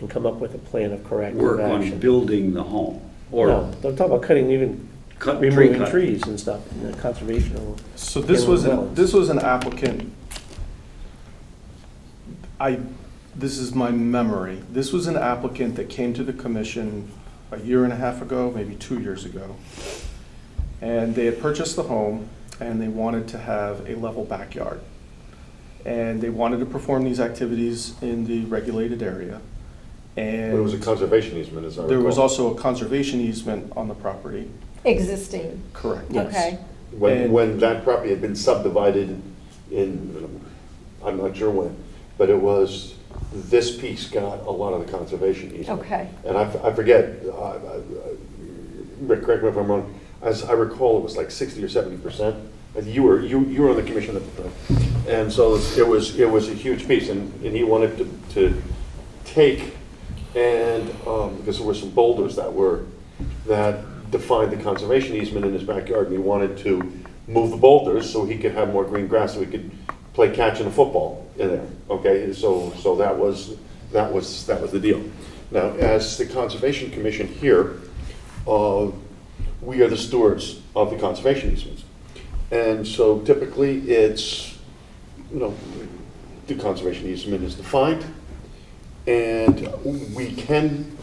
and come up with a plan of corrective Work action. on building the home, or No, don't talk about cutting, even cut, tree removing cut. trees and stuff, conservation. So this was, this was an applicant, this is my memory, this was an applicant that came to the commission a year and a half ago, maybe 2 years ago. And they had purchased the home, and they wanted to have a level backyard. And they wanted to perform these activities in the regulated area. And But it was a conservation easement, as I recall. there was also a conservation easement on the property. Existing, Correct. Yes. okay. When that property had been subdivided in, I'm not sure when, but it was, this piece got a lot of the conservation easement. Okay. And I forget, Rick, correct me if I'm wrong, as I recall, it was like 60 or 70%. And you were on the commission at the time. And so it was a huge piece, and he wanted to take, and, because there were some boulders that defined the conservation easement in his backyard, and he wanted to move the boulders so he could have more green grass, so he could play catch and a football in there, okay? So that was the deal. Now, as the Conservation Commission here, we are the stewards of the conservation easements. And so typically it's, the conservation easement is defined, and we can,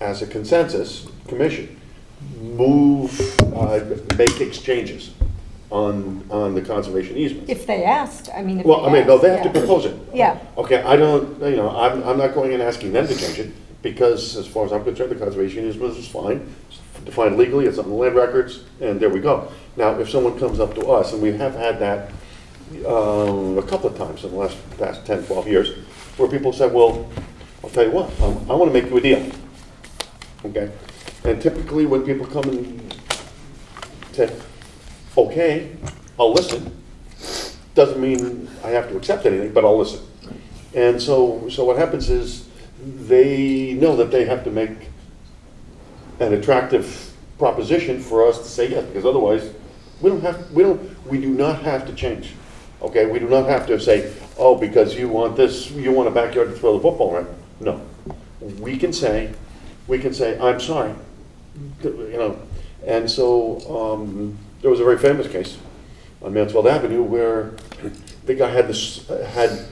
as a consensus commission, make exchanges on the conservation easement. If they asked, I mean, if Well, I mean, no, they have to yeah. propose it. Yeah, Okay, I don't, I'm not going and asking them to change it, because as far as I'm concerned, the conservation easement is fine. It's defined legally, it's on the land records, and there we go. Now, if someone comes up to us, and we have had that a couple of times in the past 10, 12 years, where people said, well, I'll tell you what, I want to make you a deal. Okay? And typically when people come and say, okay, I'll listen, doesn't mean I have to accept anything, but I'll listen. And so what happens is they know that they have to make an attractive proposition for us to say yes, because otherwise we do not have to change Okay, we do not have to say, oh, because you want this, you want a backyard to throw the football in. No. We can say, I'm sorry, you know. And so, there was a very famous case on Mansfield Avenue where the guy had this, had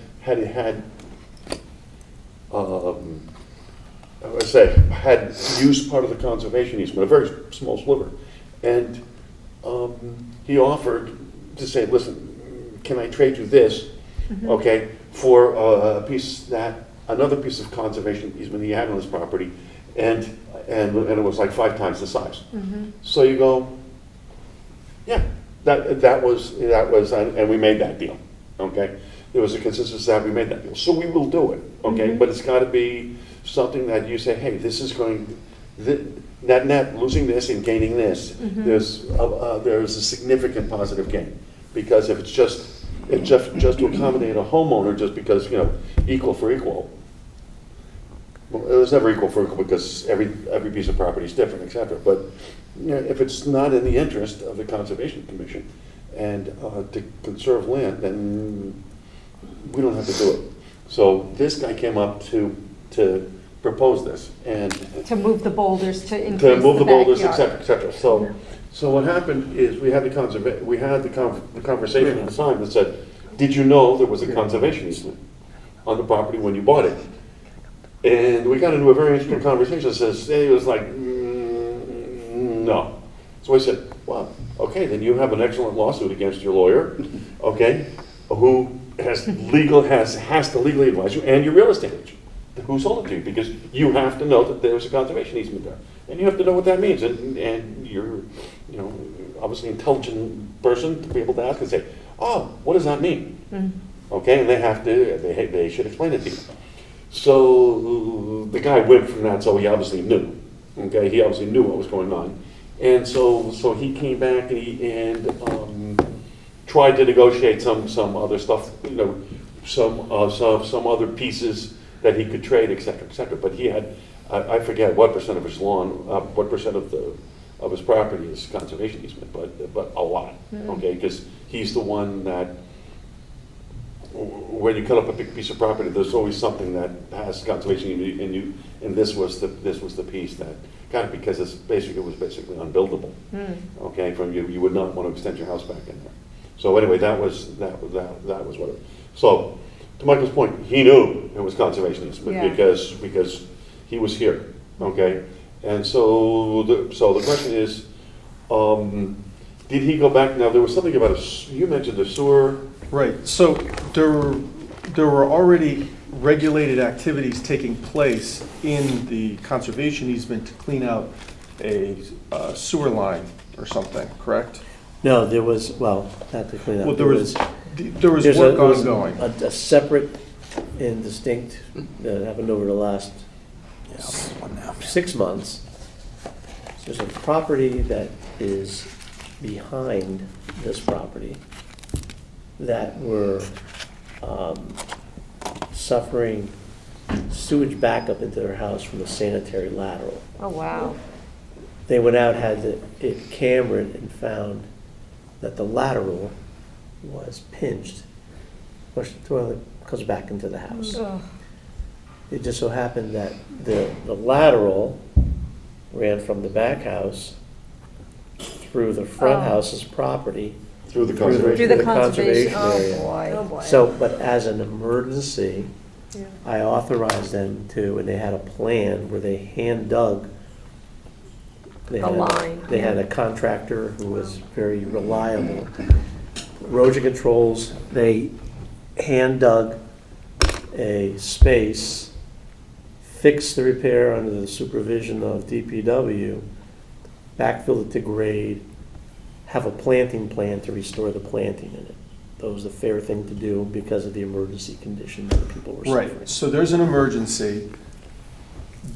used part of the conservation easement, a very small sliver. And he offered to say, listen, can I trade you this, okay, for another piece of conservation easement he had on his property, and it was like 5 times the size. So you go, yeah, that was, and we made that deal, okay? There was a consensus that we made that deal. So we will do it, okay? But it's got to be something that you say, hey, this is going, net losing this and gaining this, there's a significant positive gain. Because if it's just to accommodate a homeowner, just because, you know, equal for equal, well, it was never equal for equal because every piece of property is different, et cetera. But you know, if it's not in the interest of the Conservation Commission and to conserve land, then we don't have to do it. So this guy came up to propose this and To move the boulders to increase to move the boulders, et backyard. cetera, et cetera. So what happened is we had the conversation at the time that said, did you know there was a conservation easement on the property when you bought it? And we got into a very interesting conversation. It was like, no. So I said, well, okay, then you have an excellent lawsuit against your lawyer, okay, who has to legally advise you, and your real estate agent who sold it to you, because you have to know that there's a conservation easement there. And you have to know what that means. And you're, you know, obviously an intelligent person to be able to ask and say, oh, what does that mean? Okay, and they should explain it to you. So the guy went from that, so he obviously knew. Okay, he obviously knew what was going on. And so he came back and tried to negotiate some other stuff, you know, some other pieces that he could trade, et cetera, But he had, I forget what percent of his lawn, what percent of his property is conservation easement, but a lot, okay? Because he's the one that, when you cut up a big piece of property, there's always something that has conservation and this was the piece that got it, because it was basically unbuildable, okay? You would not want to extend your house back in there. So anyway, that was what it. So to Michael's point, he knew it was conservation easement because he was here, okay? And so the question is, did he go back? Now there was something about you mentioned the sewer. Right, so there were already regulated activities taking place in the conservation easement to clean out a sewer line or something, correct? No, there was, well, not to clean up. Well, there was work ongoing. A separate and distinct, that happened over the last 6 months. There's a property that is behind this property that were suffering sewage backup into their house from a sanitary lateral. Oh, wow. They went out, had it cambered, and found that the lateral was pinched, pushed the toilet, goes back into the house. It just so happened that the lateral ran from the back house through the front house's property. Through the conservation area. Oh, boy. So, but as an emergency, I authorized them to, and they had a plan where they hand dug. They had a contractor who was very reliable. Erosion controls, they hand dug a space, fixed the repair under the supervision of DPW, backfilled it to grade, have a planting plan to restore the planting in it. That was the fair thing to do because of the emergency condition that people were suffering. Right, so there's an emergency.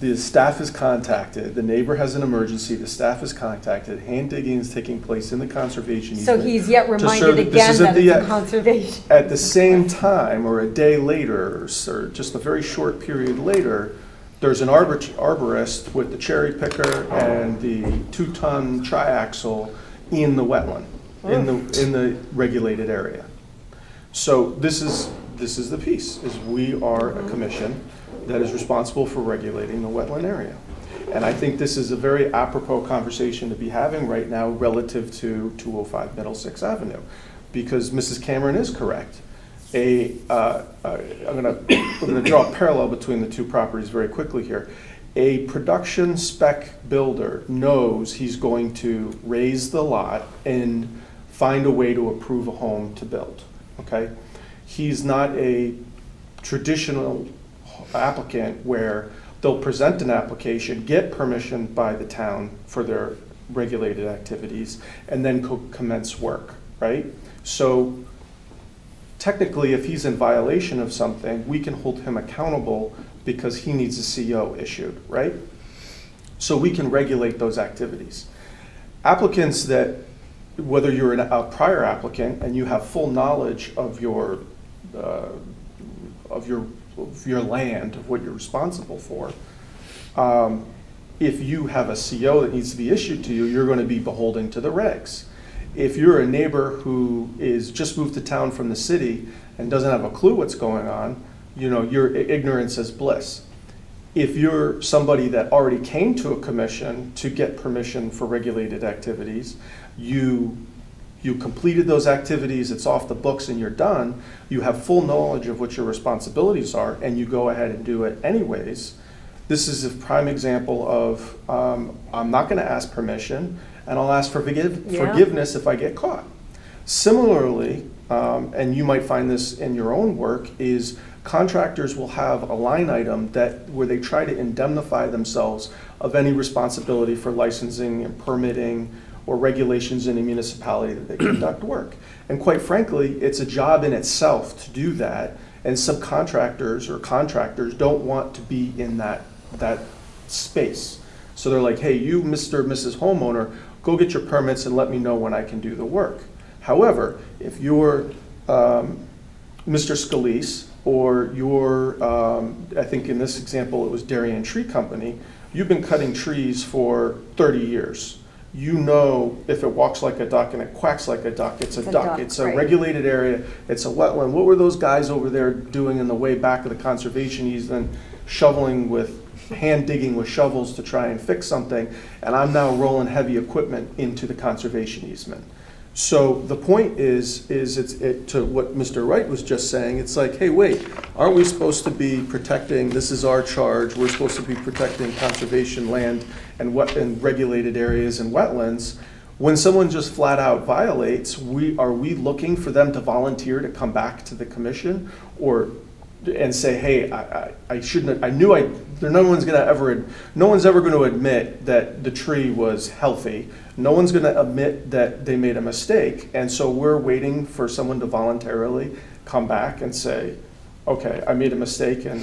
The staff is contacted, the neighbor has an emergency, the staff is contacted, hand digging is taking place in the conservation So easement. he's yet reminded again that it's a conservation. At the same time, or a day later, or just a very short period later, there's an arborist with the cherry picker and the 2-ton triaxle in the wetland, in the regulated area. So this is the piece, is we are a commission that is responsible for regulating the wetland area. And I think this is a very apropos conversation to be having right now relative to 205 Middlesex Avenue, because Mrs. Cameron is correct. I'm gonna draw a parallel between the two properties very quickly here. A production spec builder knows he's going to raise the lot and find a way to approve a home to build, okay? He's not a traditional applicant where they'll present an application, get permission by the town for their regulated activities, and then commence work, right? So technically, if he's in violation of something, we can hold him accountable because he needs a CO issued, right? So we can regulate those activities. Applicants that, whether you're a prior applicant and you have full knowledge of your land, of what you're responsible for, if you have a CO that needs to be issued to you, you're going to be beholden to the regs. If you're a neighbor who is just moved to town from the city and doesn't have a clue what's going on, you know, your ignorance is bliss. If you're somebody that already came to a commission to get permission for regulated activities, you completed those activities, it's off the books and you're done, you have full knowledge of what your responsibilities are, and you go ahead and do it anyways. This is a prime example of I'm not going to ask permission, and I'll ask for forgiveness if I get caught. Similarly, and you might find this in your own work, is contractors will have a line item where they try to indemnify themselves of any responsibility for licensing and permitting or regulations in a municipality that they conduct work. And quite frankly, it's a job in itself to do that, and subcontractors or contractors don't want to be in that space. So they're like, hey, you, Mr. or Mrs. Homeowner, go get your permits and let me know when I can do the work. However, if you're Mr. Scalise, or you're, I think in this example it was Darien Tree Company, you've been cutting trees for 30 years. You know if it walks like a duck and it quacks like a duck, it's a duck. It's a regulated area, it's a wetland. What were those guys over there doing in the way back of the conservation easement, hand digging with shovels to try and fix something, and I'm now rolling heavy equipment into the conservation easement. So the point is to what Mr. Wright was just saying, it's like, hey, wait, aren't we supposed to be protecting, this is our charge, we're supposed to be protecting conservation land and regulated areas and wetlands. When someone just flat out violates, are we looking for them to volunteer to come back to the commission and say, hey, I shouldn't, no one's ever going to admit that the tree was healthy. No one's going to admit that they made a mistake. And so we're waiting for someone to voluntarily come back and say, okay, I made a mistake, and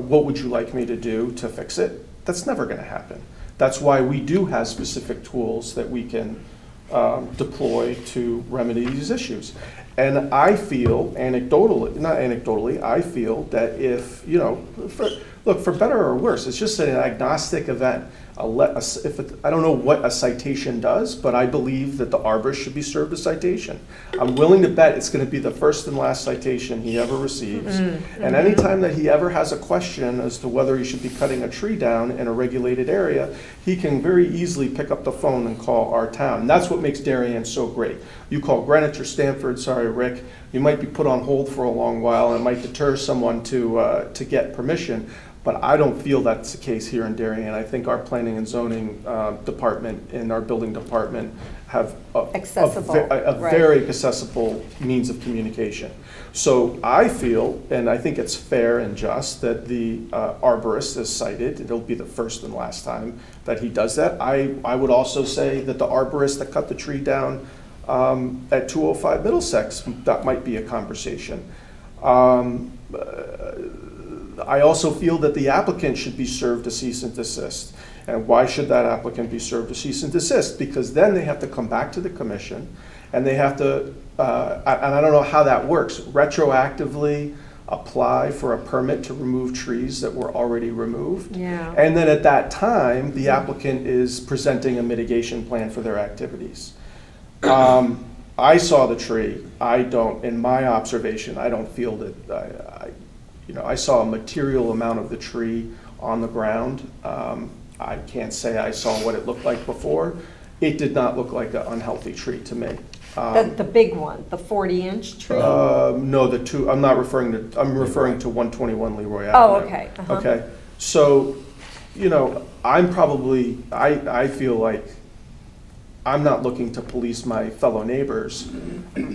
what would you like me to do to fix it? That's never going to happen. That's why we do have specific tools that we can deploy to remedy these issues. And I feel, I feel that if, look, for better or worse, it's just an agnostic event. I don't know what a citation does, but I believe that the arborist should be served a citation. I'm willing to bet it's going to be the first and last citation he ever receives. And anytime that he ever has a question as to whether he should be cutting a tree down in a regulated area, he can very easily pick up the phone and call our town. And that's what makes Darien so great. You call Greenwich or Stamford, sorry, Rick, you might be put on hold for a long while, and it might deter someone to get permission. But I don't feel that's the case here in Darien. I think our planning and zoning department and our building department have a very accessible means of communication. So I feel, and I think it's fair and just, that the arborist is cited. It'll be the first and last time that he does that. I would also say that the arborist that cut the tree down at 205 Middlesex, that might be a conversation. I also feel that the applicant should be served a cease and desist. And why should that applicant be served a cease and desist? Because then they have to come back to the commission, and they have to, and I don't know how that works, retroactively apply for a permit to remove trees that were already removed. Yeah. And then at that time, the applicant is presenting a mitigation plan for their activities. I saw the tree. I don't, in my observation, I don't feel that, I saw a material amount of the tree on the ground. I can't say I saw what it looked like before. It did not look like an unhealthy tree to me. The big one, the 40-inch tree? No, the two, I'm not referring to, I'm referring to 121 Leroy Avenue. Oh, okay. Uh-huh. Okay, so, I'm probably, I feel like I'm not looking to police my fellow neighbors.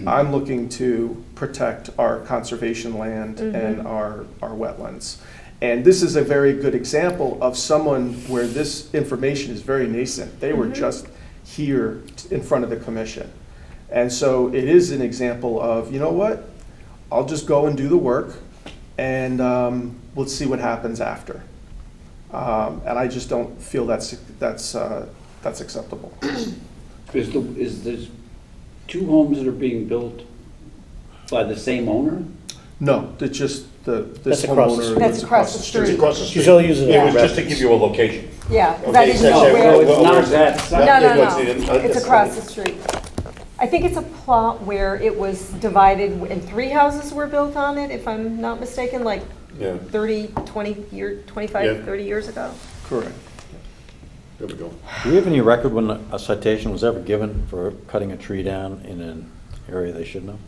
I'm looking to protect our conservation land and our wetlands. And this is a very good example of someone where this information is very nascent. They were just here in front of the commission. And so it is an example of, you know what? I'll just go and do the work, and let's see what happens after. And I just don't feel that's acceptable. Is there two homes that are being built by the same owner? No, it's just this That's across the homeowner. street. That's across the street. It's across the street. She's only using it It was for just to give you a location. Yeah, because I Okay, didn't so- know so- where. No, it's not that. No. It's across the street. I think it's a plot where it was divided and 3 houses were built on it, if I'm not mistaken, like Yeah, 25, 30 years ago. Correct. there we go. Do we have any record when a citation was ever given for cutting a tree down in an area they shouldn't have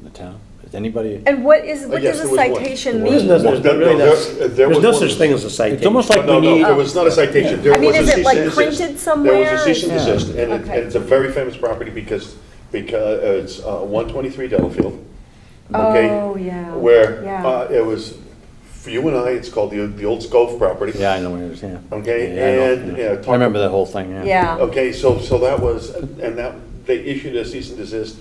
in the town? Is anybody? And what Yes, does there a was one. citation There's mean? no, there's no- really no- There there's was no one- such thing as a citation. It's almost like No, we no, need. it was not a citation. There I mean, was a is it cease like and desist. printed somewhere? There was a cease and Yeah. desist, and Okay. it's a very famous property because it's 123 Delafield. Okay? Oh, yeah. Where Yeah. it was, for you and I, it's called the old Scove property. Yeah, I know where it is, yeah. Okay, Yeah, I know, and, yeah. talk- I remember that whole thing, yeah. Yeah. Okay, so that was, and that, they issued a cease and desist,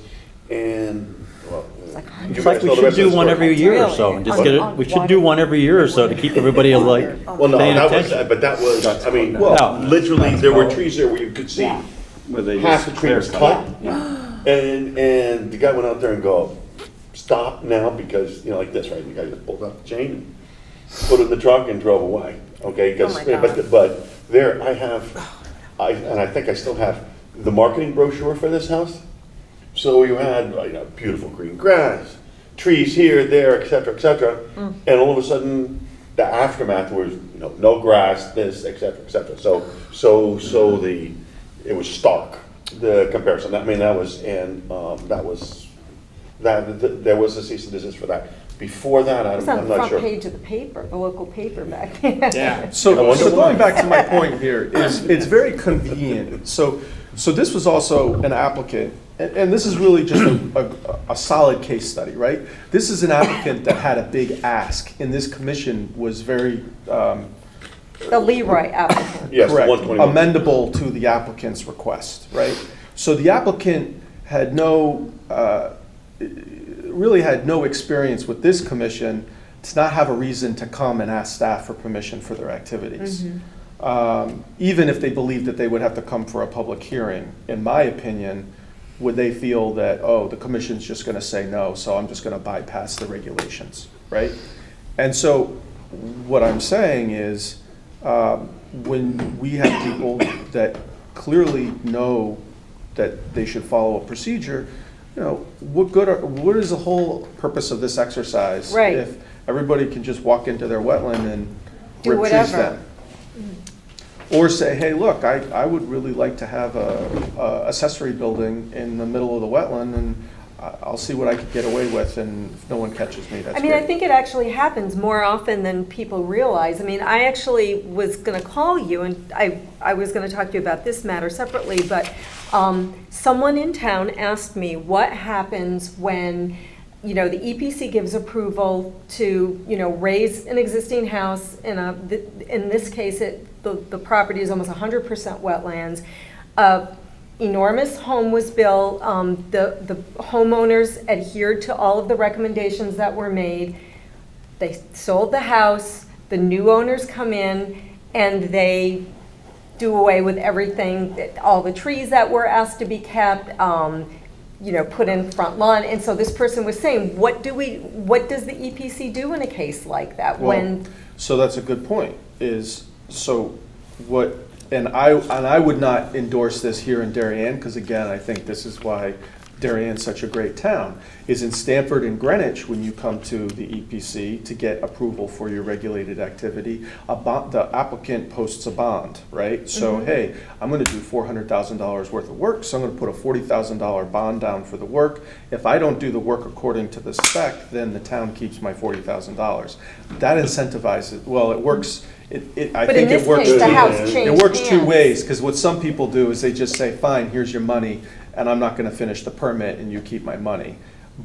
and, well, you It's guys like we know the should rest of do the one story. every year or so, and just get it, we should do one every year or so to keep everybody like Well, no, paying that was, attention. but that was, I mean, Well, literally, there were trees there where you could see Where they half just the tree was clear cut. And the guy went out there and go, stop now, because, like this, right? The guy just pulled out the chain and put it in the truck and drove away, okay? 'Cause- Oh my God. but there, and I think I still have the marketing brochure for this house. So you had, beautiful green grass, trees here, there, et cetera, and all of a sudden, the aftermath was, no grass, this, et cetera. So it was stark, the comparison. I mean, there was a cease and desist for that. Before that, It was on I'm the not front sure. page of the paper, the local paper back then. Yeah. So wonder going why. back to my point here, it's very convenient. So this was also an applicant, and this is really just a solid case study, right? This is an applicant that had a big ask, and this commission was very, The Leroy applicant. Yes, the correct, 121. amendable to the applicant's request, right? So the applicant had really had no experience with this commission, to not have a reason to come and ask staff for permission for their activities. Even if they believed that they would have to come for a public hearing, in my opinion, would they feel that, oh, the commission's just gonna say no, so I'm just gonna bypass the regulations, right? And so what I'm saying is, when we have people that clearly know that they should follow a procedure, what is the whole purpose of this exercise? Right. If everybody can just walk into their wetland and Do rip trees whatever. down? Or say, hey, look, I would really like to have a accessory building in the middle of the wetland, and I'll see what I could get away with, and if no one catches me, that's I mean, great. I think it actually happens more often than people realize. I mean, I actually was going to call you, and I was going to talk to you about this matter separately, but someone in town asked me what happens when, the EPC gives approval to, raise an existing house in this case, the property is almost 100% wetlands. Enormous home was built. The homeowners adhered to all of the recommendations that were made. They sold the house. The new owners come in and they do away with everything, all the trees that were asked to be kept, put in front lawn. And so this person was saying, what does the EPC do in a case like that? So that's a good point, and I would not endorse this here in Darien, because again, I think this is why Darien's such a great town, is in Stamford and Greenwich, when you come to the EPC to get approval for your regulated activity, the applicant posts a bond, right? So, hey, I'm gonna do $400,000 worth of work, so I'm gonna put a $40,000 bond down for the work. If I don't do the work according to the spec, then the town keeps my $40,000. That incentivizes, well, it works, I But in think this it works. case, the house It changed works two hands. ways, because what some people do is they just say, fine, here's your money, and I'm not gonna finish the permit, and you keep my money.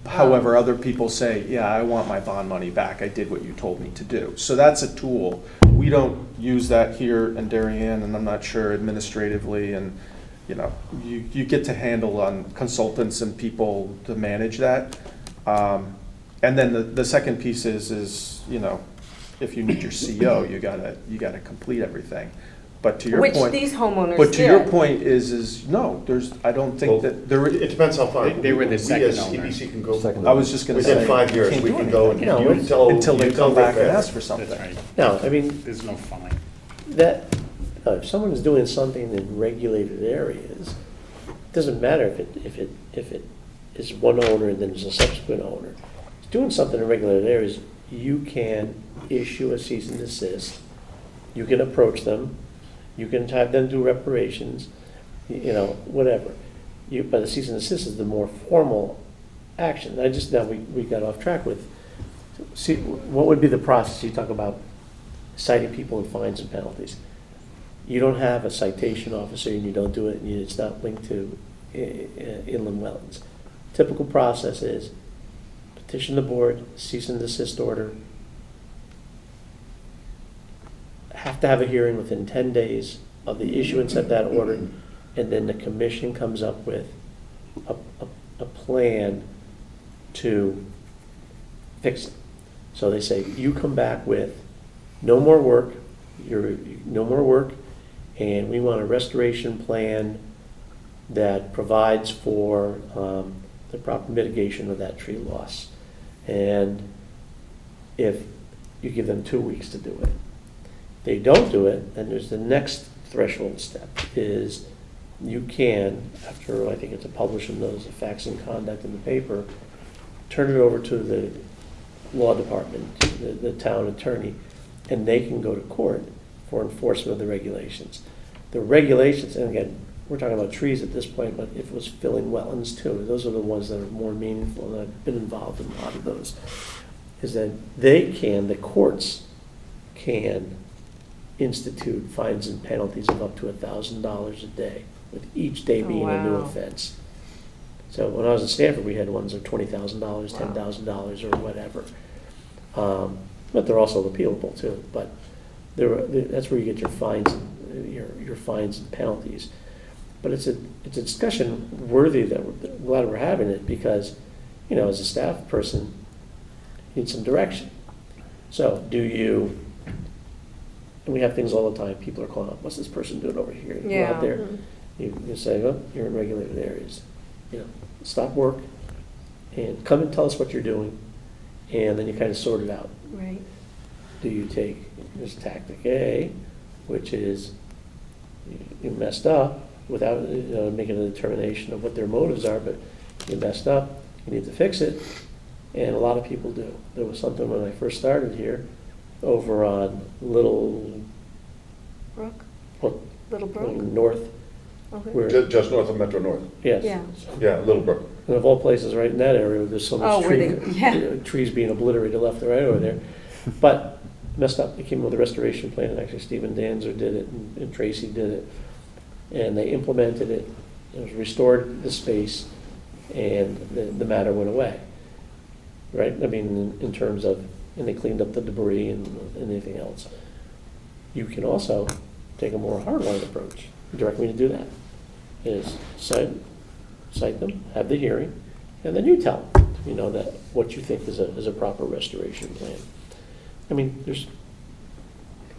However, other people say, yeah, I want my bond money back, I did what you told me to do. So that's a tool. We don't use that here in Darien, and I'm not sure administratively, and, you know, you get to handle on consultants and people to manage that. And then the second piece is, you know, if you need your CO, you gotta complete everything. But to your Which point. these homeowners But to your did. point is, no, I don't think that there. It depends how far. They were the We as second owner. EPC can go. Second I was just gonna say. Within 5 years, can't we do can go and anything. you No, tell. Until they you tell come back and Rick ask for That's something. right. No, I mean, There's no fine. that, if someone is doing something in regulated areas, it doesn't matter if it is one owner and then there's a subsequent owner. Doing something in regulated areas, you can issue a cease and desist, you can approach them, you can have them do reparations, you know, whatever. But the cease and desist is the more formal action. Now we got off track with, see, what would be the process? You talk about citing people and fines and penalties. You don't have a citation officer and you don't do it, and it's not linked to inland wetlands. Typical process is petition the board, cease and desist order, have to have a hearing within 10 days of the issuance of that order, and then the commission comes up with a plan to fix it. So they say, you come back with no more work, and we want a restoration plan that provides for the proper mitigation of that tree loss. And if you give them 2 weeks to do it. They don't do it, then there's the next threshold step, is you can, after I think it's a publishing those facts and conduct in the paper, turn it over to the law department, the town attorney, and they can go to court for enforcement of the regulations. The regulations, and again, we're talking about trees at this point, but if it was filling wetlands too, those are the ones that are more meaningful, and I've been involved in a lot of those, is that the courts can institute fines and penalties of up to $1,000 a day, with each day being a new wow. offense. So when I was in Stanford, we had ones of $20,000, $10,000, or whatever. But they're also appealable too. But that's where you get your fines, your fines and penalties. But it's a discussion worthy that I'm glad we're having it, because, you know, as a staff person, you need some direction. So do you? And we have things all the time. People are calling up, what's this person doing over here? You go out there, you say, oh, you're in regulated areas. You know, stop work and come and tell us what you're doing, and then you kind of sort it out. Right. Do you take this tactic A, which is you messed up without making a determination of what their motives are, but you messed up, you need to fix it, and a lot of people do. There was something when I first started here, over on Little Brook? well, Little Brook? North. Okay. Where, Just north of Metro North. yes. Yeah. Yeah, Little Brook. And of all places, right in that area, there's so much Oh, where they- trees being obliterated left and right over there. But messed up. They came with a restoration plan, and actually Stephen Danzer did it, and Tracy did it. And they implemented it. It was restored the space, and the matter went away. Right? I mean, in terms of, and they cleaned up the debris and anything else. You can also take a more hardline approach. Direct me to do that. Is cite them, have the hearing, and then you tell them, you know, that what you think is a proper restoration plan. I mean, there's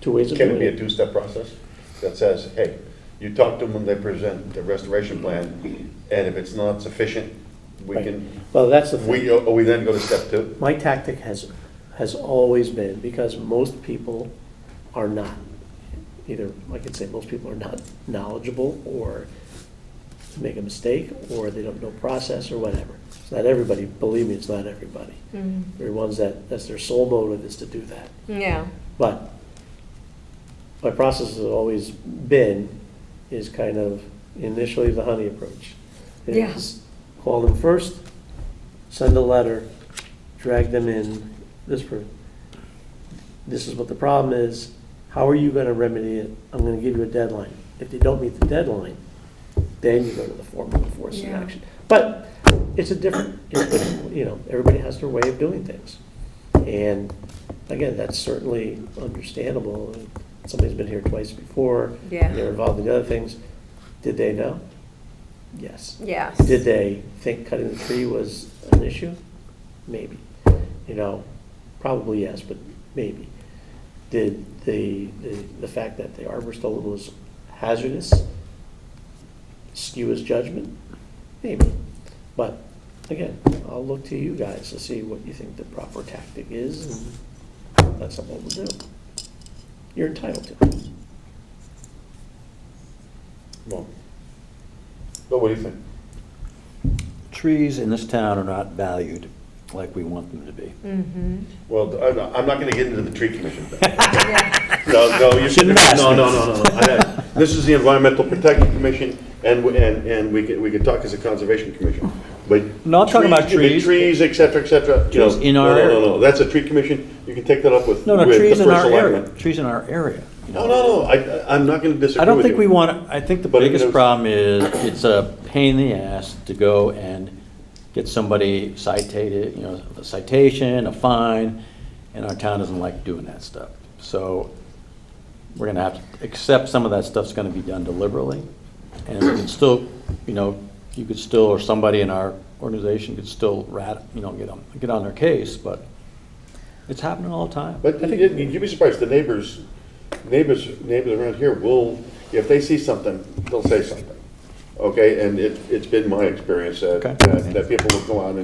two ways of Can doing it it. be a two-step process that says, hey, you talk to them when they present the restoration plan, and if it's not sufficient, we Right. can, Well, that's the thing. we then go to step two? My tactic has always been, because most people are not, either, I could say most people are not knowledgeable, or to make a mistake, or they don't know process, or whatever. It's not everybody, believe me, it's not everybody. There are ones that's their sole motive is to do that. Yeah. But my process has always been, is kind of initially the honey approach. Yeah. Is call them first, send a letter, drag them in, this is what the problem is, how are you gonna remedy it? I'm gonna give you a deadline. If they don't meet the deadline, then you go to the formal enforcement Yeah. action. But it's a different, everybody has their way of doing things. And again, that's certainly understandable. Somebody's been here twice before. Yeah. They're involved in other things. Did they know? Yes. Yes. Did they think cutting the tree was an issue? Maybe. Probably yes, but maybe. Did the fact that the arbor stole was hazardous skew his judgment? Maybe. But again, I'll look to you guys to see what you think the proper tactic is, and that's what we'll do. You're entitled to. Well, Bill, what do you think? Trees in this town are not valued like we want them to be. Well, I'm not gonna get into the tree commission thing. Yeah. No, you shouldn't. ask me. No. This is the Environmental Protection Commission, and we could talk as a Conservation Commission. But No, I'm talking about trees. Trees, et cetera, et cetera. Trees in our area. No, that's a tree commission. You can take that up with No, with trees the in first our area, selectman. trees in our area. No. I'm not gonna disagree with you. I don't think we want, I think the But biggest there's- problem is, it's a pain in the ass to go and get somebody cited, a citation, a fine, and our town doesn't like doing that stuff. So we're gonna have to accept some of that stuff's gonna be done deliberately, and we can still, you could still, or somebody in our organization could still get on their case, but it's happening all the time. But you'd be surprised, the neighbors around here will, if they see something, they'll say something. Okay, and it's been my experience that people will go out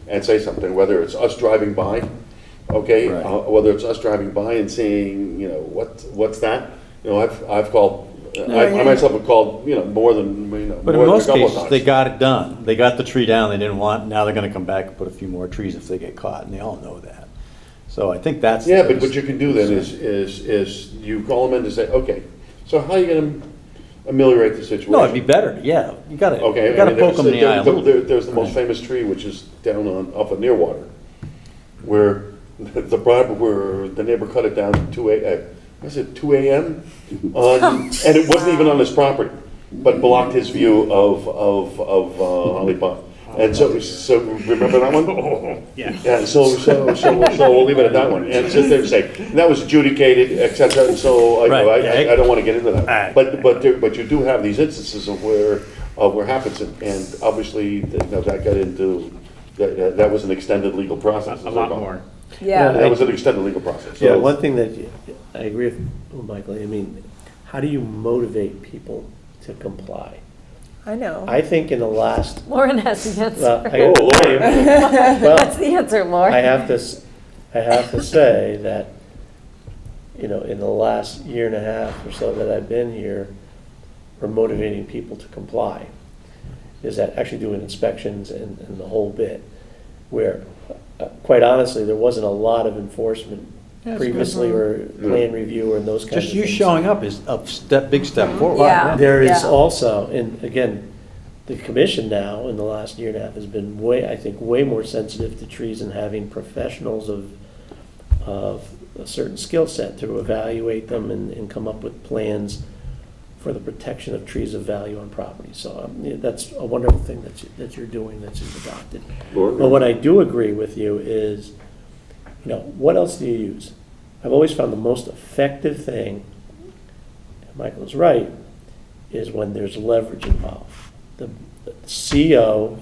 and say something, whether it's us driving by, okay? Right. Whether it's us driving by and seeing, what's that? I've called, I myself have called, more than, But more in than a most couple of cases, times. they got it done. They got the tree down they didn't want, now they're gonna come back and put a few more trees if they get caught, and they all know that. So I think that's. Yeah, but what you can do then is you call them in to say, okay, so how are you gonna ameliorate the situation? No, it'd be better, yeah. You gotta Okay, poke them in the eye a little bit. There's the most famous tree, which is down off of Nearwater, where where the neighbor cut it down at 2 a.m. And it wasn't even on his property, but blocked his view of Holly Pond. And so remember that one? Yeah, so we'll leave it at that one. And sit there and say, and that was adjudicated, et cetera, and so I don't want to get into that. But you do have these instances of where it happens, and obviously, that got into, that was an extended legal process. A lot more. Yeah. That was an extended legal process. Yeah, So- one thing that I agree with Michael, how do you motivate people to comply? I know. I think in the last, Lauren has the answer. well, I gotta tell you, well, That's the answer, Lauren. I have to say that, in the last year and a half or so that I've been here, we're motivating people to comply. Is that actually doing inspections and the whole bit, where, quite honestly, there wasn't a lot of enforcement That's previously, or plan review, or those kinds of Just things. you showing up is a big step forward. Yeah. There is Yeah. also, and again, the commission now, in the last year and a half, has been way more sensitive to trees and having professionals of a certain skill set to evaluate them and come up with plans for the protection of trees of value on property. So that's a wonderful thing that you're doing, that you've adopted. Lord. But what I do agree with you is, what else do you use? I've always found the most effective thing, and Michael's right, is when there's leverage involved. The CO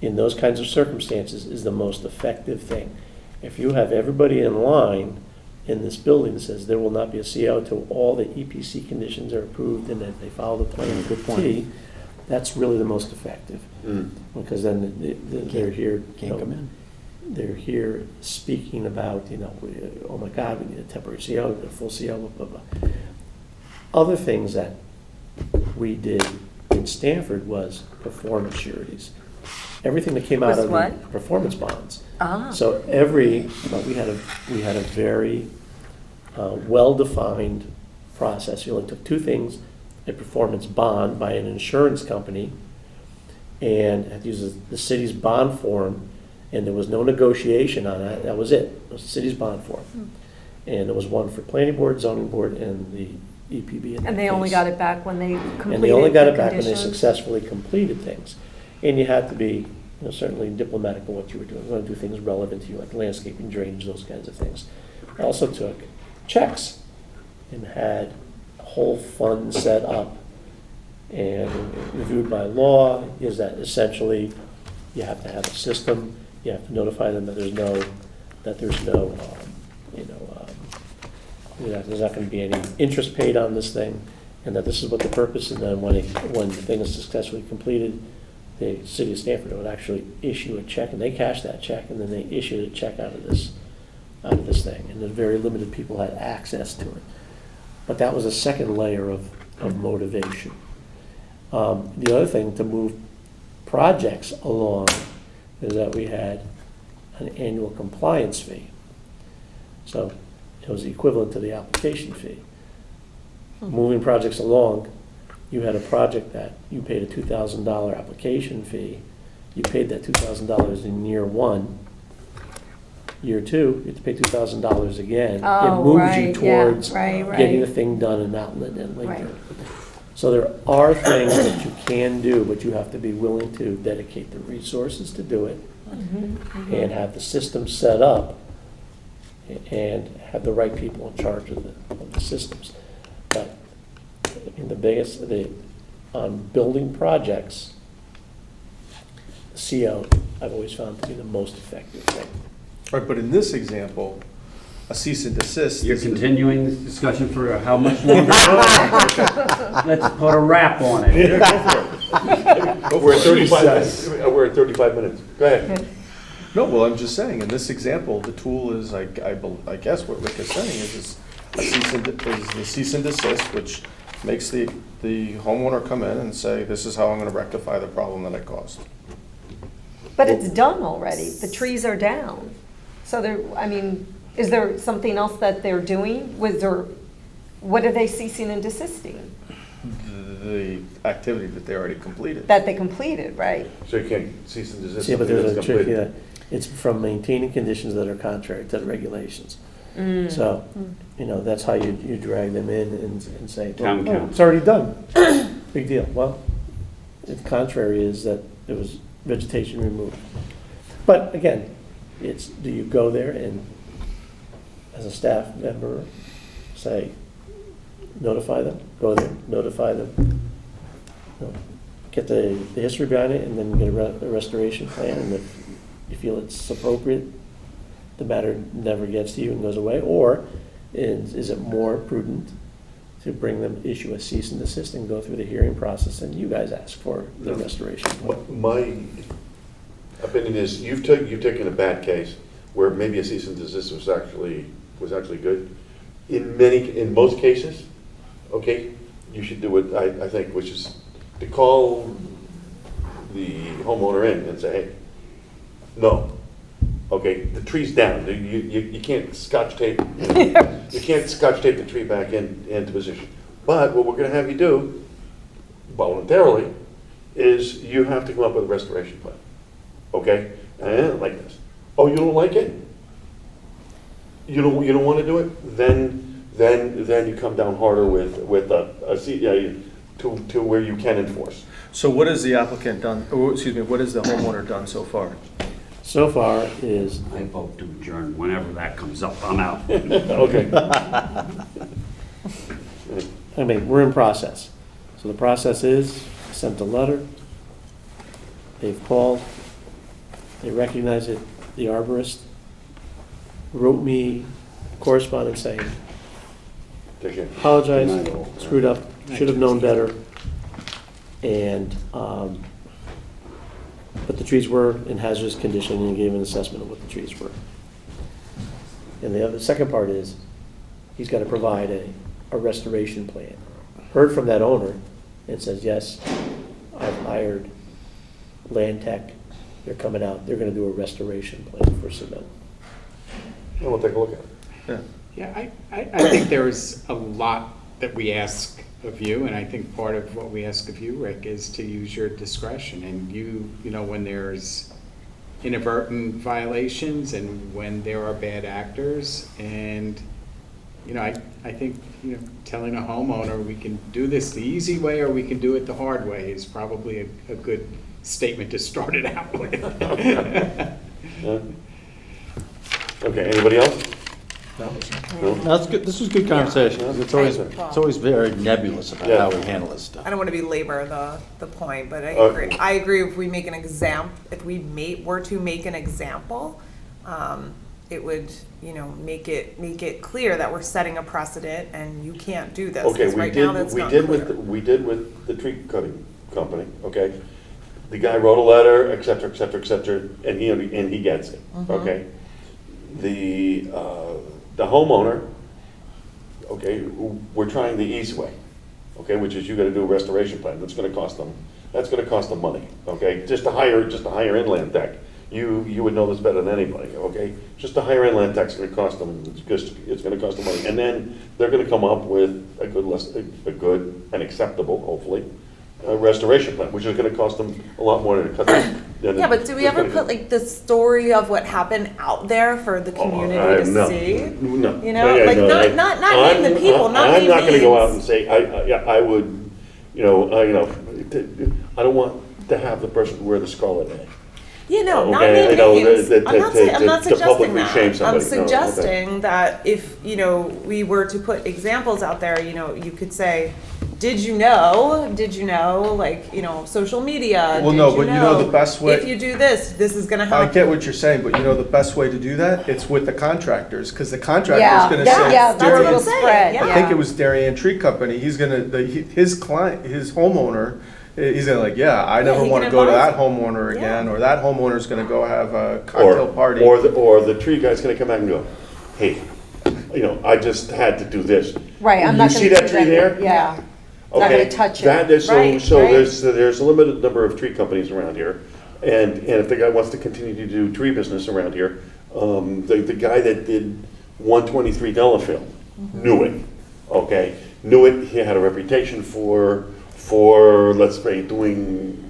in those kinds of circumstances is the most effective thing. If you have everybody in line in this building that says there will not be a CO till all the EPC conditions are approved and that they follow the plan to a T, that's really the most effective. Because then they're here. Can't come in. They're here speaking about, oh my God, we need a temporary CO, a full CO, blah, blah, blah. Other things that we did in in Stanford was performance sureties. Everything that came out Was of the what? performance bonds. Ah. So we had a very well-defined process. We only took two things: a performance bond by an insurance company, and it uses the city's bond form, and there was no negotiation on that. That was it. It was the city's bond form. And there was one for planning board, zoning board, and the EPB. And they only got it back when they completed And they only got the it back when they conditions? successfully completed things. And you had to be, certainly diplomatic in what you were doing. You want to do things relevant to you, like landscaping, drainage, those kinds of things. I also took checks and had a whole fund set up and reviewed by law. Is that essentially you have to have a system, you have to notify them that there's no there's not going to be any interest paid on this thing, and that this is what the purpose, and then when the thing is successfully completed, the city of Stanford would actually issue a check, and they cash that check, and then they issued a check out of this thing, and then very limited people had access to it. But that was a second layer of motivation. The other thing to move projects along is that we had an annual compliance fee. So it was equivalent to the application fee. Moving projects along, you had a project that you paid a $2,000 application fee. You paid that $2,000 in year one. Year two, you have to pay $2,000 again. Oh, it moves right, you towards yeah, right. getting the thing done in Mountain and Lincoln. Right. So there are things that you can do, but you have to be willing to dedicate the resources to do it and have the system set up and have the right people in charge of the systems. But I mean, on building projects, CO I've always found to be the most effective thing. Right, but in this example, a cease and desist. You're continuing this discussion for how much longer? Let's put a wrap on it. We're at 35 minutes. Go ahead. No, well, I'm just saying, in this example, the tool is, I guess what Rick is saying is the cease and desist, which makes the homeowner come in and say, this is how I'm gonna rectify the problem that I caused. But it's done already. The trees are down. So is there something else that they're doing? What are they ceasing and desisting? The activity that they already completed. That they completed, right? So you can't cease and desist. Yeah, but something there's that's a trick, completed. it's from maintaining conditions that are contrary to the regulations. So, that's how you drag them in and say, Town well, council. it's already done. Big deal. Well, the contrary is that there was vegetation removed. But again, do you go there and, as a staff member, say, notify them, go there, notify them, get the history behind it, and then get a restoration plan, and if you feel it's appropriate, the matter never gets to you and goes away, or is it more prudent to bring them, issue a cease and desist and go through the hearing process, and you guys ask for the restoration plan? My opinion is, you've taken a bad case where maybe a cease and desist was actually good. In most cases, okay, you should do what I think, which is to call the homeowner in and say, hey, no, okay, the tree's down. You can't scotch tape. You can't scotch tape the tree back into position. But what we're going to have you do, voluntarily, is you have to come up with a restoration plan. Okay, and I don't like this. Oh, you don't like it? You don't want to do it? Then you come down harder with to where you can enforce. So what has the applicant done, or excuse me, what has the homeowner done so far? So far is... I vote to adjourn whenever that comes up, I'm out. Okay. I mean, we're in process. So the process is, I sent a letter, they've called, they recognize it, the arborist wrote me correspondence saying, apologize, screwed up, should have known better, and, but the trees were in hazardous condition, and he gave an assessment of what the trees were. And the second part is, he's got to provide a restoration plan. Heard from that owner, and says, yes, hired land tech. They're coming out, they're gonna do a restoration plan for cement. And we'll take a look at it. Yeah, I think there's a lot that we ask of you, and I think part of what we ask of you, Rick, is to use your discretion. And you know, when there's inadvertent violations and when there are bad actors, and, you know, I think, you know, telling a homeowner we can do this the easy way or we can do it the hard way is probably a good statement to start it out with. Okay, anybody else? No, that's good, this was good conversation. It's always very nebulous about how we handle this stuff. I don't want to belabor the point, but I Okay. agree. I agree if we make an were to make an example, it would, you know, make it clear that we're setting a precedent and you can't do this. Okay, 'cause right now that's not clear. we did with the tree cutting company, okay? The guy wrote a letter, et cetera, et cetera, et cetera, and he gets it, okay? The homeowner, okay, we're trying the easy way, okay, which is you gotta do a restoration plan. That's gonna cost them money, okay? Just to hire inland tech. You would know this better than anybody, okay? Just to hire inland tech's gonna cost them, it's gonna cost them money. And then they're gonna come up with a good and acceptable, hopefully, restoration plan, which is gonna cost them a lot more than it costs. Yeah, but do we ever put like the story of what happened out there for the community to No. see? No. You know, like not name the people, not name I'm not gonna go out and names. say, I would, I don't want to have the person wear the scarlet A. You know, not Okay, name names. I'm not to suggesting publicly that. shame I'm somebody. No, okay. suggesting that if, you know, we were to put examples out there, you know, you could say, did you know, like, you know, social media? Well, did no, but you know the best way- If you do this, this is gonna I happen. get what you're saying, but you know the best way to do that? It's with the contractors, because the contractor's Yeah, gonna that- say. yeah, that's Darien- what I'm saying, I think it was Darien Tree Company, he's gonna, his client, his homeowner, he's gonna like, yeah, I never he wanna can go to advise that homeowner again, or that homeowner's gonna go have a cocktail party. Or the tree guy's gonna come back and go, hey, you know, I just had to do this. Right, I'm not You gonna see that do tree there? Yeah. Not Okay, gonna touch it. that is, Right, so right. there's a limited number of tree companies around here. And if the guy wants to continue to do tree business around here, the guy that did 123 Delafield knew it, okay? Knew it, he had a reputation for, let's say, doing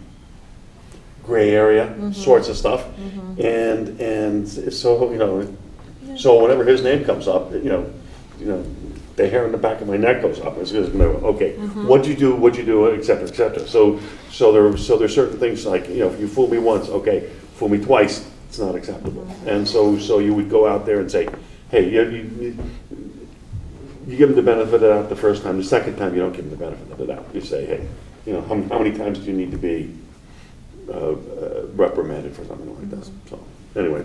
gray area sorts of stuff. And so, you know, so whenever his name comes up, you know, the hair on the back of my neck goes up. It's just, you know, okay, what'd you do, et cetera, et cetera. So there's certain things like, you know, if you fool me once, okay, fool me twice, it's not acceptable. And so you would go out there and say, hey, you give them the benefit of the doubt the first time. The second time, you don't give them the benefit of the doubt. You say, hey, you know, how many times do you need to be reprimanded for something like this? So anyway.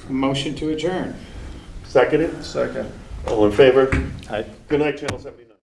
Motion to adjourn. Seconded? Second. All in favor? Aye. Good night, Channel 70.